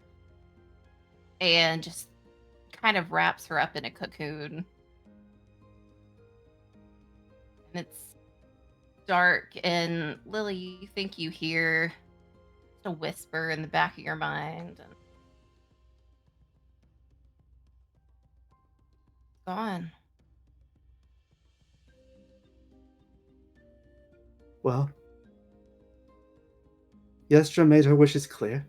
and just kind of wraps her up in a cocoon. And it's dark, and Lily, you think you hear a whisper in the back of your mind, and it's gone. Well, Yestra made her wishes clear.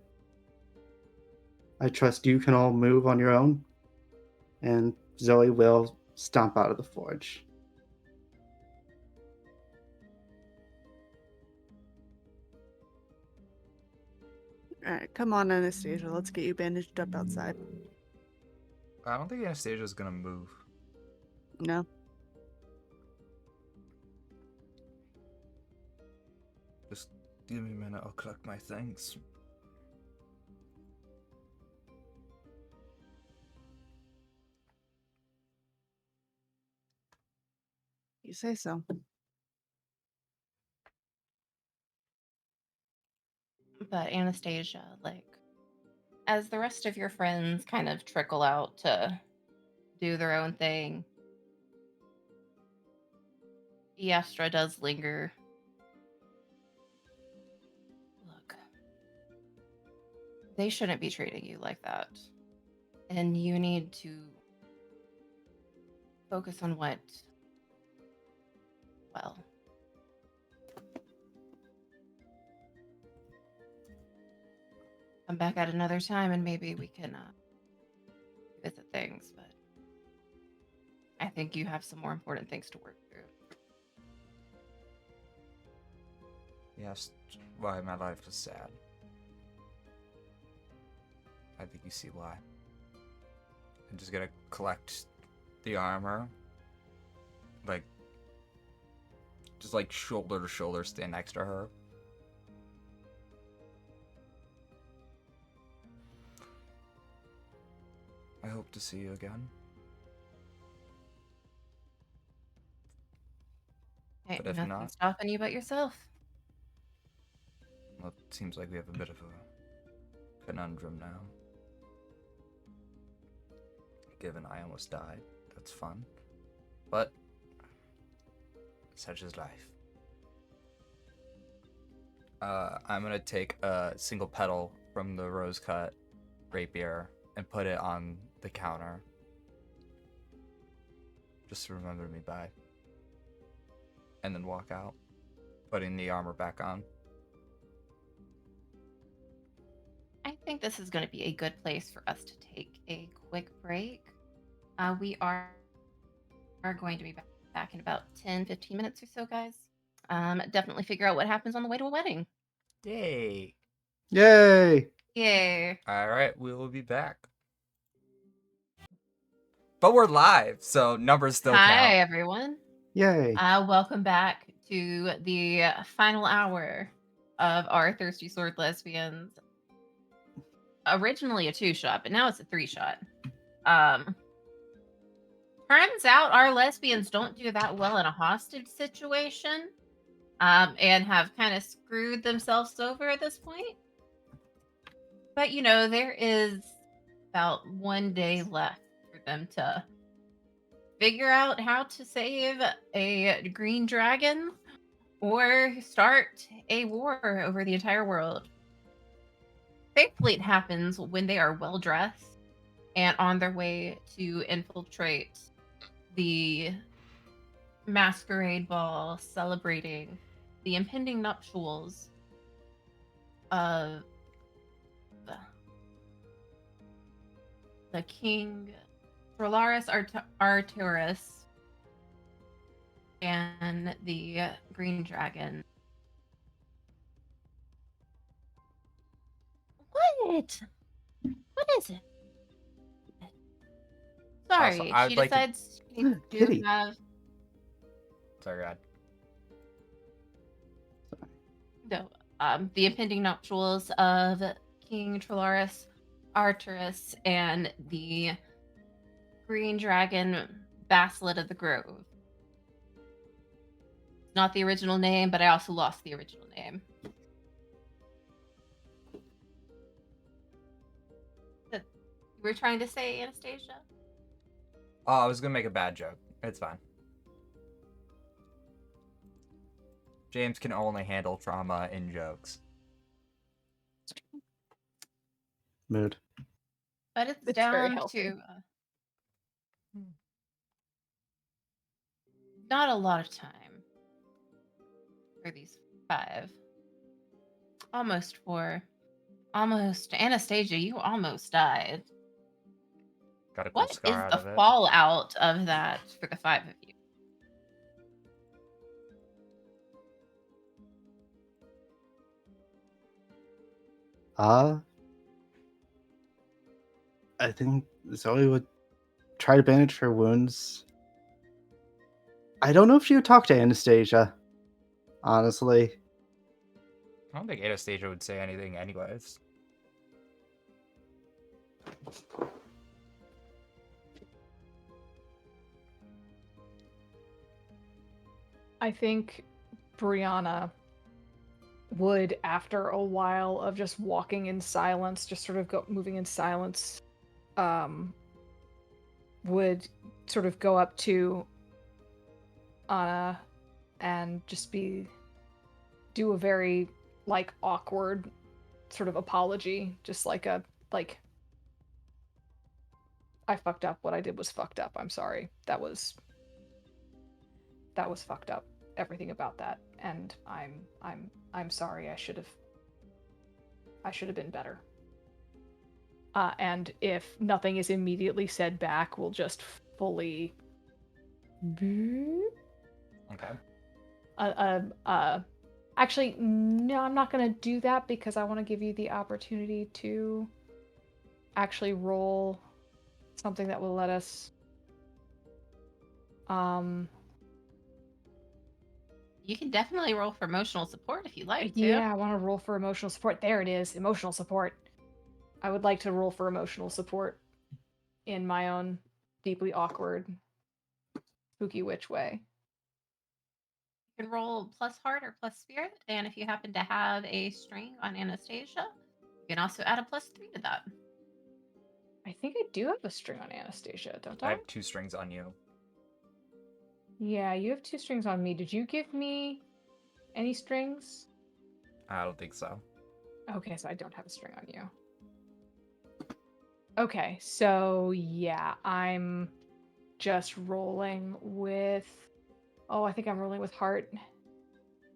I trust you can all move on your own, and Zoe will stomp out of the forge. All right, come on, Anastasia. Let's get you bandaged up outside. I don't think Anastasia's gonna move. No. Just give me a minute, I'll collect my things. You say so. But Anastasia, like, as the rest of your friends kind of trickle out to do their own thing, Yastra does linger. Look, they shouldn't be treating you like that. And you need to focus on what, well, come back at another time and maybe we can visit things, but I think you have some more important things to work through. Yes, why my life is sad. I think you see why. I'm just gonna collect the armor. Like, just like shoulder to shoulder stand next to her. I hope to see you again. Hey, But if nothing's not- stopping you but yourself. Well, it seems like we have a bit of a conundrum now. given I almost died. That's fun. But such is life. I'm gonna take a single petal from the rose cut rapier and put it on the counter. Just to remember me by. And then walk out, putting the armor back on. I think this is going to be a good place for us to take a quick break. We are going to be back in about 10-15 minutes or so, guys. Definitely figure out what happens on the way to a wedding. Yay! Yay! Yay. All right, we will be back. But we're live, so numbers still Hi, count. everyone. Yay! Welcome back to the final hour of our Thirsty Sword Lesbians. Originally a 2-shot, but now it's a 3-shot. Turns out our lesbians don't do that well in a hostage situation, and have kind of screwed themselves over at this point. But you know, there is about 1 day left for them to figure out how to save a green dragon or start a war over the entire world. Thankfully, it happens when they are well dressed and on their way to infiltrate the masquerade ball celebrating the impending nuptials of the King Trolaris Arturus and the Green Dragon. What? What is it? Sorry, I'd she like to- decides she needs to Kitty. have Sorry, God. no, the impending nuptials of King Trolaris Arturus and the Green Dragon Basilet of the Grove. Not the original name, but I also lost the original name. You were trying to say, Anastasia? Oh, I was gonna make a bad joke. It's fine. James can only handle trauma in jokes. Mood. But it's It's very down healthy. to not a lot of time for these 5. Almost 4. Almost. Anastasia, you almost died. Got a cool What is scar out the of it. fallout of that for the 5 of you? I think Zoe would try to bandage her wounds. I don't know if she would talk to Anastasia, honestly. I don't think Anastasia would say anything anyways. I think Brianna would, after a while of just walking in silence, just sort of moving in silence, would sort of go up to Anna and just do a very awkward sort of apology, just like I fucked up. What I did was fucked up. I'm sorry. That was fucked up. Everything about that, and I'm sorry. I should have been better. And if nothing is immediately said back, we'll just fully. Okay. Actually, no, I'm not gonna do that because I want to give you the opportunity to actually roll something that will let us. You can definitely roll for emotional support if you'd like to. Yeah, I want to roll for emotional support. There it is, emotional support. I would like to roll for emotional support in my own deeply awkward, spooky witch way. You can roll plus heart or plus spirit, and if you happen to have a string on Anastasia, you can also add a +3 to that. I think I do have a string on Anastasia, don't I I? have 2 strings on you. Yeah, you have 2 strings on me. Did you give me any strings? I don't think so. Okay, so I don't have a string on you. Okay, so yeah, I'm just rolling with. Oh, I think I'm rolling with heart.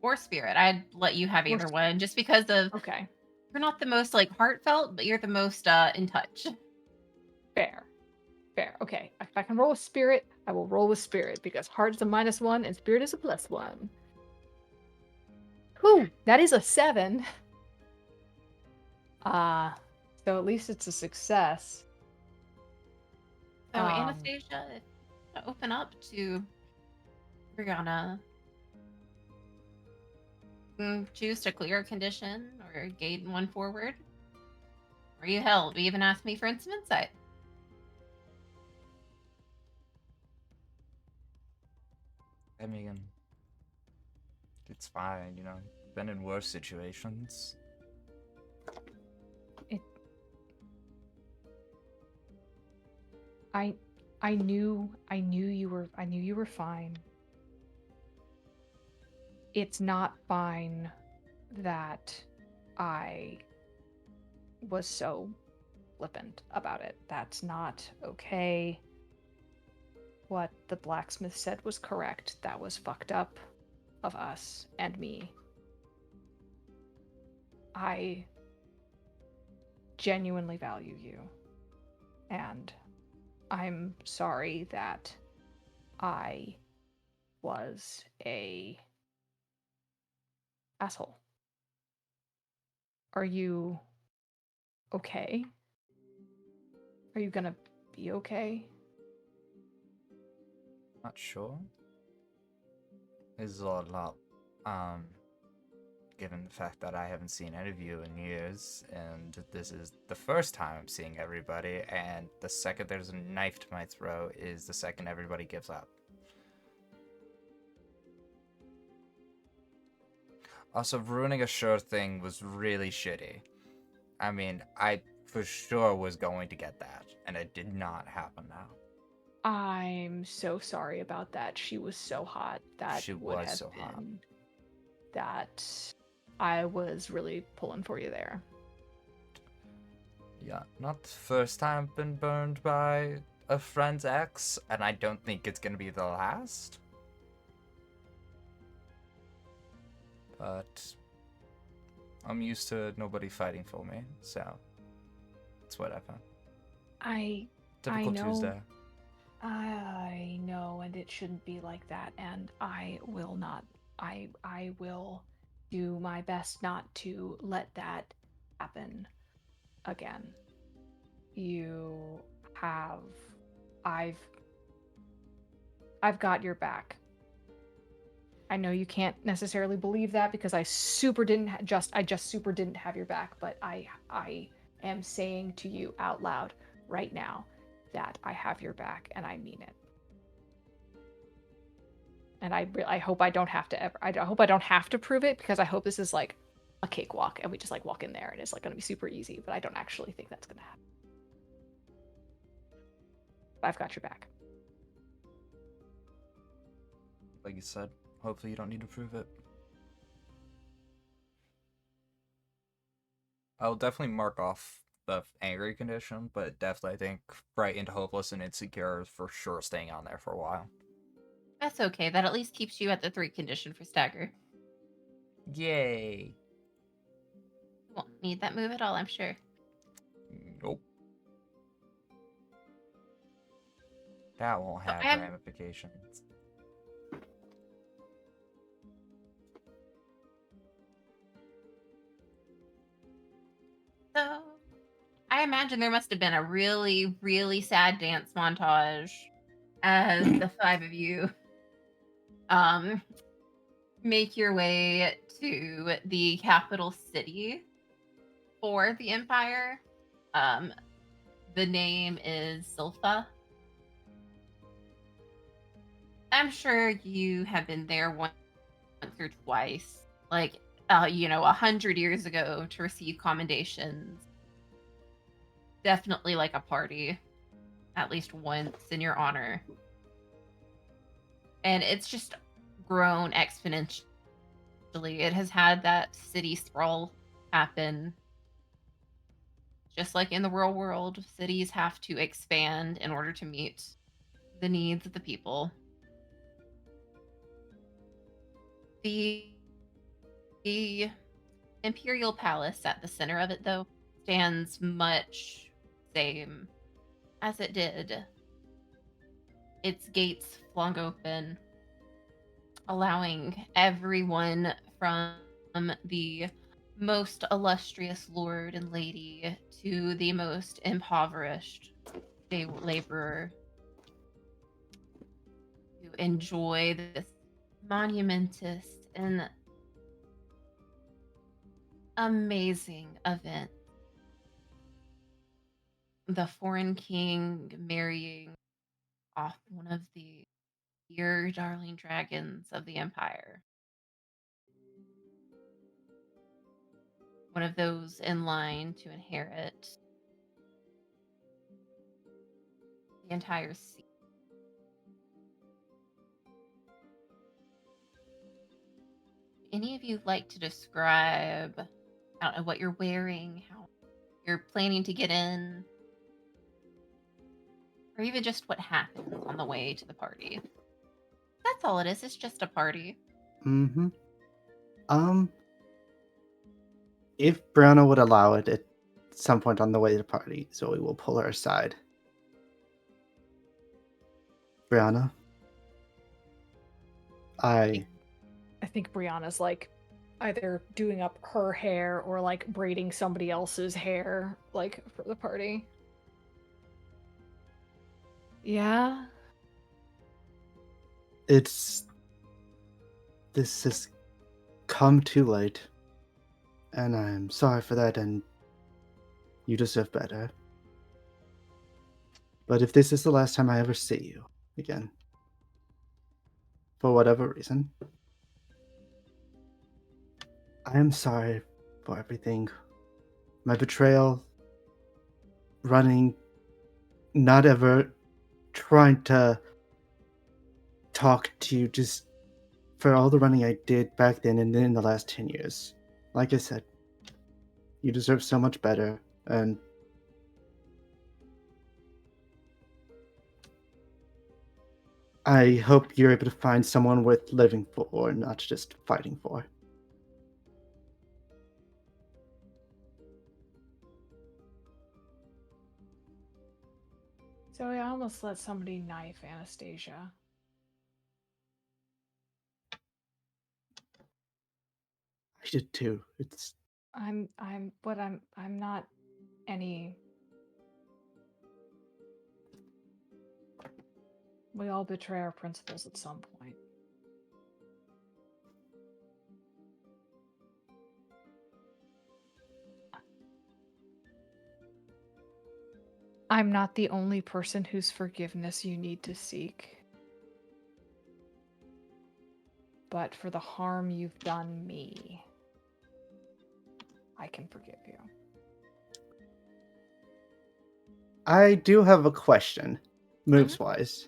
Or spirit. I'd let you have Or either s- one, just because of Okay, you're not the most like heartfelt, but you're the most in touch. fair. Fair. Okay, if I can roll with spirit, I will roll with spirit because heart is a -1 and spirit is a +1. Whew, that is a 7. So at least it's a success. So Anastasia, if you wanna open up to Brianna, choose to clear a condition or gain one forward. Or you held. We even asked me for some insight. I mean, it's fine, you know. Been in worse situations. I knew you were fine. It's not fine that I was so flippant about it. That's not okay. What the blacksmith said was correct. That was fucked up of us and me. I genuinely value you. And I'm sorry that I was a asshole. Are you okay? Are you gonna be okay? Not sure. This is a lot, given the fact that I haven't seen any of you in years, and this is the first time I'm seeing everybody, and the second there's a knife to my throat is the second everybody gives up. Also, ruining a sure thing was really shitty. I mean, I for sure was going to get that, and it did not happen now. I'm so sorry about that. She was so hot. That She would was have so hot. been that I was really pulling for you there. Yeah, not the first time I've been burned by a friend's ex, and I don't think it's gonna be the last. But I'm used to nobody fighting for me, so it's whatever. I Typical know. Tuesday. I know, and it shouldn't be like that, and I will not. I will do my best not to let that happen again. You have I've I've got your back. I know you can't necessarily believe that because I super didn't I just super didn't have your back, but I am saying to you out loud right now that I have your back and I mean it. And I hope I don't have to ever I hope I don't have to prove it because I hope this is like a cakewalk and we just like walk in there and it's like going to be super easy, but I don't actually think that's going to happen. But I've got your back. Like you said, hopefully you don't need to prove it. I'll definitely mark off the angry condition, but definitely I think frightened, hopeless, and insecure is for sure staying on there for a while. That's okay. That at least keeps you at the 3 condition for stagger. Yay! Won't need that move at all, I'm sure. Nope. That won't So have I'm ramifications. so I imagine there must have been a really, really sad dance montage as the 5 of you um make your way to the capital city for the Empire. Um, the name is Silpha. I'm sure you have been there once or twice, like 100 years ago to receive commendations. definitely like a party at least once in your honor. And it's just grown exponentially. It has had that city sprawl happen. Just like in the real world, cities have to expand in order to meet the needs of the people. The Imperial Palace at the center of it, though, stands much same as it did. Its gates flung open, allowing everyone from the most illustrious lord and lady to the most impoverished day laborer to enjoy this monumentous and amazing event. The foreign king marrying off one of the dear darling dragons of the empire. One of those in line to inherit the entire sea. Any of you like to describe, I don't know, what you're wearing, how you're planning to get in, or even just what happens on the way to the party? That's all it is. It's just a party. Mm-hmm. If Brianna would allow it at some point on the way to the party, Zoe will pull her aside. Brianna, I think Brianna's like either doing up her hair or like braiding somebody else's hair, like for the party. Yeah. This has come too late, and I'm sorry for that, and you deserve better. But if this is the last time I ever see you again, for whatever reason, I am sorry for everything. My betrayal, running, not ever trying to talk to you, just for all the running I did back then and then in the last 10 years. Like I said, you deserve so much better, and I hope you're able to find someone worth living for, not just fighting for. So I almost let somebody knife Anastasia. I did too. I'm not any. We all betray our principles at some point. I'm not the only person whose forgiveness you need to seek. But for the harm you've done me, I can forgive you. I do have a question, moves-wise.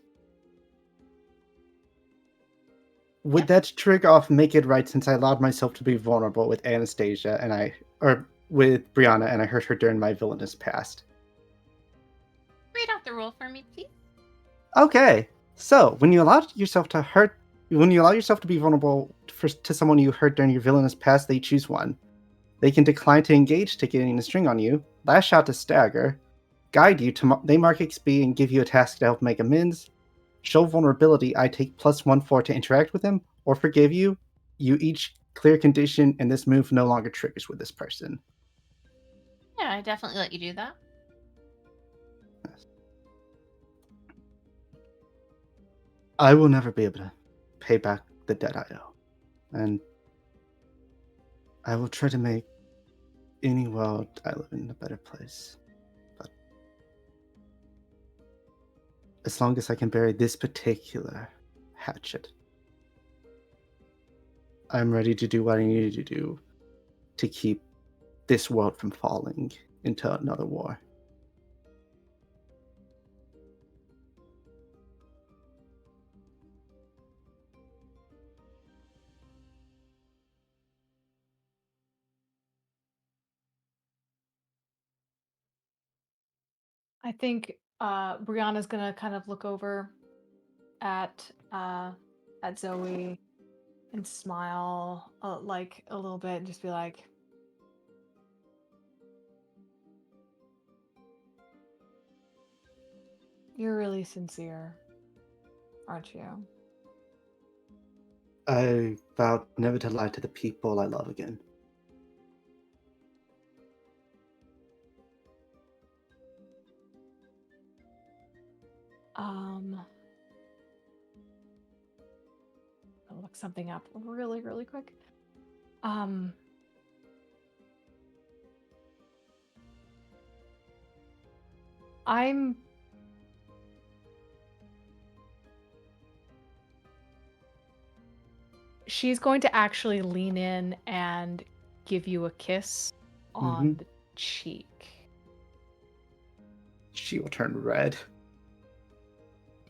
Would that trigger off Make It Right since I allowed myself to be vulnerable with Anastasia or with Brianna and I hurt her during my villainous past? Read out the rule for me, please. Okay, so when you allow yourself to be vulnerable to someone you hurt during your villainous past, they choose one. They can decline to engage, taking a string on you, lash out to stagger, guide you to they mark XP and give you a task to help make amends, show vulnerability, I take +1/4 to interact with them, or forgive you. You each clear condition, and this move no longer triggers with this person. Yeah, I definitely let you do that. I will never be able to pay back the debt I owe, and I will try to make any world I live in a better place. But as long as I can bury this particular hatchet, I'm ready to do what I need to do to keep this world from falling into another war. I think Brianna's gonna kind of look over at Zoe and smile like a little bit and just be like, "You're really sincere, aren't you?" I vowed never to lie to the people I love again. I'll look something up really, really quick. Um, I'm she's going to actually lean in and give you a kiss on Mhm. the cheek. She will turn red.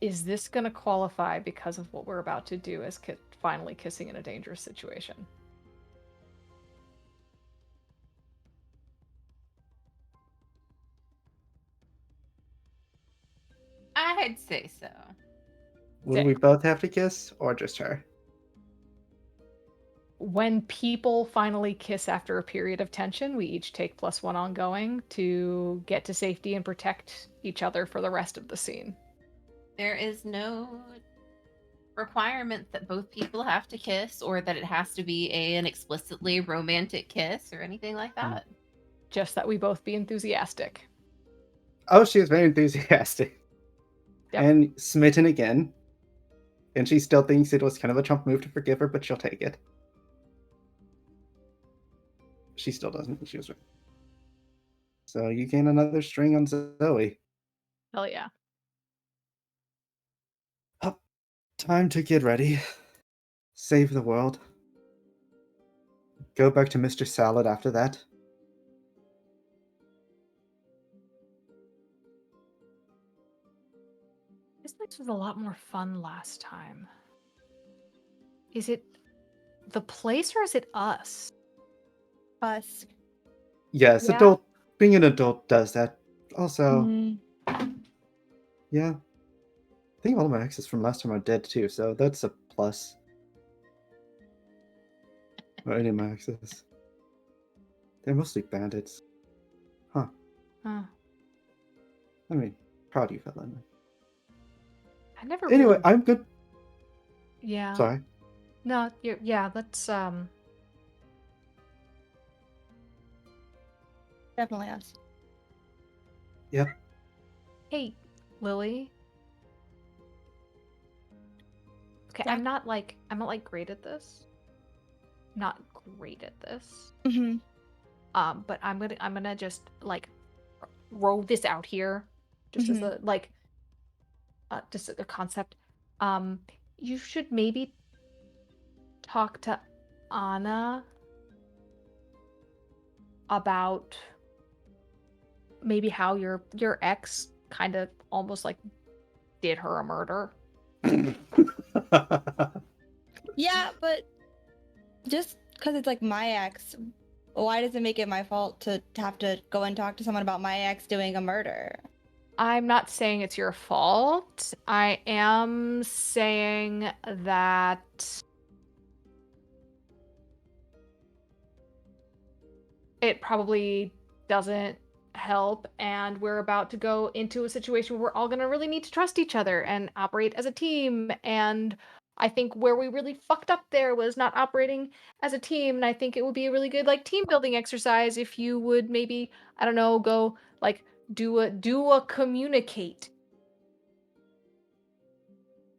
Is this going to qualify because of what we're about to do as finally kissing in a dangerous situation? I'd say so. Will we both have to kiss, or just her? When people finally kiss after a period of tension, we each take +1 ongoing to get to safety and protect each other for the rest of the scene. There is no requirement that both people have to kiss or that it has to be an explicitly romantic kiss or anything like that. Just that we both be enthusiastic. Oh, she was very enthusiastic. Yep. And smitten again. And she still thinks it was kind of a chump move to forgive her, but she'll take it. She still doesn't. She was right. So you gain another string on Zoe. Hell yeah. Oh, time to get ready. Save the world. Go back to Mr. Salad after that. This place was a lot more fun last time. Is it the place or is it us? Us. Yes, Yeah. being an adult does that. Also, Mhm. yeah. I think all my exes from last time are dead too, so that's a plus. Or any of my exes. They're mostly bandits. Huh. Huh. I mean, proud of you, fella. I never Anyway, really... I'm good. Yeah. Sorry. No, yeah, that's Definitely us. Yep. Hey, Lily. Okay, Yeah. I'm not like great at this. Not great at this. Mm-hmm. But I'm gonna just like roll this out here, just as a like, just a concept. You should maybe talk to Anna about maybe how your ex kind of almost like did her a murder. Yeah, but just because it's like my ex, why does it make it my fault to have to go and talk to someone about my ex doing a murder? I'm not saying it's your fault. I am saying that it probably doesn't help, and we're about to go into a situation where we're all going to really need to trust each other and operate as a team. And I think where we really fucked up there was not operating as a team, and I think it would be a really good like team building exercise if you would maybe, I don't know, go like do a communicate.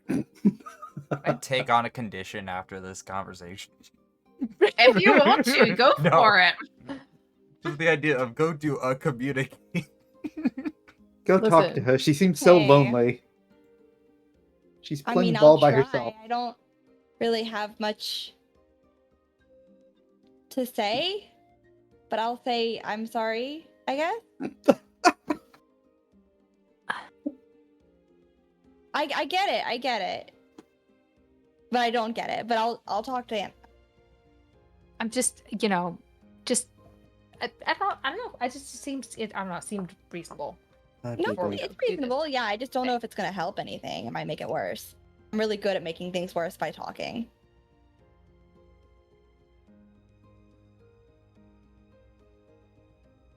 I take on a condition after this conversation. If you want to, go No. for it. Just the idea of go do a communicate. Go talk to Listen. her. She seems so Hey. lonely. She's I playing mean, ball I'll by try. herself. I don't really have much to say, but I'll say I'm sorry, I guess. I get it. I get it. But I don't get it. But I'll talk to Anna. I'm just, just I don't know. I don't know. It seemed reasonable. That'd No, be great. it's reasonable. Yeah, I just don't know if it's gonna help anything. It might make it worse. I'm really good at making things worse by talking.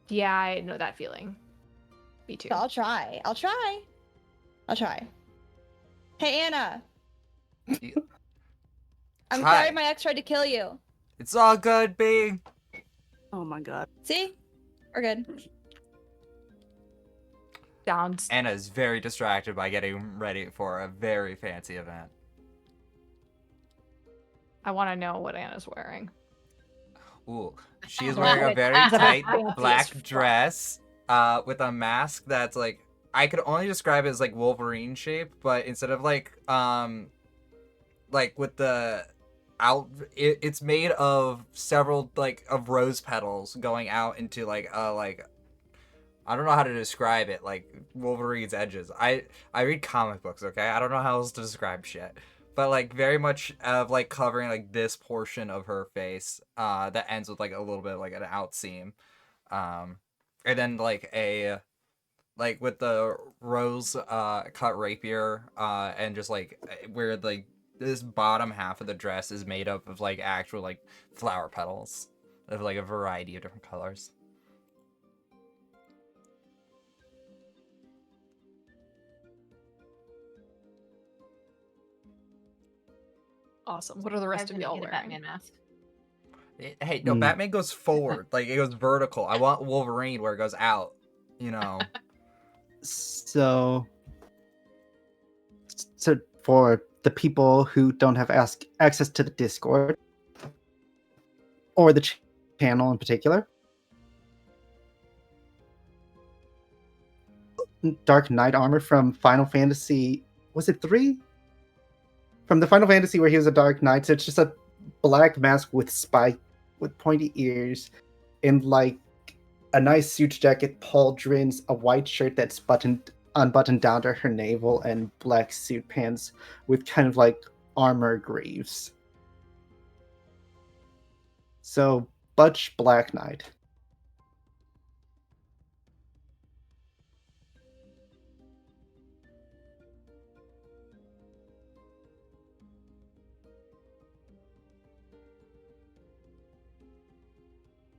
Yeah, I know that feeling. Me too. So I'll try. Hey, Anna. You- I'm Hi. sorry my ex tried to kill you. It's all good, B. Oh my god. See? We're good. Sounds. Anna's very distracted by getting ready for a very fancy event. I want to know what Anna's wearing. Ooh, she is Oh, wearing a it's very a tight fancy as black fuck. dress, with a mask that's like, I could only describe it as like Wolverine shape, but instead of like with the it's made of several like of rose petals going out into like I don't know how to describe it, like Wolverine's edges. I read comic books, okay? I don't know how else to describe shit. But like very much of like covering like this portion of her face, that ends with like a little bit of, like an out seam. And then like a like with the rose cut rapier, and just like where like this bottom half of the dress is made up of like actual like flower petals of like a variety of different colors. Awesome. What are the rest of y'all Get a wearing? Batman mask. Hey, no, Batman goes forward. Like, it goes vertical. I want Wolverine where it goes out. You know. So for the people who don't have access to the Discord or the channel in particular, Dark Knight armor from Final Fantasy, was it 3? From the Final Fantasy where he was a Dark Knight. So it's just a black mask with pointy ears, and like a nice suit jacket, pauldrons, a white shirt that's unbuttoned down to her navel, and black suit pants with kind of like armor greaves. So Butch Black Knight.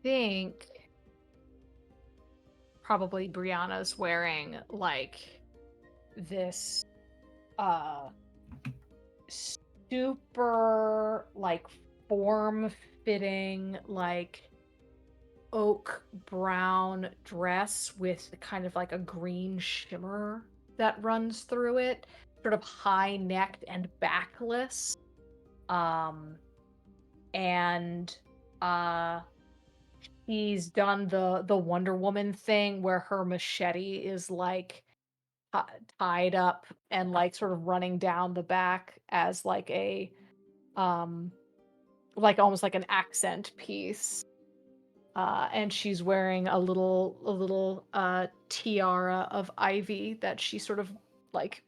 Think probably Brianna's wearing like this super like form-fitting like oak brown dress with kind of like a green shimmer that runs through it, sort of high-necked and backless. And he's done the Wonder Woman thing where her machete is like tied up and like sort of running down the back as like a like almost like an accent piece. And she's wearing a little tiara of ivy that she sort of like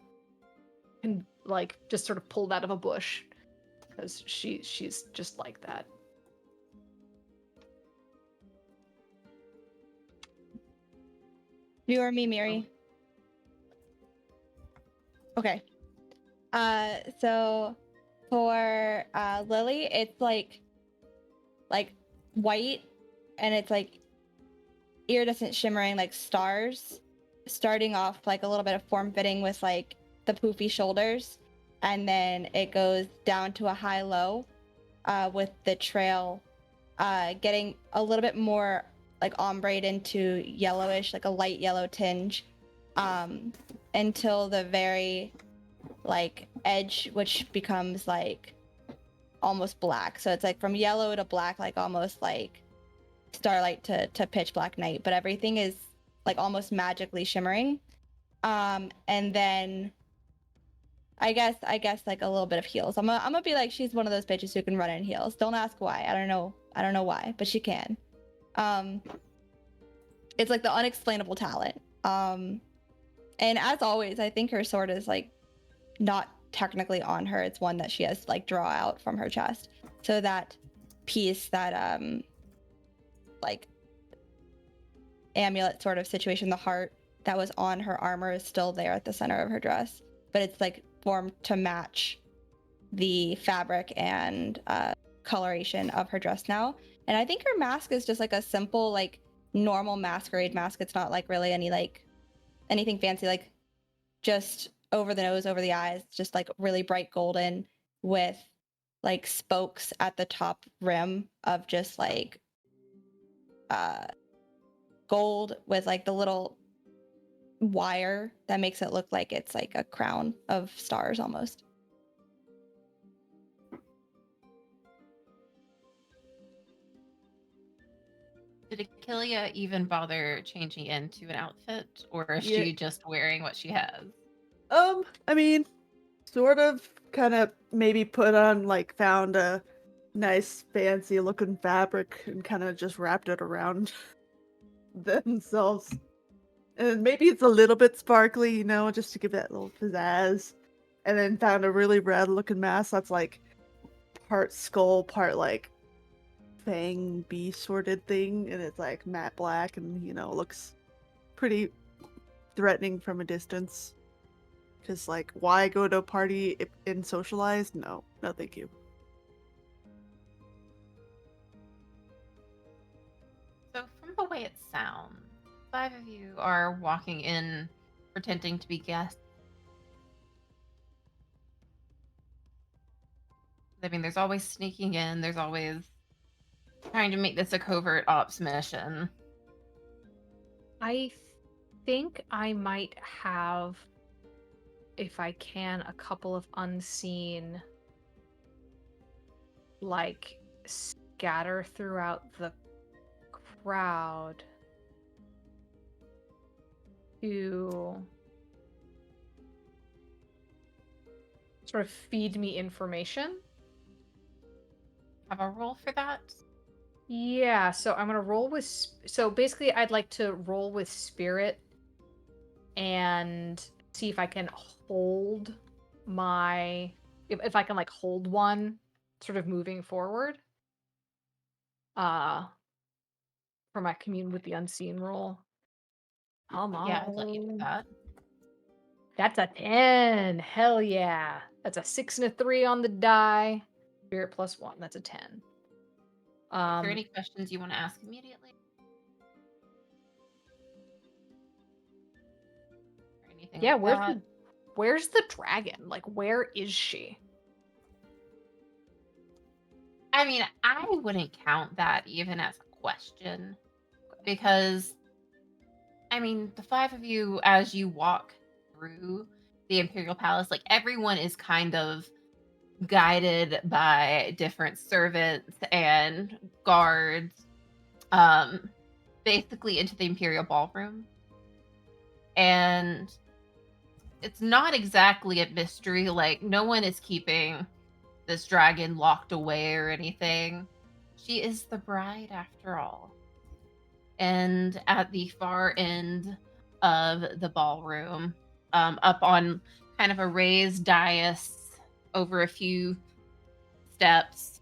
can like just sort of pulled out of a bush because she's just like that. You or me, Miri? Okay. So for Lily, it's like white, and it's like iridescent shimmering like stars, starting off like a little bit of form fitting with like the poofy shoulders, and then it goes down to a high low, with the trail getting a little bit more like ombre into yellowish, like a light yellow tinge, until the very like edge, which becomes like almost black. So it's like from yellow to black, like almost like starlight to pitch black night, but everything is like almost magically shimmering. And then I guess like a little bit of heels. I'm gonna be like, she's one of those bitches who can run in heels. Don't ask why. I don't know why, but she can. It's like the unexplainable talent. And as always, I think her sword is like not technically on her. It's one that she has to like draw out from her chest. So that piece, that like amulet sort of situation, the heart, that was on her armor is still there at the center of her dress, but it's like formed to match the fabric and coloration of her dress now. And I think her mask is just like a simple, like normal masquerade mask. It's not like really any like anything fancy, like just over the nose, over the eyes, just like really bright golden with like spokes at the top rim of just like gold with like the little wire that makes it look like it's like a crown of stars almost. Did Achillia even bother changing into an outfit, or is Yeah. she just wearing what she has? I mean, sort of, kind of maybe put on, like, found a nice fancy looking fabric and kind of just wrapped it around themselves. And maybe it's a little bit sparkly, you know, just to give that little pizzazz. And then found a really red looking mask that's like part skull, part like fang bee sorted thing, and it's like matte black and, you know, looks pretty threatening from a distance. Because, like, why go to a party and socialize? No, no, thank you. So, from the way it sounds, 5 of you are walking in, pretending to be guests. I mean, there's always sneaking in. There's always trying to make this a covert ops mission. I think I might have, if I can, a couple of unseen, like, scatter throughout the crowd to sort of feed me information. Have a roll for that? Yeah, so I'm gonna roll with. So basically, I'd like to roll with spirit and see if I can hold my. If I can like hold one, sort of moving forward. For my commune with the unseen roll. Come on. Yeah, I'd let you do that. That's a 10. Hell yeah. That's a 6 and a 3 on the die. Spirit +1. That's a 10. Is there any questions you want to ask immediately? Or anything yeah, like where's the dragon? Like, where is she? I mean, I wouldn't count that even as a question. Because, I mean, the 5 of you, as you walk through the Imperial Palace, like, everyone is kind of guided by different servants and guards, basically into the Imperial Ballroom. And it's not exactly a mystery. Like, no one is keeping this dragon locked away or anything. She is the bride after all. And at the far end of the ballroom, up on kind of a raised dais over a few steps,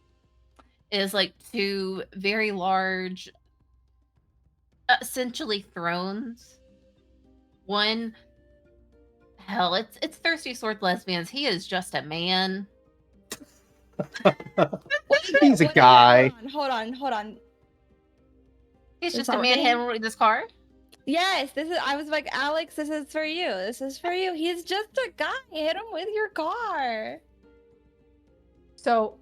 is like 2 very large, essentially thrones. One, hell, it's Thirsty Sword Lesbians. He is just a man. He's a guy. Hold on. He's Is just a man something- handling this card. Yes, this is. I was like, Alex, this is for you. This is for you. He's just a guy. Hit him with your car. So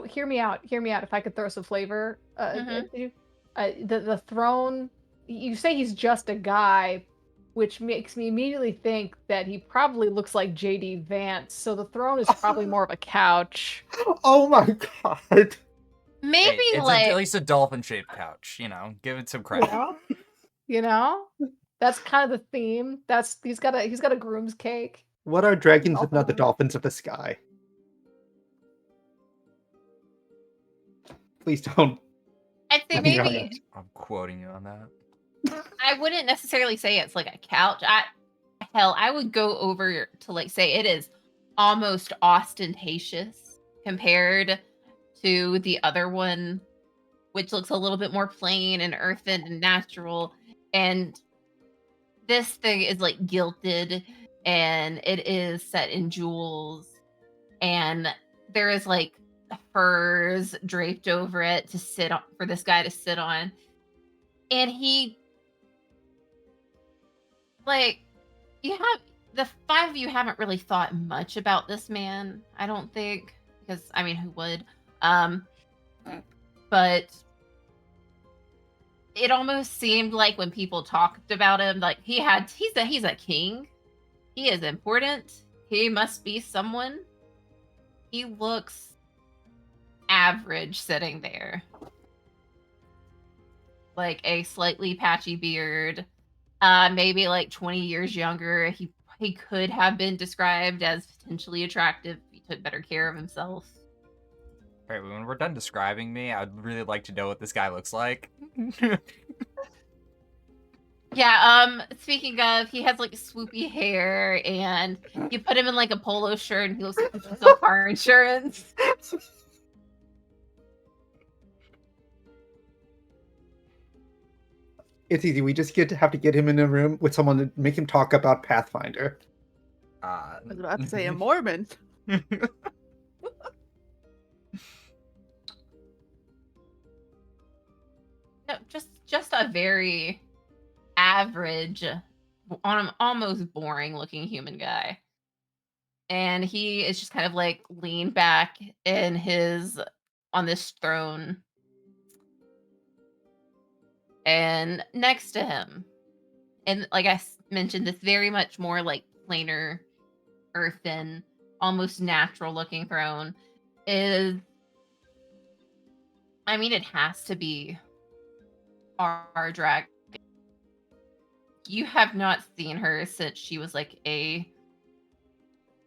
hear me out. Hear me out. If I could throw some flavor, Mhm. at you. The throne. You say he's just a guy, which makes me immediately think that he probably looks like JD Vance. So the throne is probably more of a couch. Oh my god. Maybe Hey, it's like at least a dolphin-shaped couch. You know, give it some credit. You know, that's kind of the theme. He's got a groom's cake. What are dragons if not the Dolphin. dolphins of the sky? Please don't. I'd say Let me maybe honest. I'm quoting you on that. I wouldn't necessarily say it's like a couch. I would go over to like say it is almost ostentatious compared to the other one, which looks a little bit more plain and earthen and natural. And this thing is like gilded, and it is set in jewels, and there is like furs draped over it to sit on for this guy to sit on. And he, like, you have the five of you haven't really thought much about this man, I don't think, because I mean, who would? But it almost seemed like when people talked about him, like he's a king. He is important. He must be someone. He looks average sitting there. Like a slightly patchy beard, maybe like 20 years younger. He could have been described as potentially attractive if he took better care of himself. Right, when we're done describing me, I'd really like to know what this guy looks like. Yeah, speaking of, he has like swoopy hair, and you put him in like a polo shirt and he looks like he sells car insurance. It's easy. We just have to get him in a room with someone to make him talk about Pathfinder. I was about to say a Mormon. No, just a very average, almost boring looking human guy. And he is just kind of like leaned back on this throne. And next to him, and like I mentioned, this very much more like plainer, earthen, almost natural looking throne is, I mean, it has to be our dragon. You have not seen her since she was like a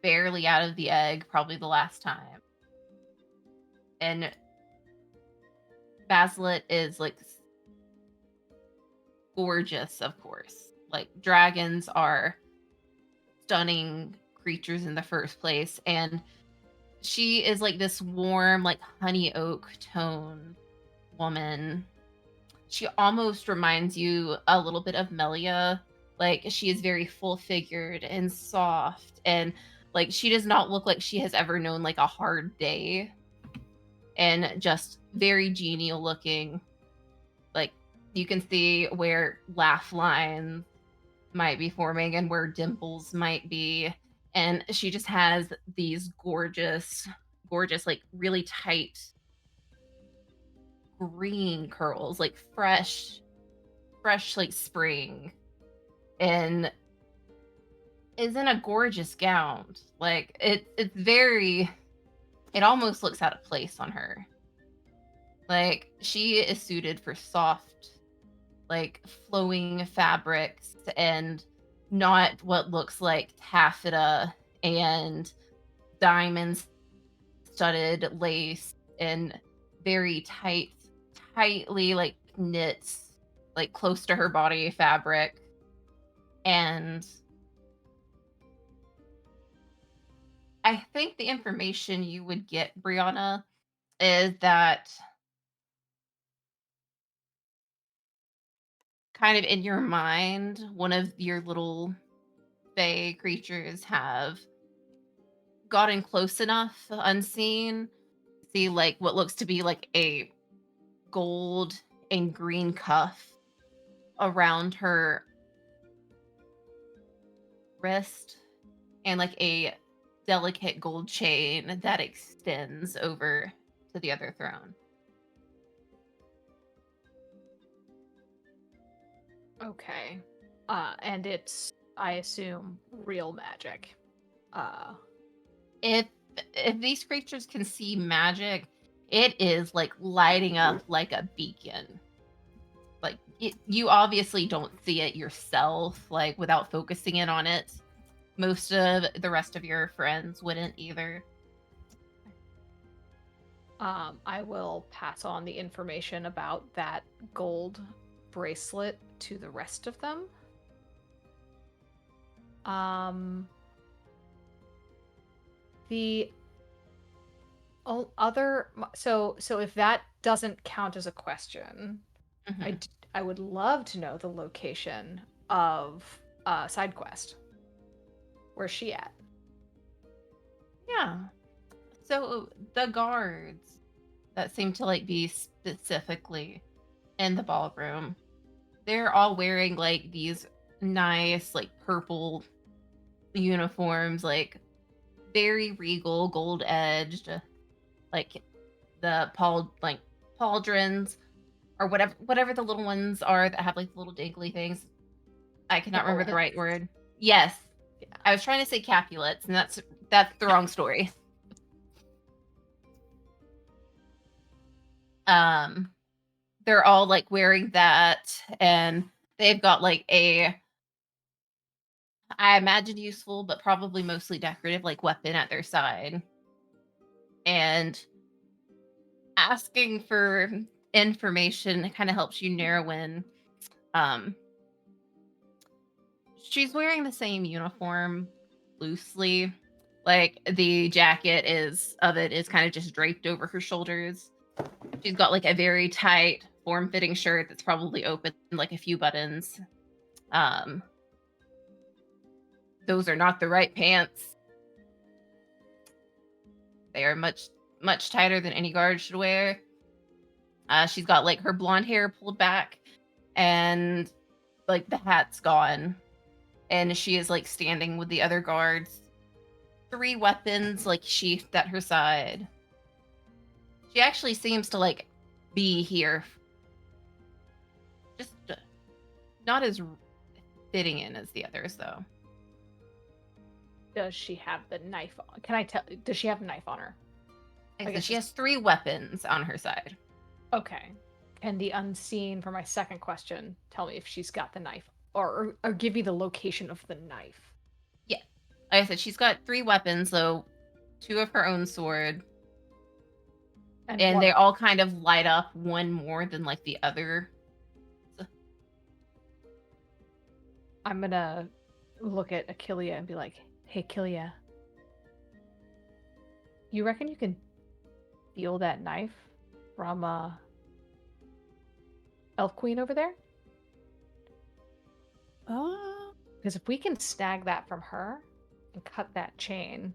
barely out of the egg, probably the last time. And Basilet is like gorgeous, of course. Like dragons are stunning creatures in the first place, and she is like this warm, like honey oak tone woman. She almost reminds you a little bit of Melia. Like she is very full figured and soft, and like she does not look like she has ever known like a hard day, and just very genial looking. Like you can see where laugh lines might be forming and where dimples might be, and she just has these gorgeous like really tight green curls, like fresh like spring, and is in a gorgeous gown. Like it's very, it almost looks out of place on her. Like she is suited for soft, like flowing fabrics, and not what looks like taffeta and diamonds studded lace and very tightly like knits, like close to her body fabric. And I think the information you would get, Brianna, is that kind of in your mind, one of your little fae creatures have gotten close enough unseen, see like what looks to be like a gold and green cuff around her wrist, and like a delicate gold chain that extends over to the other throne. Okay. And it's, I assume, real magic. If these creatures can see magic, it is like lighting up like a beacon. Like you obviously don't see it yourself, like without focusing in on it. Most of the rest of your friends wouldn't either. I will pass on the information about that gold bracelet to the rest of them. The other, so if that doesn't count as a question, Mhm. I would love to know the location of side quest. Where's she at? Yeah. So the guards that seem to like be specifically in the ballroom, they're all wearing like these nice like purple uniforms, like very regal, gold edged, like the pauldrons or whatever the little ones are that have like the little dangly things. I cannot remember the right word. Yes. I was trying to say Capulets, and that's the wrong story. They're all like wearing that, and they've got like a, I imagine useful, but probably mostly decorative, like weapon at their side. And asking for information kind of helps you narrow in. She's wearing the same uniform loosely. Like the jacket is kind of just draped over her shoulders. She's got like a very tight, form-fitting shirt that's probably open like a few buttons. Those are not the right pants. They are much tighter than any guard should wear. She's got like her blonde hair pulled back, and like the hat's gone, and she is like standing with the other guards, 3 weapons like sheathed at her side. She actually seems to like be here, just not as fitting in as the others though. Does she have the knife on? Can I tell? Does she have a knife on her? I guess she has 3 weapons on her side. Okay. Can the unseen, for my second question, tell me if she's got the knife, or give me the location of the knife? Yeah, like I said, she's got 3 weapons, so 2 of her own sword, and they all kind of light up, one more than like the other. I'm gonna look at Achillia and be like, "Hey, Achillia, you reckon you can steal that knife from Elf Queen over there? Because if we can snag that from her and cut that chain,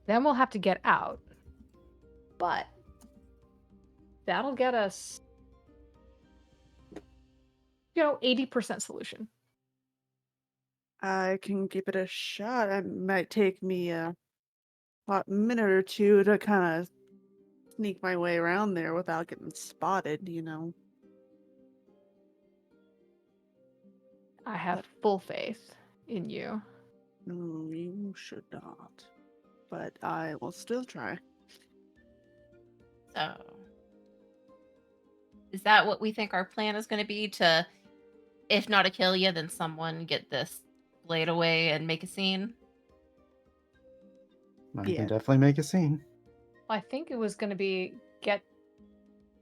then we'll have to get out. But that'll get us, 80% solution." I can give it a shot. It might take me a minute or two to kind of sneak my way around there without getting spotted, I have full faith in you. No, you should not. But I will still try. So, is that what we think our plan is going to be? To, if not Achillia, then someone get this blade away and make a scene? I Yeah. can definitely make a scene. I think it was going to be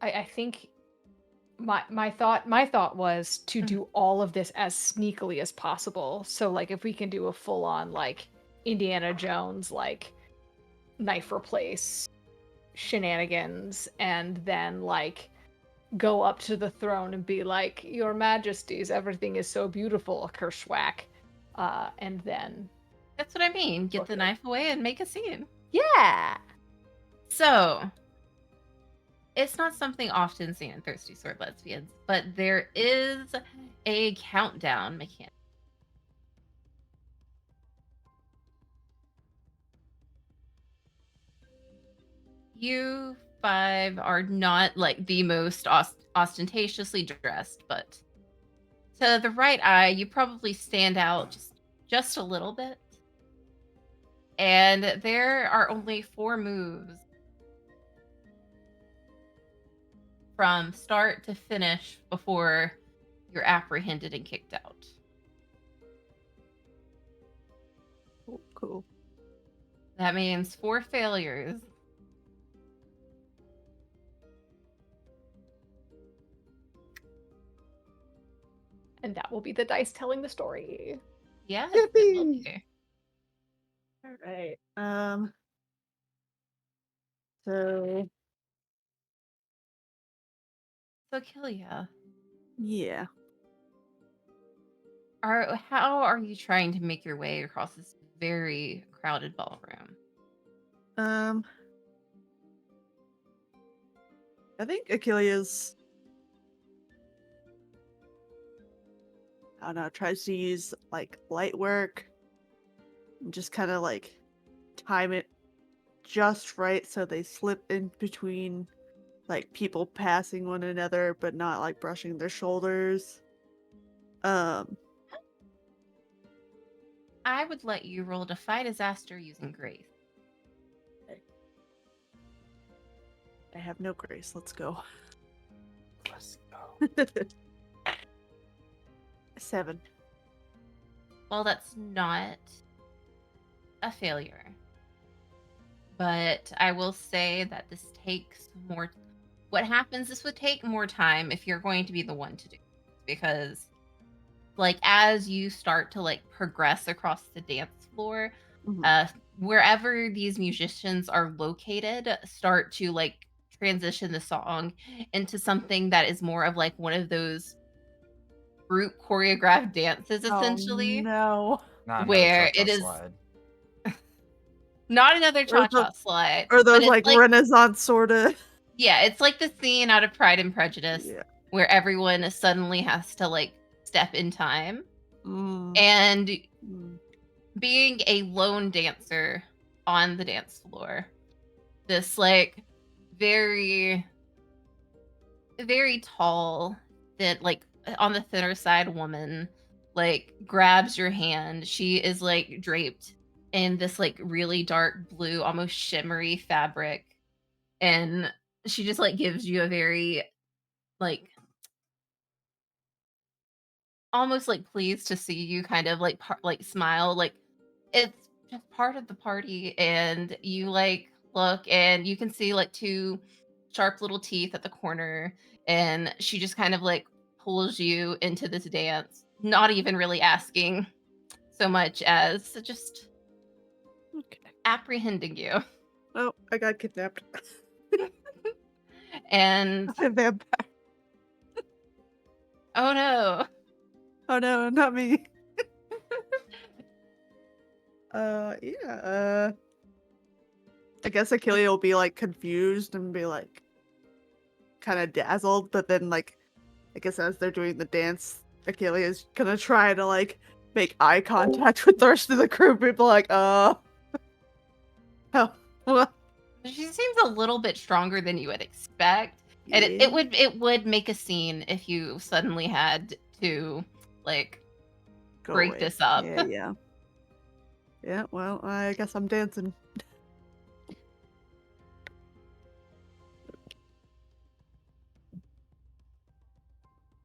I think my thought was to do all of this as sneakily as possible. So like if we can do a full on like Indiana Jones like knife replace shenanigans, and then like go up to the throne and be like, "Your Majesties, everything is so beautiful, Kershwak," and then That's what I mean. Get the knife away and make a scene. yeah. So, it's not something often seen in Thirsty Sword Lesbians, but there is a countdown mechanic. You 5 are not like the most ostentatiously dressed, but to the right eye, you probably stand out just a little bit. And there are only 4 moves from start to finish before you're apprehended and kicked out. Oh, cool. That means 4 failures. And that will be the dice telling the story. Yeah, it will Yippee! be. All right. So So Killia, yeah. How are you trying to make your way across this very crowded ballroom? Um, I think Achilles, I don't know, tries to use like light work and just kind of like time it just right so they slip in between like people passing one another but not like brushing their shoulders. Um, I would let you roll Defy Disaster using Grace. I have no grace. Let's go. Let's go. 7. Well, that's not a failure. But I will say that this takes more. What happens, this would take more time if you're going to be the one to do it. Because, like, as you start to, like, progress across the dance floor, Mhm. wherever these musicians are located, start to, like, transition the song into something that is more of, like, one of those group choreographed dances, Oh essentially, no. Not another where cha-cha it is slide. not another Or cha-cha slide, or but those it's like like, Renaissance sort of. yeah, it's like the scene out of Pride and Prejudice Yeah. where everyone suddenly has to, like, step in time. Mm. And Mm. being a lone dancer on the dance floor, this, like, very, very tall, like, on the thinner side woman, like, grabs your hand. She is, like, draped in this, like, really dark blue, almost shimmery fabric. And she just, like, gives you a very, like, almost, like, pleased to see you kind of, like, like, smile, like, it's just part of the party. And you, like, look and you can see, like, 2 sharp little teeth at the corner, and she just kind of, like, pulls you into this dance, not even really asking so much as just Okay. apprehending you. Oh, I got kidnapped. And I'm a vampire. oh no. Oh no, not me. Yeah. I guess Achilles will be like confused and be like kind of dazzled, but then like I guess as they're doing the dance, Achilles is gonna try to like make eye contact with the rest of the crew. People like, oh, what? She seems a little bit stronger than you would expect. And Yeah. it would make a scene if you suddenly had to, like, Go break away. this up. Yeah, yeah. Yeah, well, I guess I'm dancing.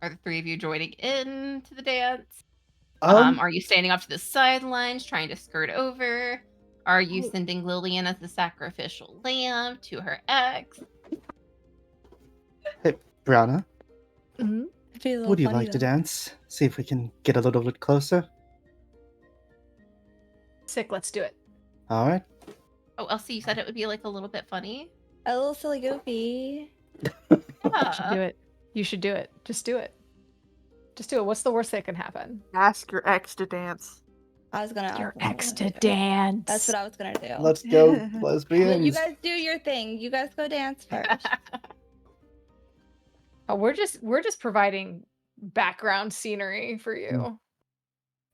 Are the 3 of you joining in to the dance? Um, Are you standing off to the sidelines trying to skirt over? Are you Oh. sending Lillian as the sacrificial lamb to her ex? hey, Brianna, Mhm. It'd be a little would you funny, like to though. dance? See if we can get a little bit closer. Sick, let's do it. All right. Oh, Elsie, you said it would be, like, a little bit funny? A little silly goofy. You should Yeah. do it. You should do it. Just do it. Just do it. What's the worst that can happen? Ask your ex to dance. I was gonna Your ask my ex husband to do it. dance. That's what I was gonna do. Let's go, You lesbians. guys do your thing. You guys go dance first. Oh, we're just providing background scenery for you. Don't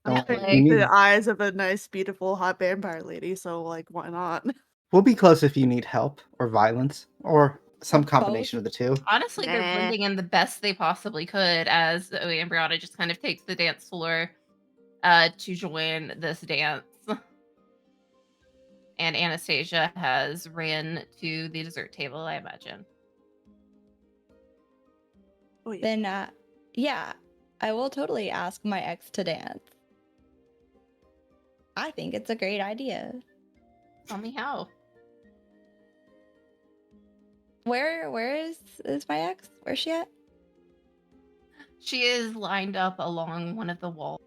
Like- we need, The eyes of a nice, beautiful, hot vampire lady. So, like, why not? we'll be close if you need help or violence or some Or combination of the two. Honestly, they're Nah. blending in the best they possibly could as Zoe and Brianna just kind of takes the dance floor to join this dance. And Anastasia has ran to the dessert table, I imagine. Oh, yeah. Then, yeah, I will totally ask my ex to dance. I think it's a great idea. Tell me how. Where is my ex? Where's she at? She is lined up along one of the walls,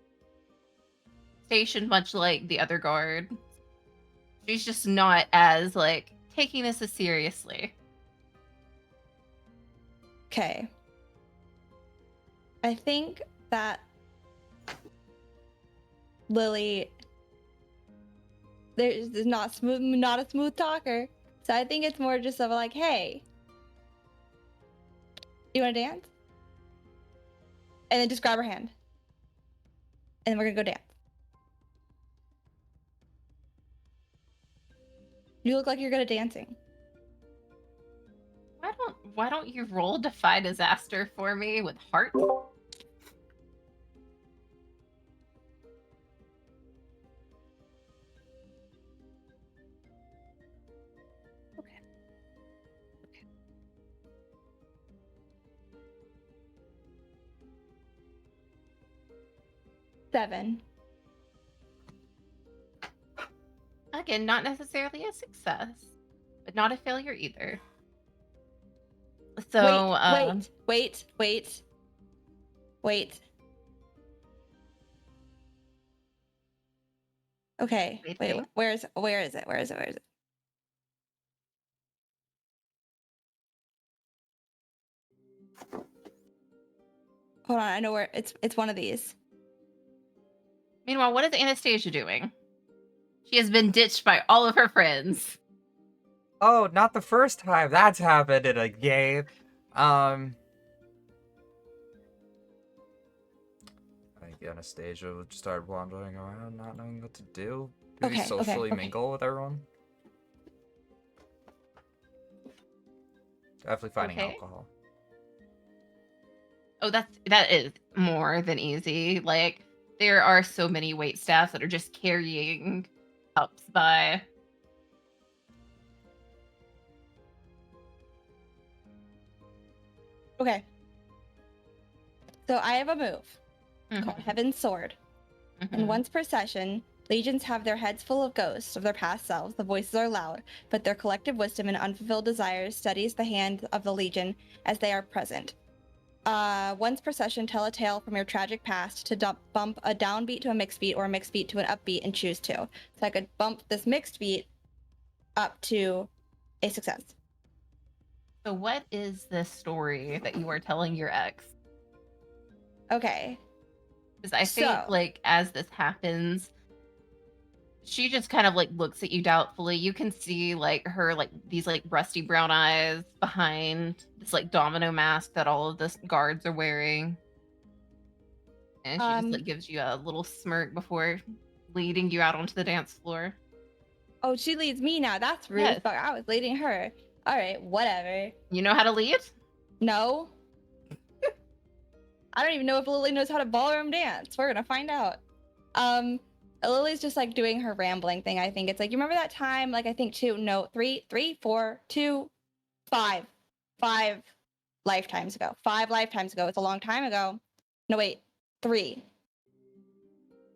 stationed much like the other guard. She's just not as, like, taking this as seriously. Okay. I think that Lily, there's not a smooth talker. So I think it's more just of like, hey, you want to dance? And then just grab her hand. And then we're gonna go dance. You look like you're good at dancing. Why don't you roll Defy Disaster for me with heart? Seven. Again, not necessarily a success, but not a failure either. So, wait. Okay, wait. Where is it? Hold on, I know where it's one of these. Meanwhile, what is Anastasia doing? She has been ditched by all of her friends. Oh, not the first time that's happened in a game. I think Anastasia would start wandering around, not knowing what to do. Maybe socially mingle with everyone. Definitely finding alcohol. Oh, that is more than easy. Like, there are so many wait staffs that are just carrying cups by. Okay. So I have a move called Heaven's Sword. And once per session, legions have their heads full of ghosts of their past selves. The voices are loud, but their collective wisdom and unfulfilled desires steadies the hand of the legion as they are present. Once per session, tell a tale from your tragic past to bump a downbeat to a mixed beat or a mixed beat to an upbeat and choose two. So I could bump this mixed beat up to a success. So what is this story that you are telling your ex? Okay. Because I think, like, as this happens, she just kind of, like, looks at you doubtfully. You can see, like, her, like, these, like, rusty brown eyes behind this, like, domino mask that all of the guards are wearing. And she just, like, gives you a little smirk before leading you out onto the dance floor. Oh, she leads me now. That's rude. Yes. But I was leading her. All right, whatever. You know how to lead? No. I don't even know if Lily knows how to ballroom dance. We're gonna find out. Lily's just like doing her rambling thing. I think it's like, you remember that time? Like, I think 5 lifetimes ago. 5 lifetimes ago. It's a long time ago. No, wait, 3.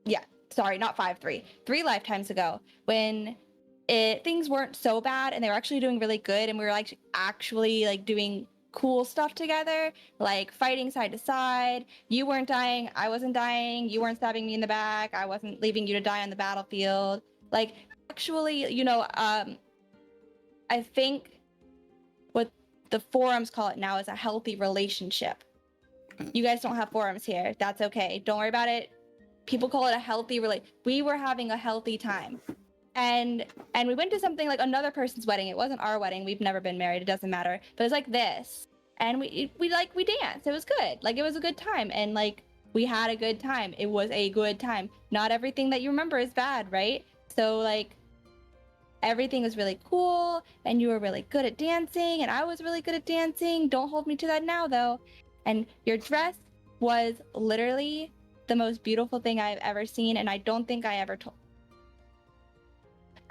Yeah, sorry, not 5, 3. 3 lifetimes ago when things weren't so bad and they were actually doing really good, and we were like actually like doing cool stuff together, like fighting side to side. You weren't dying, I wasn't dying, you weren't stabbing me in the back, I wasn't leaving you to die on the battlefield. Like, actually, you know, I think what the forums call it now is a healthy relationship. You guys don't have forums here. That's okay. Don't worry about it. People call it a healthy we were having a healthy time. And we went to something like another person's wedding. It wasn't our wedding. We've never been married. It doesn't matter. But it's like this. And we danced. It was good. Like, it was a good time. And like, we had a good time. It was a good time. Not everything that you remember is bad, right? So like, everything was really cool, and you were really good at dancing, and I was really good at dancing. Don't hold me to that now, though. And your dress was literally the most beautiful thing I've ever seen, and I don't think I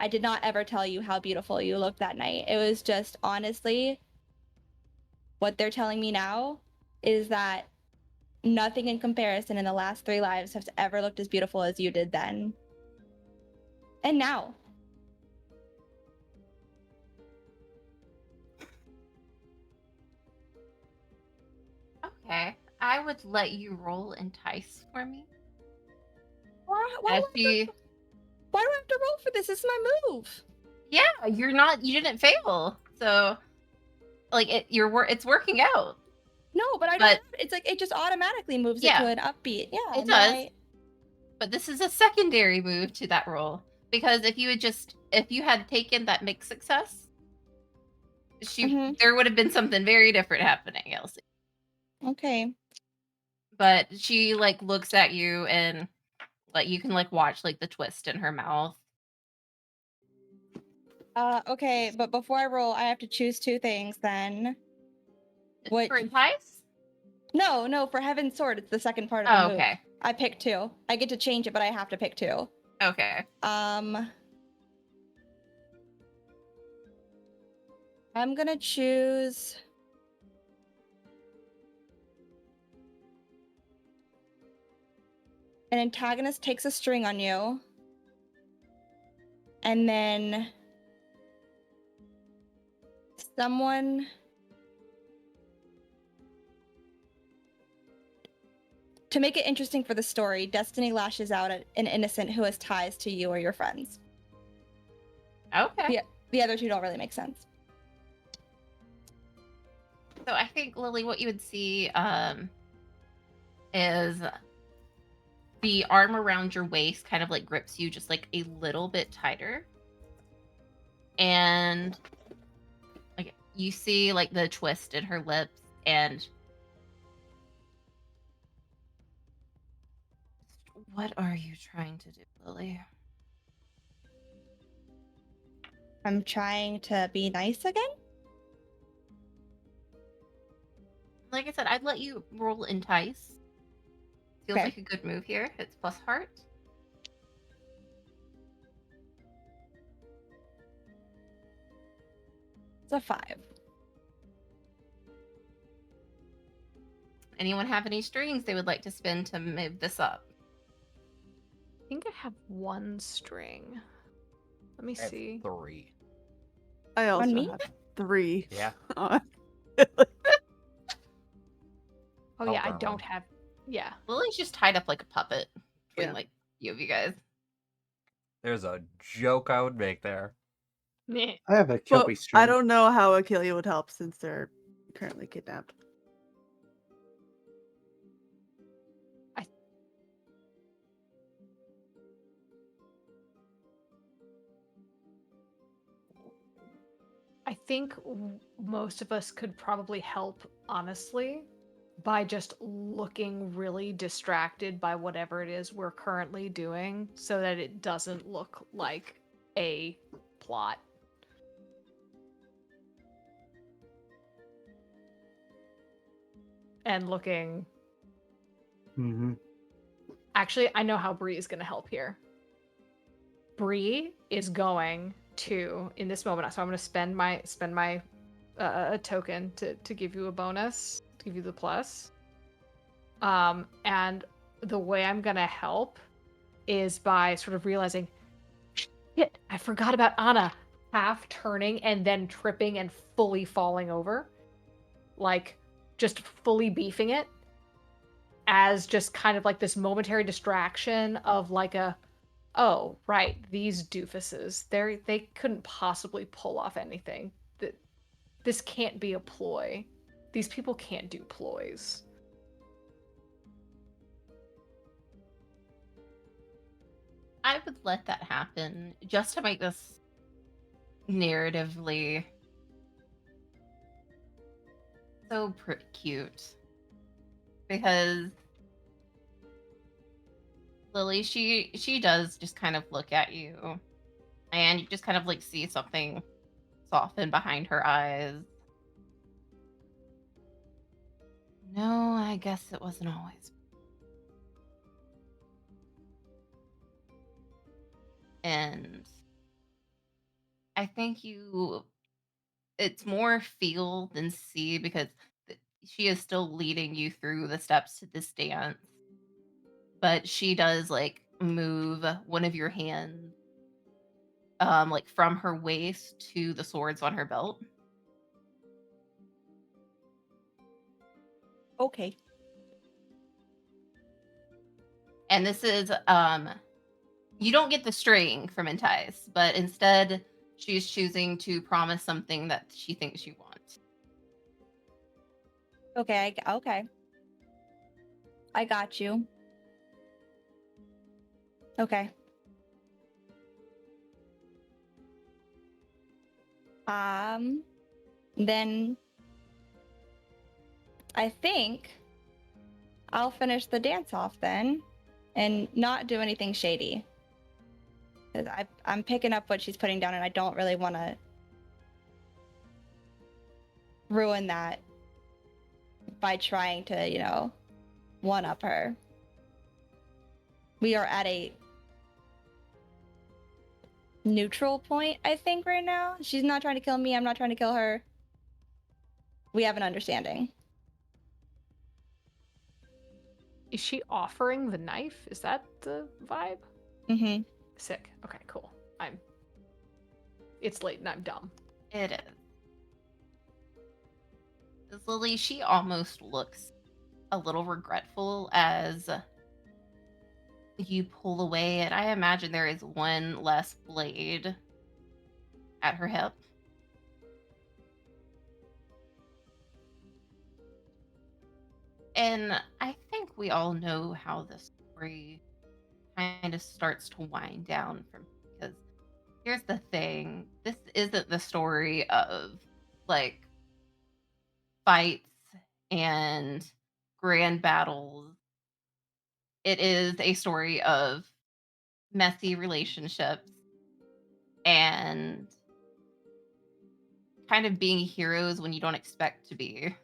did not ever tell you how beautiful you looked that night. It was just, honestly, what they're telling me now is that nothing in comparison in the last 3 lives has ever looked as beautiful as you did then. And now. Okay. I would let you roll Entice for me. Why do I have to roll for this? This is my move. Yeah, you didn't fail. So, like, it's working out. No, but I don't. It's like it just automatically moves it to an upbeat. Yeah, it does. But this is a secondary move to that roll. Because if you had taken that mixed success, there would have been something very different happening, Elsie. Okay. But she like looks at you and like you can like watch like the twist in her mouth. Okay, but before I roll, I have to choose two things then. What? For entice? No, for Heaven's Sword, it's the second part of the move. Okay. I pick two. I get to change it, but I have to pick two. Okay. I'm gonna choose. An antagonist takes a string on you. And then someone. To make it interesting for the story, Destiny lashes out at an innocent who has ties to you or your friends. Okay. Yeah, the other two don't really make sense. So I think, Lily, what you would see is the arm around your waist kind of like grips you just like a little bit tighter. And like you see like the twist in her lips and what are you trying to do, Lily? I'm trying to be nice again. Like I said, I'd let you roll entice. Feels Okay. like a good move here. It's plus heart. It's a 5. Anyone have any strings they would like to spend to move this up? I think I have one string. Let me I have see. 3. I also me? have 3. Yeah. Oh I'll yeah, I burn don't one. have. Yeah. Lily's just tied up like a puppet between Yeah. like you guys. There's a joke I would make there. Meh. I have a But Kelpie string. I don't know how Achilles would help since they're currently kidnapped. I think most of us could probably help, honestly, by just looking really distracted by whatever it is we're currently doing so that it doesn't look like a plot. And looking. Mm-hmm. Actually, I know how Bree is going to help here. Bree is going to, in this moment, so I'm going to spend my token to give you a bonus, to give you the plus. And the way I'm going to help is by sort of realizing, shit, I forgot about Anna, half turning and then tripping and fully falling over. Like, just fully beefing it as just kind of like this momentary distraction of like a, oh, right, these doofuses, they couldn't possibly pull off anything. This can't be a ploy. These people can't do ploys. I would let that happen just to make this narratively so cute. Because Lily, she does just kind of look at you, and you just kind of like see something soften behind her eyes. No, I guess it wasn't always. And I think it's more feel than see because she is still leading you through the steps to this dance. But she does like move one of your hands like from her waist to the swords on her belt. Okay. And this is you don't get the string from Entice, but instead she's choosing to promise something that she thinks you want. Okay. Okay. I got you. Okay. Then I think I'll finish the dance off then and not do anything shady. Because I'm picking up what she's putting down and I don't really want to ruin that by trying to, one up her. We are at a neutral point, I think, right now. She's not trying to kill me. I'm not trying to kill her. We have an understanding. Is she offering the knife? Is that the vibe? Mm-hmm. Sick. Okay, cool. It's late and I'm dumb. It is. Because Lily, she almost looks a little regretful as you pull away, and I imagine there is one less blade at her hip. And I think we all know how the story kind of starts to wind down from, because here's the thing, this isn't the story of like fights and grand battles. It is a story of messy relationships and kind of being heroes when you don't expect to be,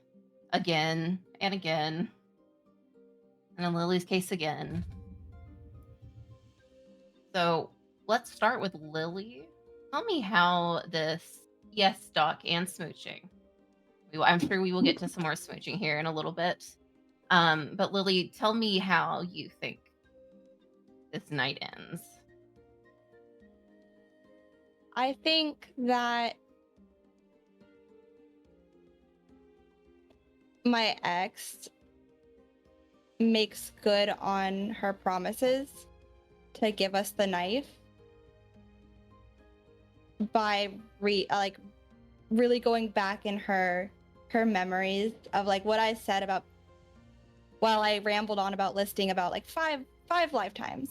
again and again, and in Lily's case again. So let's start with Lily. Tell me how this, yes, Doc, and smooching. I'm sure we will get to some more smooching here in a little bit. But Lily, tell me how you think this night ends. I think that my ex makes good on her promises to give us the knife by really going back in her memories of like what I said about, while I rambled on about listing about like five lifetimes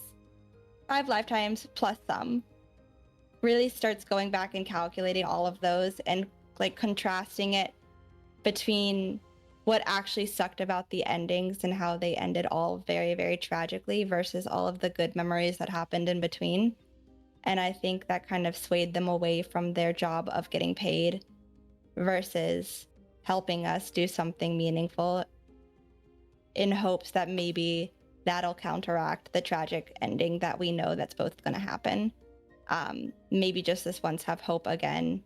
plus some, really starts going back and calculating all of those and like contrasting it between what actually sucked about the endings and how they ended all very, very tragically versus all of the good memories that happened in between. And I think that kind of swayed them away from their job of getting paid versus helping us do something meaningful, in hopes that maybe that'll counteract the tragic ending that we know that's both going to happen. Maybe just this once have hope again,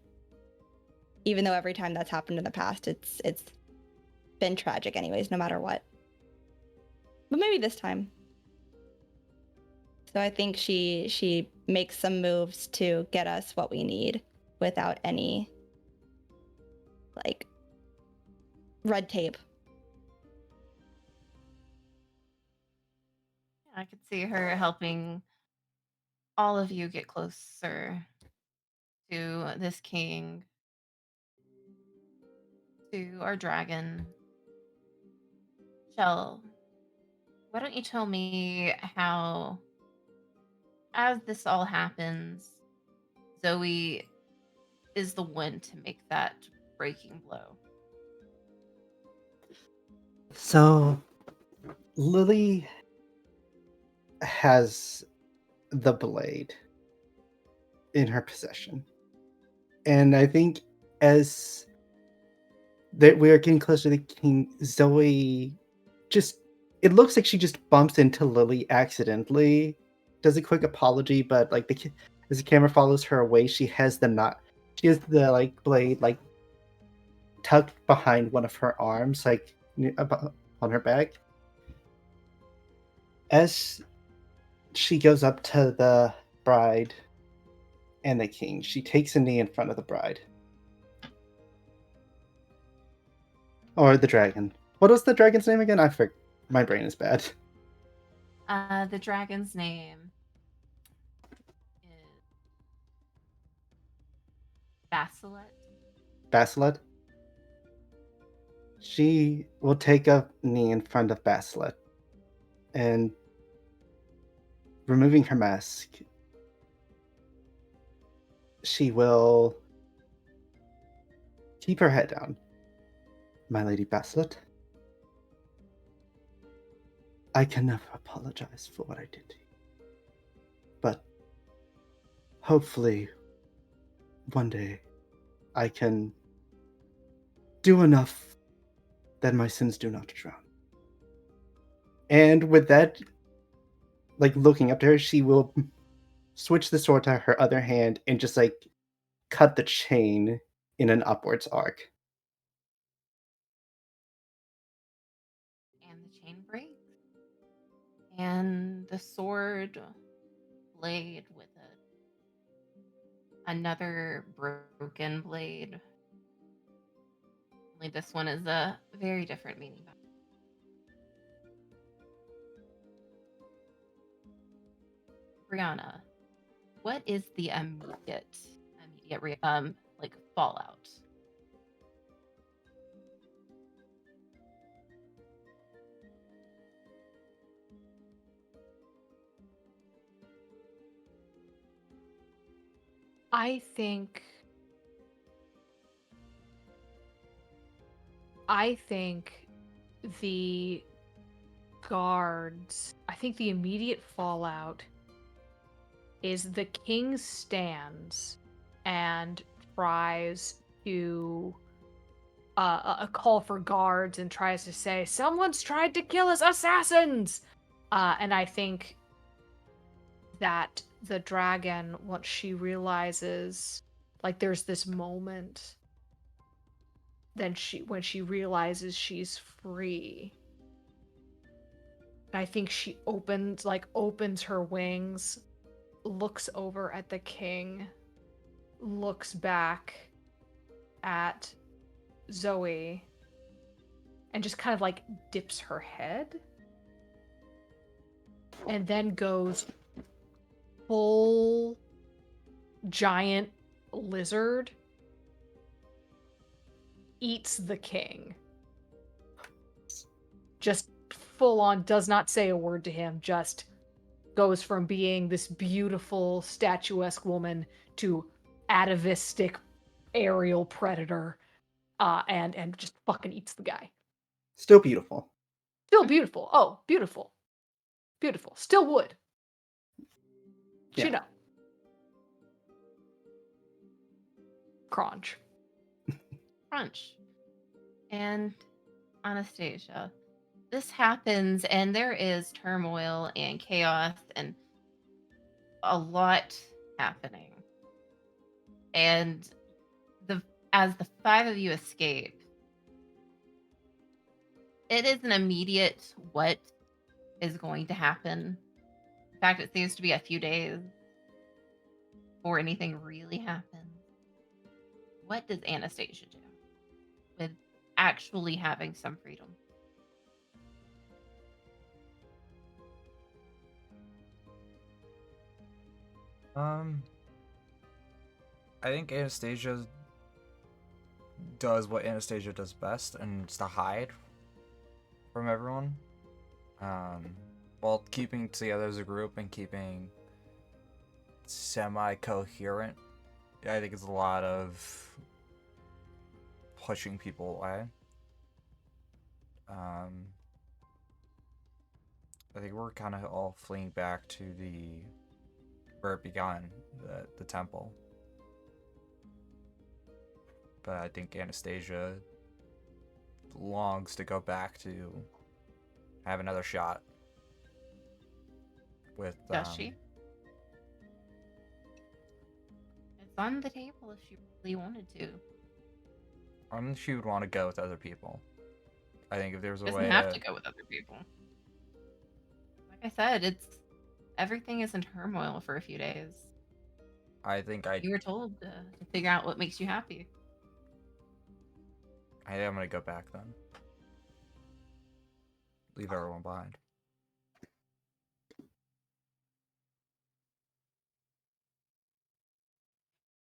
even though every time that's happened in the past, it's been tragic anyways, no matter what. But maybe this time. So I think she makes some moves to get us what we need without any like red tape. I could see her helping all of you get closer to this king, to our dragon. Shell, why don't you tell me how, as this all happens, Zoe is the one to make that breaking blow? So, Lily has the blade in her possession. And I think as that we are getting closer to the king, Zoe just, it looks like she just bumps into Lily accidentally, does a quick apology, but like as the camera follows her away, she has the like blade like tucked behind one of her arms, like on her back. As she goes up to the bride and the king, she takes a knee in front of the bride. Or the dragon. What was the dragon's name again? I forget. My brain is bad. The dragon's name is Basilet. Basilet? She will take a knee in front of Basilet. And removing her mask, she will keep her head down. My Lady Basslet, I can never apologize for what I did to you. But hopefully, one day, I can do enough that my sins do not drown. And with that, like looking up to her, she will switch the sword to her other hand and just like cut the chain in an upwards arc. And the chain breaks. And the sword blade with it. Another broken blade. Only this one is a very different meaning. Brianna, what is the immediate like fallout? I think the guards, I think the immediate fallout is the king stands and tries to a call for guards and tries to say, someone's tried to kill us, assassins! And I think that the dragon, once she realizes, like there's this moment, then when she realizes she's free, I think she opens her wings, looks over at the king, looks back at Zoe, and just kind of like dips her head, and then goes full giant lizard, eats the king. Just full on, does not say a word to him, just goes from being this beautiful statuesque woman to atavistic aerial predator, and just fucking eats the guy. Still beautiful. Still beautiful. Oh, beautiful. Beautiful. Still would. Yeah. You know. Crunch. Crunch. And Anastasia, this happens and there is turmoil and chaos and a lot happening. And as the five of you escape, it is an immediate what is going to happen. In fact, it seems to be a few days before anything really happens. What does Anastasia do with actually having some freedom? I think Anastasia does what Anastasia does best, and it's to hide from everyone. While keeping together as a group and keeping semi-coherent. I think it's a lot of pushing people away. I think we're kind of all fleeing back to where it began, the temple. But I think Anastasia longs to go back to have another shot with. Does she? It's on the table if she really wanted to. She would want to go with other people. I think if there's a Doesn't way have to go with other people. Like I said, everything is in turmoil for a few days. I think You were told to figure out what makes you happy. I am gonna go back then. Leave everyone behind.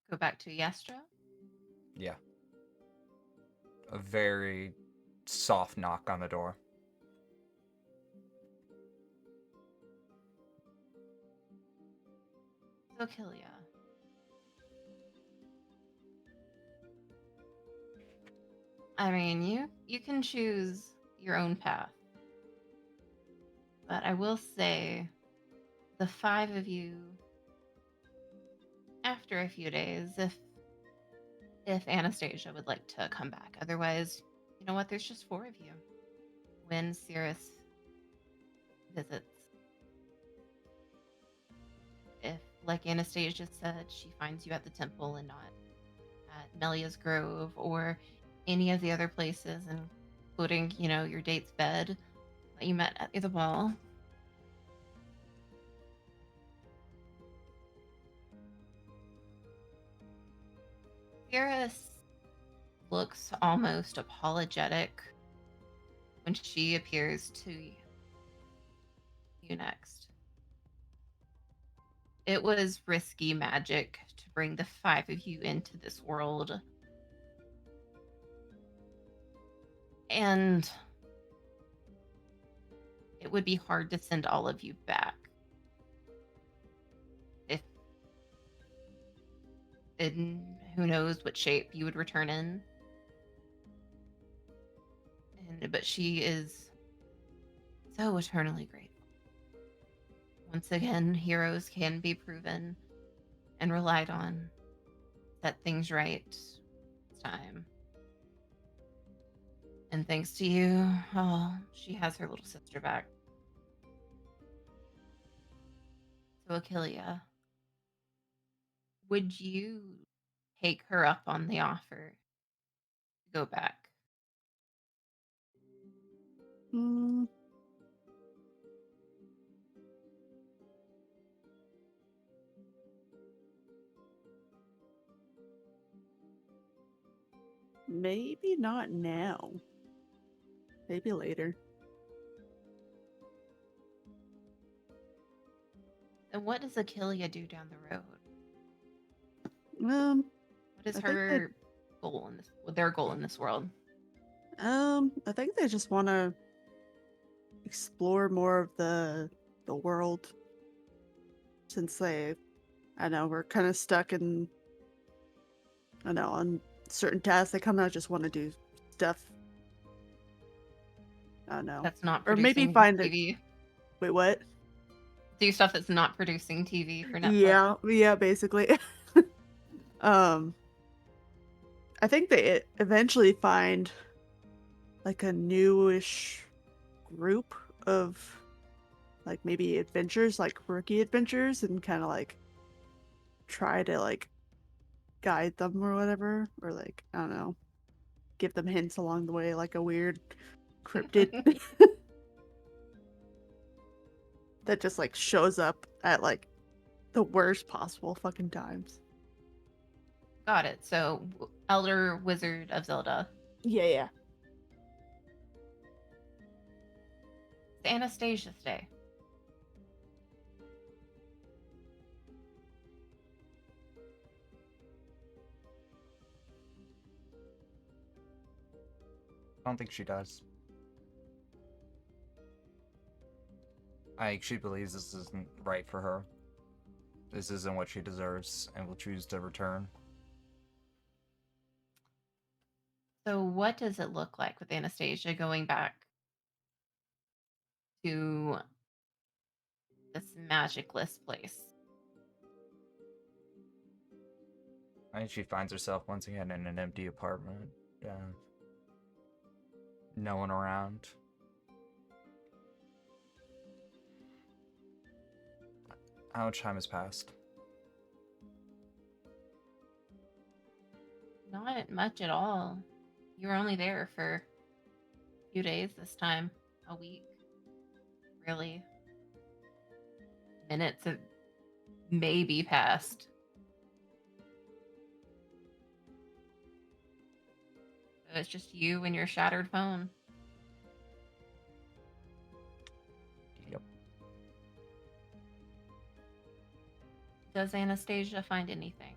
Go back to Yestra. Yeah. A very soft knock on the door. So Kilia. I mean, you can choose your own path. But I will say the five of you after a few days if Anastasia would like to come back. Otherwise, you know what? There's just four of you. When Cirrus visits. If, like Anastasia said, she finds you at the temple and not at Melia's Grove or any of the other places, including, your date's bed that you met at the ball. Cirrus looks almost apologetic when she appears to you next. It was risky magic to bring the five of you into this world. And it would be hard to send all of you back. If in who knows what shape you would return in. But she is so eternally grateful. Once again, heroes can be proven and relied on. Set things right. It's time. And thanks to you, she has her little sister back. So, Achillia, would you take her up on the offer to go back? Mm, maybe not now. Maybe later. And what does Achillia do down the road? What is I think her goal in this? Their goal in this world? I think they just want to explore more of the world, since they, I know, we're kind of stuck in, I know, on certain tasks. They kind of just want to do stuff. I don't know. That's not Or producing maybe find it. TV. Wait, what? Do stuff that's not producing TV for Netflix. Yeah, basically. I think they eventually find like a newish group of like maybe adventures, like rookie adventures, and kind of like try to like guide them or whatever, or like, I don't know, give them hints along the way, like a weird cryptid that just like shows up at like the worst possible fucking times. Got it. So, Elder Wizard of Zelda. Yeah. It's Anastasia's Day. I don't think she does. I think she believes this isn't right for her. This isn't what she deserves, and will choose to return. So, what does it look like with Anastasia going back to this magicless place? I think she finds herself once again in an empty apartment. No one around. How much time has passed? Not much at all. You were only there for a few days this time. A week. Really. Minutes have maybe passed. So it's just you and your shattered phone. Yep. Does Anastasia find anything?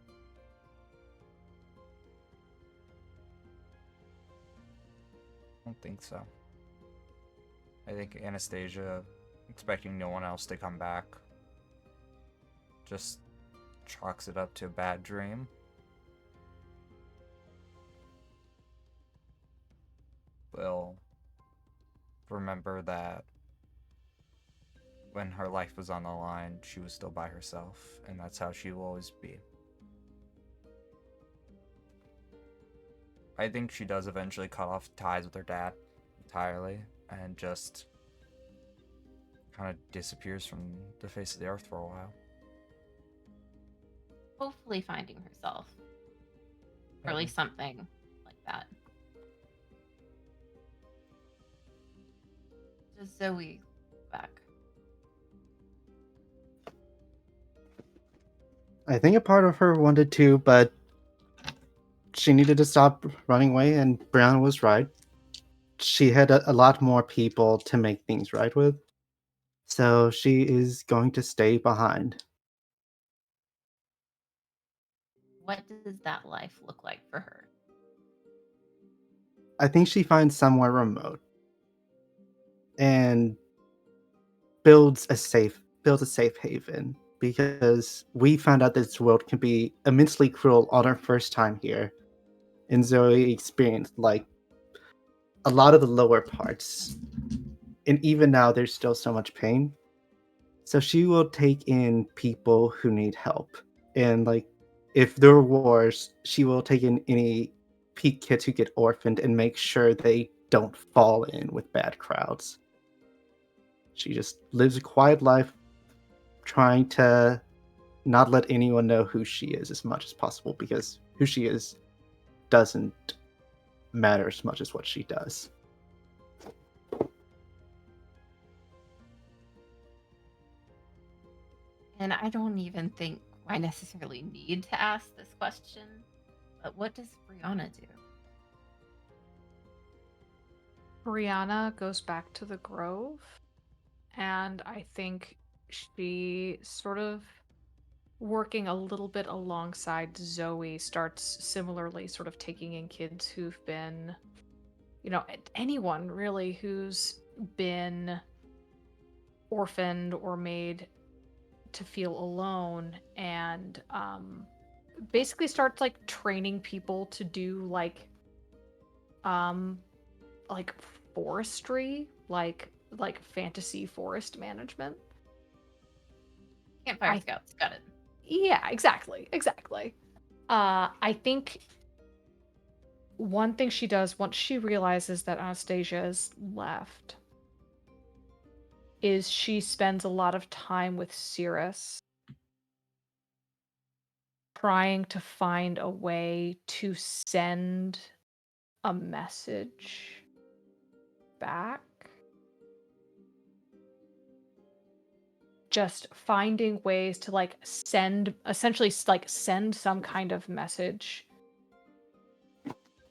I don't think so. I think Anastasia, expecting no one else to come back, just chalks it up to a bad dream. Will remember that when her life was on the line, she was still by herself, and that's how she will always be. I think she does eventually cut off ties with her dad entirely and just kind of disappears from the face of the earth for a while. Hopefully finding herself. Or at least something like that. Does Zoe back? I think a part of her wanted to, but she needed to stop running away, and Brown was right. She had a lot more people to make things right with, so she is going to stay behind. What does that life look like for her? I think she finds somewhere remote and builds a safe haven, because we found out this world can be immensely cruel on our first time here, and Zoe experienced like a lot of the lower parts, and even now there's still so much pain. So she will take in people who need help, and like if there are wars, she will take in any kids who get orphaned and make sure they don't fall in with bad crowds. She just lives a quiet life, trying to not let anyone know who she is as much as possible, because who she is doesn't matter as much as what she does. And I don't even think I necessarily need to ask this question, but what does Brianna do? Brianna goes back to the Grove, and I think she sort of working a little bit alongside Zoe starts similarly sort of taking in kids who've been, anyone really who's been orphaned or made to feel alone, and basically starts like training people to do like forestry, like fantasy forest management. Campfire Scouts, got it. Yeah, exactly. I think one thing she does once she realizes that Anastasia is left is she spends a lot of time with Cirrus, trying to find a way to send a message back. Just finding ways to send some kind of message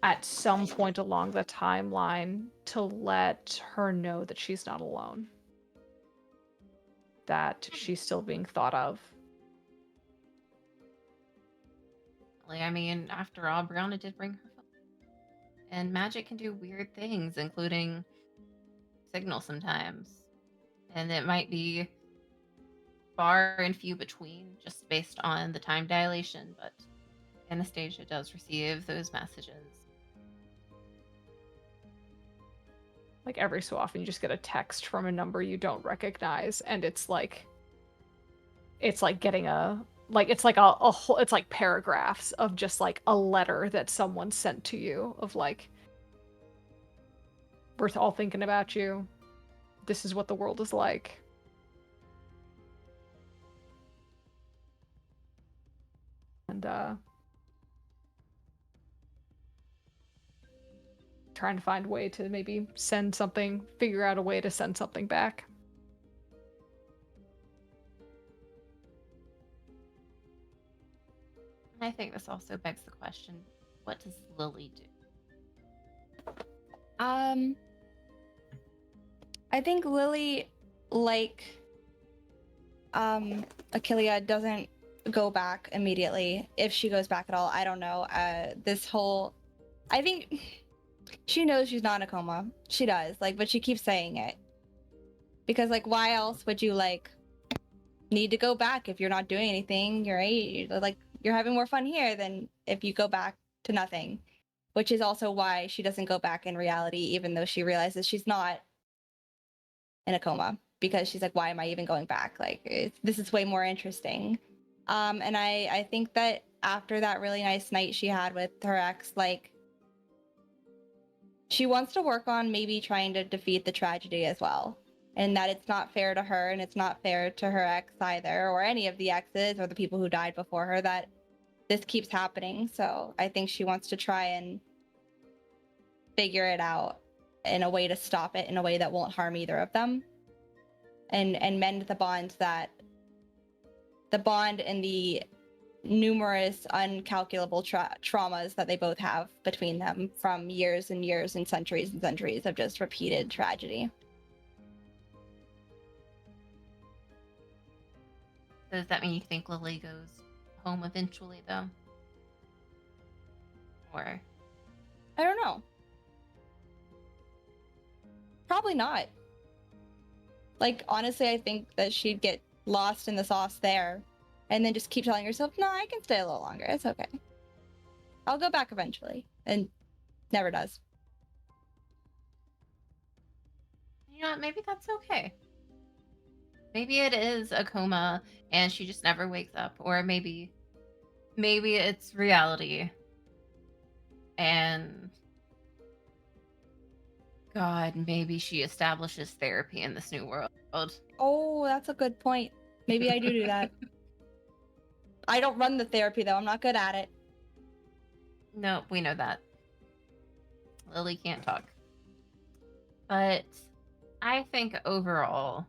at some point along the timeline to let her know that she's not alone, that she's still being thought of. I mean, after all, Brianna did bring her phone. And magic can do weird things, including signal sometimes. And it might be far and few between just based on the time dilation, but Anastasia does receive those messages. Like every so often you just get a text from a number you don't recognize, and it's like getting it's like paragraphs of just like a letter that someone sent to you of like, we're all thinking about you. This is what the world is like. And trying to find a way to maybe figure out a way to send something back. And I think this also begs the question, what does Lily do? I think Lily, like Achillea, doesn't go back immediately. If she goes back at all, I don't know. I think she knows she's not in a coma. She does, but she keeps saying it. Because why else would you need to go back if you're not doing anything. You're right. You're having more fun here than if you go back to nothing, which is also why she doesn't go back in reality, even though she realizes she's not in a coma, because she's like, why am I even going back? Like, this is way more interesting. And I think that after that really nice night she had with her ex, like, she wants to work on maybe trying to defeat the tragedy as well. And that it's not fair to her and it's not fair to her ex either, or any of the exes or the people who died before her, that this keeps happening. So I think she wants to try and figure it out in a way to stop it in a way that won't harm either of them. And mend the bond and the numerous uncalculable traumas that they both have between them from years and years and centuries of just repeated tragedy. So does that mean you think Lily goes home eventually, though? Or I don't know. Probably not. Like, honestly, I think that she'd get lost in the sauce there and then just keep telling herself, no, I can stay a little longer. It's okay. I'll go back eventually. And never does. you know what? Maybe that's okay. Maybe it is a coma and she just never wakes up, or maybe it's reality. And God, maybe she establishes therapy in this new world. Oh, that's a good point. Maybe I do that. I don't run the therapy, though. I'm not good at it. No, we know that. Lily can't talk. But I think overall,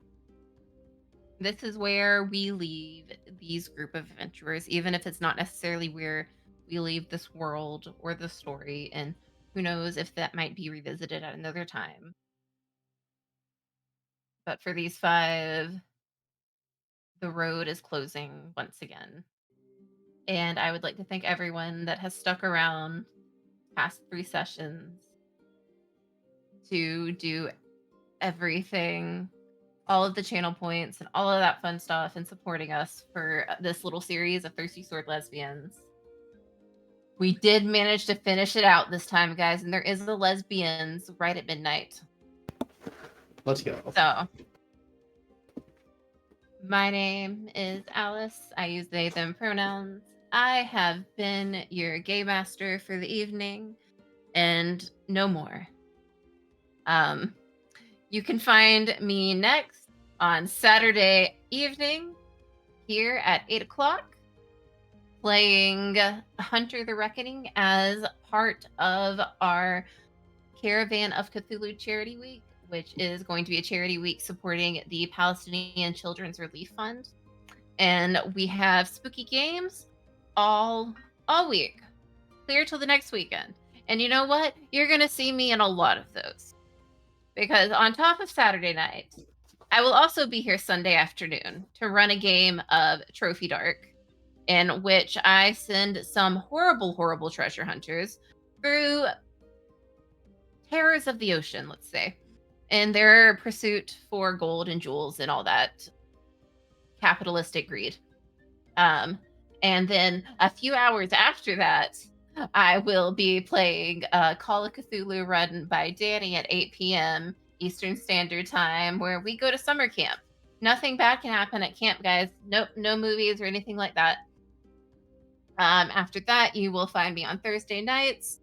this is where we leave these group of adventurers, even if it's not necessarily where we leave this world or the story. And who knows if that might be revisited at another time. But for these 5, the road is closing once again. And I would like to thank everyone that has stuck around past 3 sessions to do everything, all of the channel points and all of that fun stuff, and supporting us for this little series of Thirsty Sword Lesbians. We did manage to finish it out this time, guys, and there is the Lesbi-ends right at midnight. Let's go. So, my name is Alice. I use they, them pronouns. I have been your game master for the evening, and no more. You can find me next on Saturday evening here at 8 o'clock, playing Hunter the Reckoning as part of our Caravan of Cthulhu Charity Week, which is going to be a charity week supporting the Palestinian Children's Relief Fund. And we have spooky games all week, clear till the next weekend. And you know what? You're going to see me in a lot of those. Because on top of Saturday night, I will also be here Sunday afternoon to run a game of Trophy Dark, in which I send some horrible, horrible treasure hunters through terrors of the ocean, let's say, in their pursuit for gold and jewels and all that capitalistic greed. And then a few hours after that, I will be playing Call of Cthulhu run by Danny at 8 p.m. Eastern Standard Time, where we go to summer camp. Nothing bad can happen at camp, guys. No movies or anything like that. After that, you will find me on Thursday nights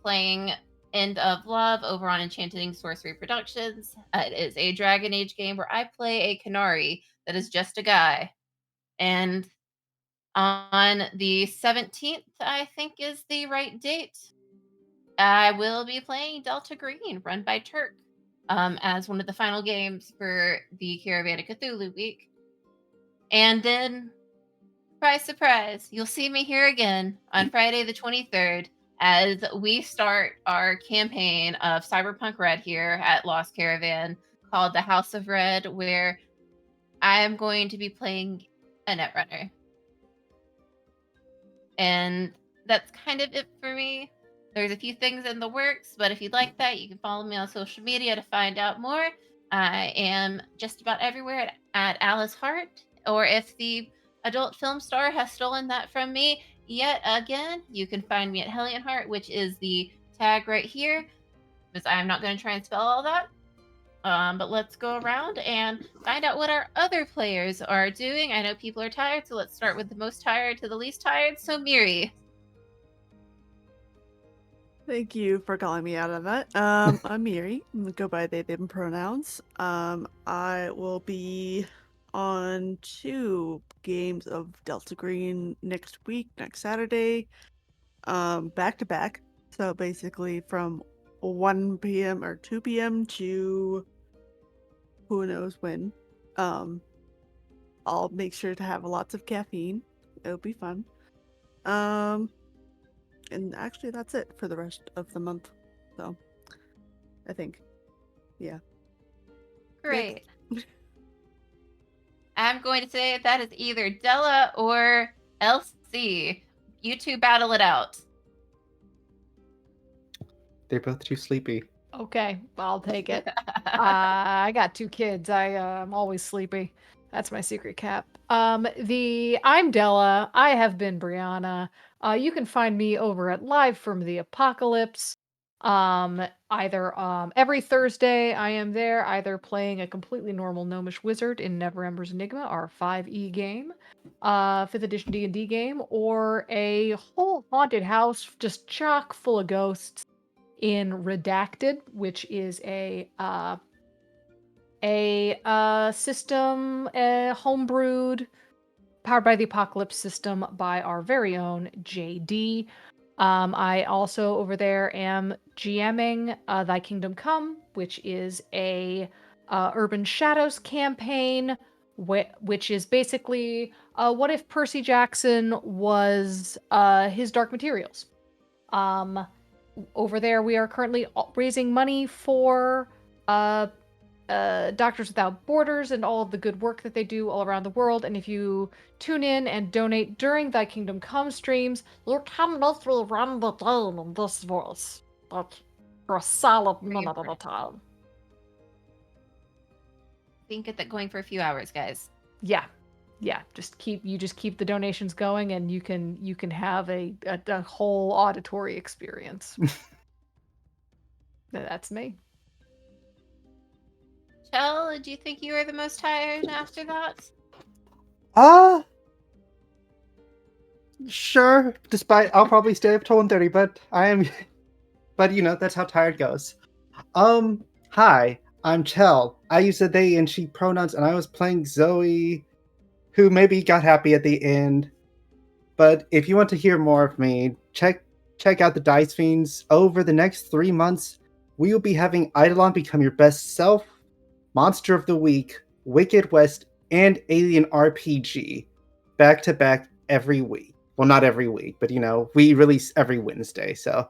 playing End of Love over on Enchanting Sorcery Productions. It is a Dragon Age game where I play a Canary that is just a guy. And on the 17th, I think is the right date, I will be playing Delta Green, run by Turk, as one of the final games for the Caravan of Cthulhu week. And then, surprise, surprise, you'll see me here again on Friday the 23rd as we start our campaign of Cyberpunk Red here at Lost Caravan called the House of Red, where I am going to be playing a Netrunner. And that's kind of it for me. There's a few things in the works, but if you'd like that, you can follow me on social media to find out more. I am just about everywhere at Alice Hart, or if the adult film star has stolen that from me yet again, you can find me at Hellion Heart, which is the tag right here, because I'm not going to try and spell all that. But let's go around and find out what our other players are doing. I know people are tired, so let's start with the most tired to the least tired. So, Miri. Thank you for calling me out on that. I'm Miri. I'm gonna go by they, them pronouns. I will be on 2 games of Delta Green next week, next Saturday, back to back. So basically from 1 p.m. or 2 p.m. to who knows when. I'll make sure to have lots of caffeine. It'll be fun. And actually that's it for the rest of the month. So I think. Yeah. Great. I'm going to say that is either Della or LC. You two battle it out. They're both too sleepy. Okay, I'll take it. I got 2 kids. I'm always sleepy. That's my secret cap. I'm Della. I have been Brianna. You can find me over at Live from the Apocalypse. Either every Thursday I am there, either playing a completely normal gnomish wizard in Never Ember's Enigma, our 5e game, 5th edition D&D game, or a whole haunted house just chock full of ghosts in Redacted, which is a system, homebrewed, powered by the Apocalypse system by our very own JD. I also over there am GMing Thy Kingdom Come, which is a Urban Shadows campaign, which is basically what if Percy Jackson was his Dark Materials. Over there, we are currently raising money for Doctors Without Borders and all of the good work that they do all around the world. And if you tune in and donate during Thy Kingdom Come streams, you can literally run the game in this voice, like for a solid minute at a time. We can get that going for a few hours, guys. Yeah. Just keep the donations going, and you can have a whole auditory experience. That's me. Chell, do you think you are the most tired after that? Sure. Despite I'll probably stay up till 1:30, but I am but that's how tired goes. Hi, I'm Chell. I use the they and she pronouns, and I was playing Zoe, who maybe got happy at the end. But if you want to hear more of me, check out the Dice Fiends. Over the next 3 months, we will be having Eidolon Become Your Best Self, Monster of the Week, Wicked West, and Alien RPG back to back every week. Well, not every week, but we release every Wednesday, so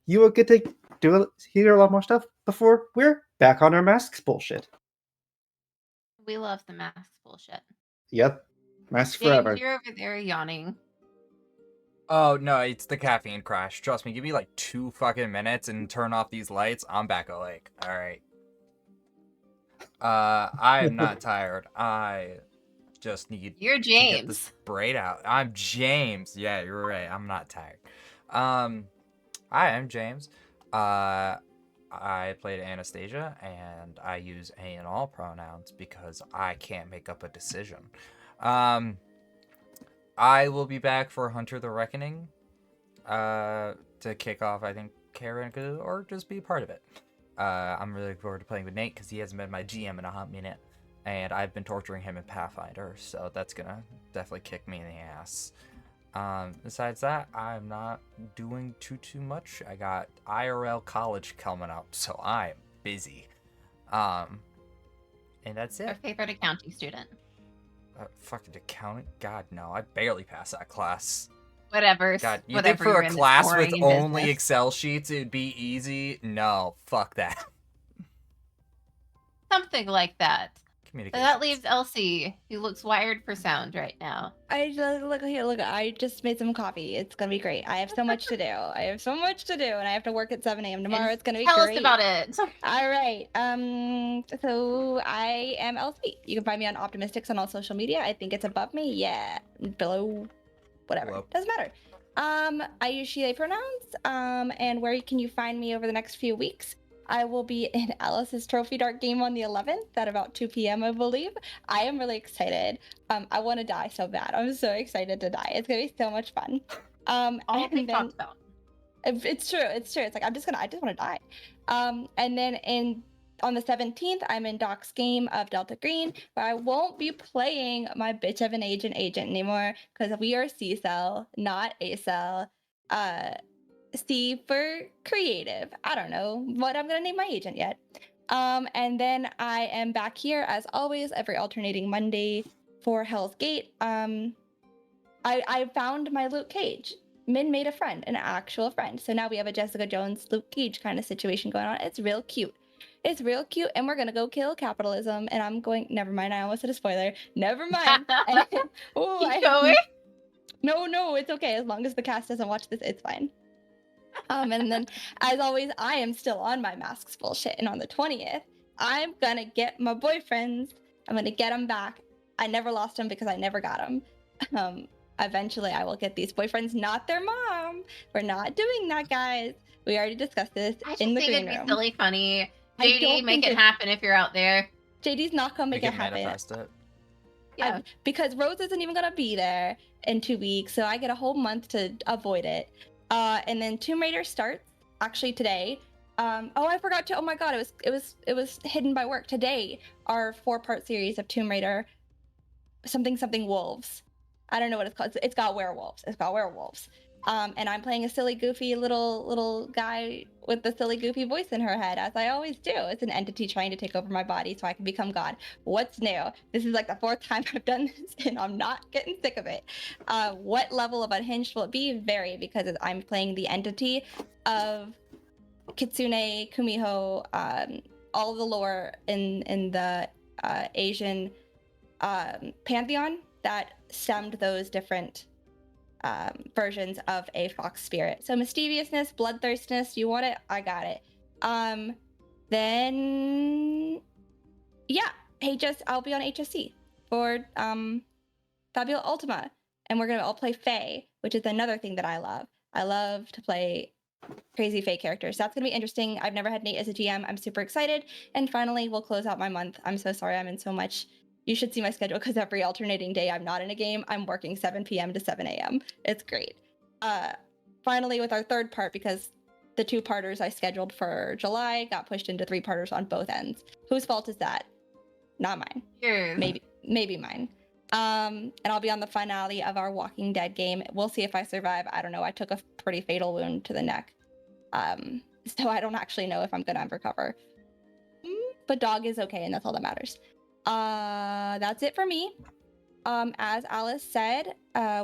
you will get to hear a lot more stuff before we're back on our masks bullshit. We love the mask bullshit. Yep, masks James, forever. you're over there yawning. Oh, no, it's the caffeine crash. Trust me, give me like 2 fucking minutes and turn off these lights. I'm back awake. Alright. I am not tired. I just need You're to get James. this braid out. I'm James. Yeah, you're right. I'm not tired. Hi, I'm James. I played Anastasia, and I use A and all pronouns because I can't make up a decision. I will be back for Hunter the Reckoning to kick off, I think, Caravan, or just be part of it. I'm really looking forward to playing with Nate because he hasn't been my GM in a hot minute, and I've been torturing him in Pathfinder, so that's gonna definitely kick me in the ass. Besides that, I'm not doing too much. I got IRL college coming up, so I'm busy. And that's Our it. favorite accounting student. Fucking accounting? God, no. I barely passed that class. Whatever. God, you whatever think for you're a in this class with boring only business. Excel sheets it'd be easy? No, fuck that. Something like that. Communication. that leaves Elsie, who looks wired for sound right now. I just look here. Look, I just made some coffee. It's gonna be great. I have so much to do. I have so much to do, and I have to work at 7 a.m. tomorrow. And It's gonna be tell great. us about it. All right. So I am Elsie. You can find me on Optimistics on all social media. I think it's above me. Yeah. Below. Whatever. Below. Doesn't matter. I use she, they pronouns. And where can you find me over the next few weeks? I will be in Alice's Trophy Dark game on the 11th at about 2 p.m., I believe. I am really excited. I want to die so bad. I'm so excited to die. It's gonna be so much fun. All And we then- talked about. It's true. It's true. It's like I just want to die. And then on the 17th, I'm in Doc's game of Delta Green, but I won't be playing my bitch of an agent anymore because we are C cell, not A cell. C for creative. I don't know what I'm gonna name my agent yet. And then I am back here as always every alternating Monday for Hell's Gate. I found my Luke Cage. Min made a friend, an actual friend. So now we have a Jessica Jones, Luke Cage kind of situation going on. It's real cute. It's real cute, and we're gonna go kill capitalism. And I'm going. Never mind. I almost said a spoiler. Never mind. Keep going. No, it's okay. As long as the cast doesn't watch this, it's fine. And then, as always, I am still on my masks bullshit. And on the 20th, I'm gonna get my boyfriends. I'm gonna get them back. I never lost them because I never got them. Eventually, I will get these boyfriends, not their mom. We're not doing that, guys. We already discussed this I just in the think green it'd room. be silly funny. I JD, don't make think it it- happen if you're out there. JD's not gonna We make it can happen. manifest it. Yeah. Because Rose isn't even gonna be there in 2 weeks, so I get a whole month to avoid it. And then Tomb Raider starts actually today. I forgot to. Oh my god, it was hidden by work today. Our 4-part series of Tomb Raider, something wolves. I don't know what it's called. It's got werewolves. And I'm playing a silly, goofy little guy with the silly, goofy voice in her head, as I always do. It's an entity trying to take over my body so I can become God. What's new? This is like the 4th time I've done this, and I'm not getting sick of it. What level of unhinged will it be? Vary, because I'm playing the entity of Kitsune, Kumiho, all the lore in the Asian pantheon that stemmed those different versions of a fox spirit. So mischievousness, bloodthirstiness, you want it? I got it. Then yeah, I'll be on HSC for Fabula Ultima, and we're gonna all play Fae, which is another thing that I love. I love to play crazy Fae characters. That's gonna be interesting. I've never had Nate as a GM. I'm super excited. And finally, we'll close out my month. I'm so sorry I'm in so much. You should see my schedule because every alternating day I'm not in a game, I'm working 7 p.m. to 7 a.m. It's great. Finally, with our 3rd part, because the 2-parters I scheduled for July got pushed into 3-parters on both ends. Whose fault is that? Not mine. Yours. Maybe mine. And I'll be on the finale of our Walking Dead game. We'll see if I survive. I don't know. I took a pretty fatal wound to the neck. So I don't actually know if I'm gonna recover. But Dog is okay, and that's all that matters. That's it for me. As Alice said,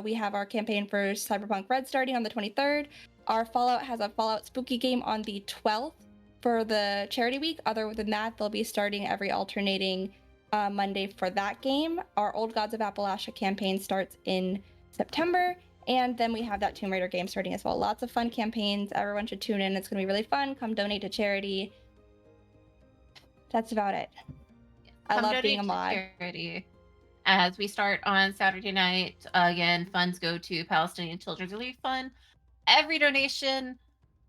we have our campaign for Cyberpunk Red starting on the 23rd. Our Fallout has a Fallout Spooky game on the 12th for the charity week. Other than that, they'll be starting every alternating Monday for that game. Our Old Gods of Appalachia campaign starts in September. And then we have that Tomb Raider game starting as well. Lots of fun campaigns. Everyone should tune in. It's going to be really fun. Come donate to charity. That's about it. I love being a mod. Charity. As we start on Saturday night, again, funds go to Palestinian Children's Relief Fund. Every donation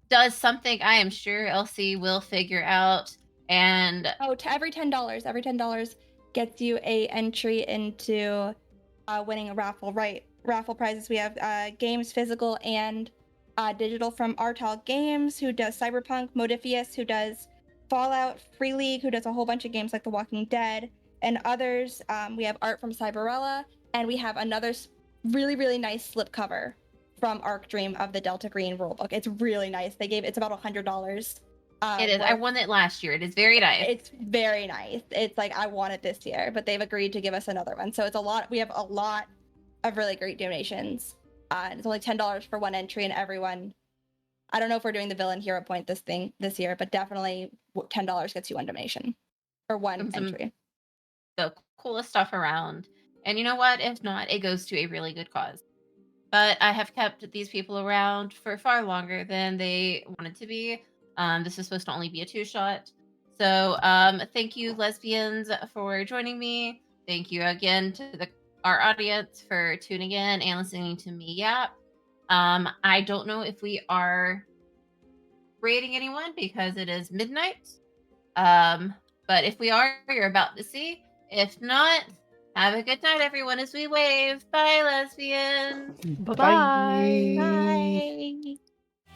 does something I am sure Elsie will figure out. And to every $10 gets you a entry into winning a raffle. Right, raffle prizes. We have games, physical and digital, from Artal Games, who does Cyberpunk, Modifius, who does Fallout, Free League, who does a whole bunch of games like The Walking Dead, and others. We have art from Cyberella, and we have another really, really nice slipcover from Arc Dream of the Delta Green rulebook. It's really nice. It's about $100. it is. I won it last year. It is very nice. It's very nice. It's like I want it this year, but they've agreed to give us another one. So it's a lot. We have a lot of really great donations. It's only $10 for one entry, and everyone. I don't know if we're doing the villain hero point this year, but definitely $10 gets you one donation or one entry. the coolest stuff around. And you know what? If not, it goes to a really good cause. But I have kept these people around for far longer than they wanted to be. This is supposed to only be a 2-shot. So thank you, lesbians, for joining me. Thank you again to our audience for tuning in and listening to me yap. I don't know if we are rating anyone because it is midnight. But if we are, you're about to see. If not, have a good night, everyone, as we wave. Bye, lesbians. Bye-bye. Bye.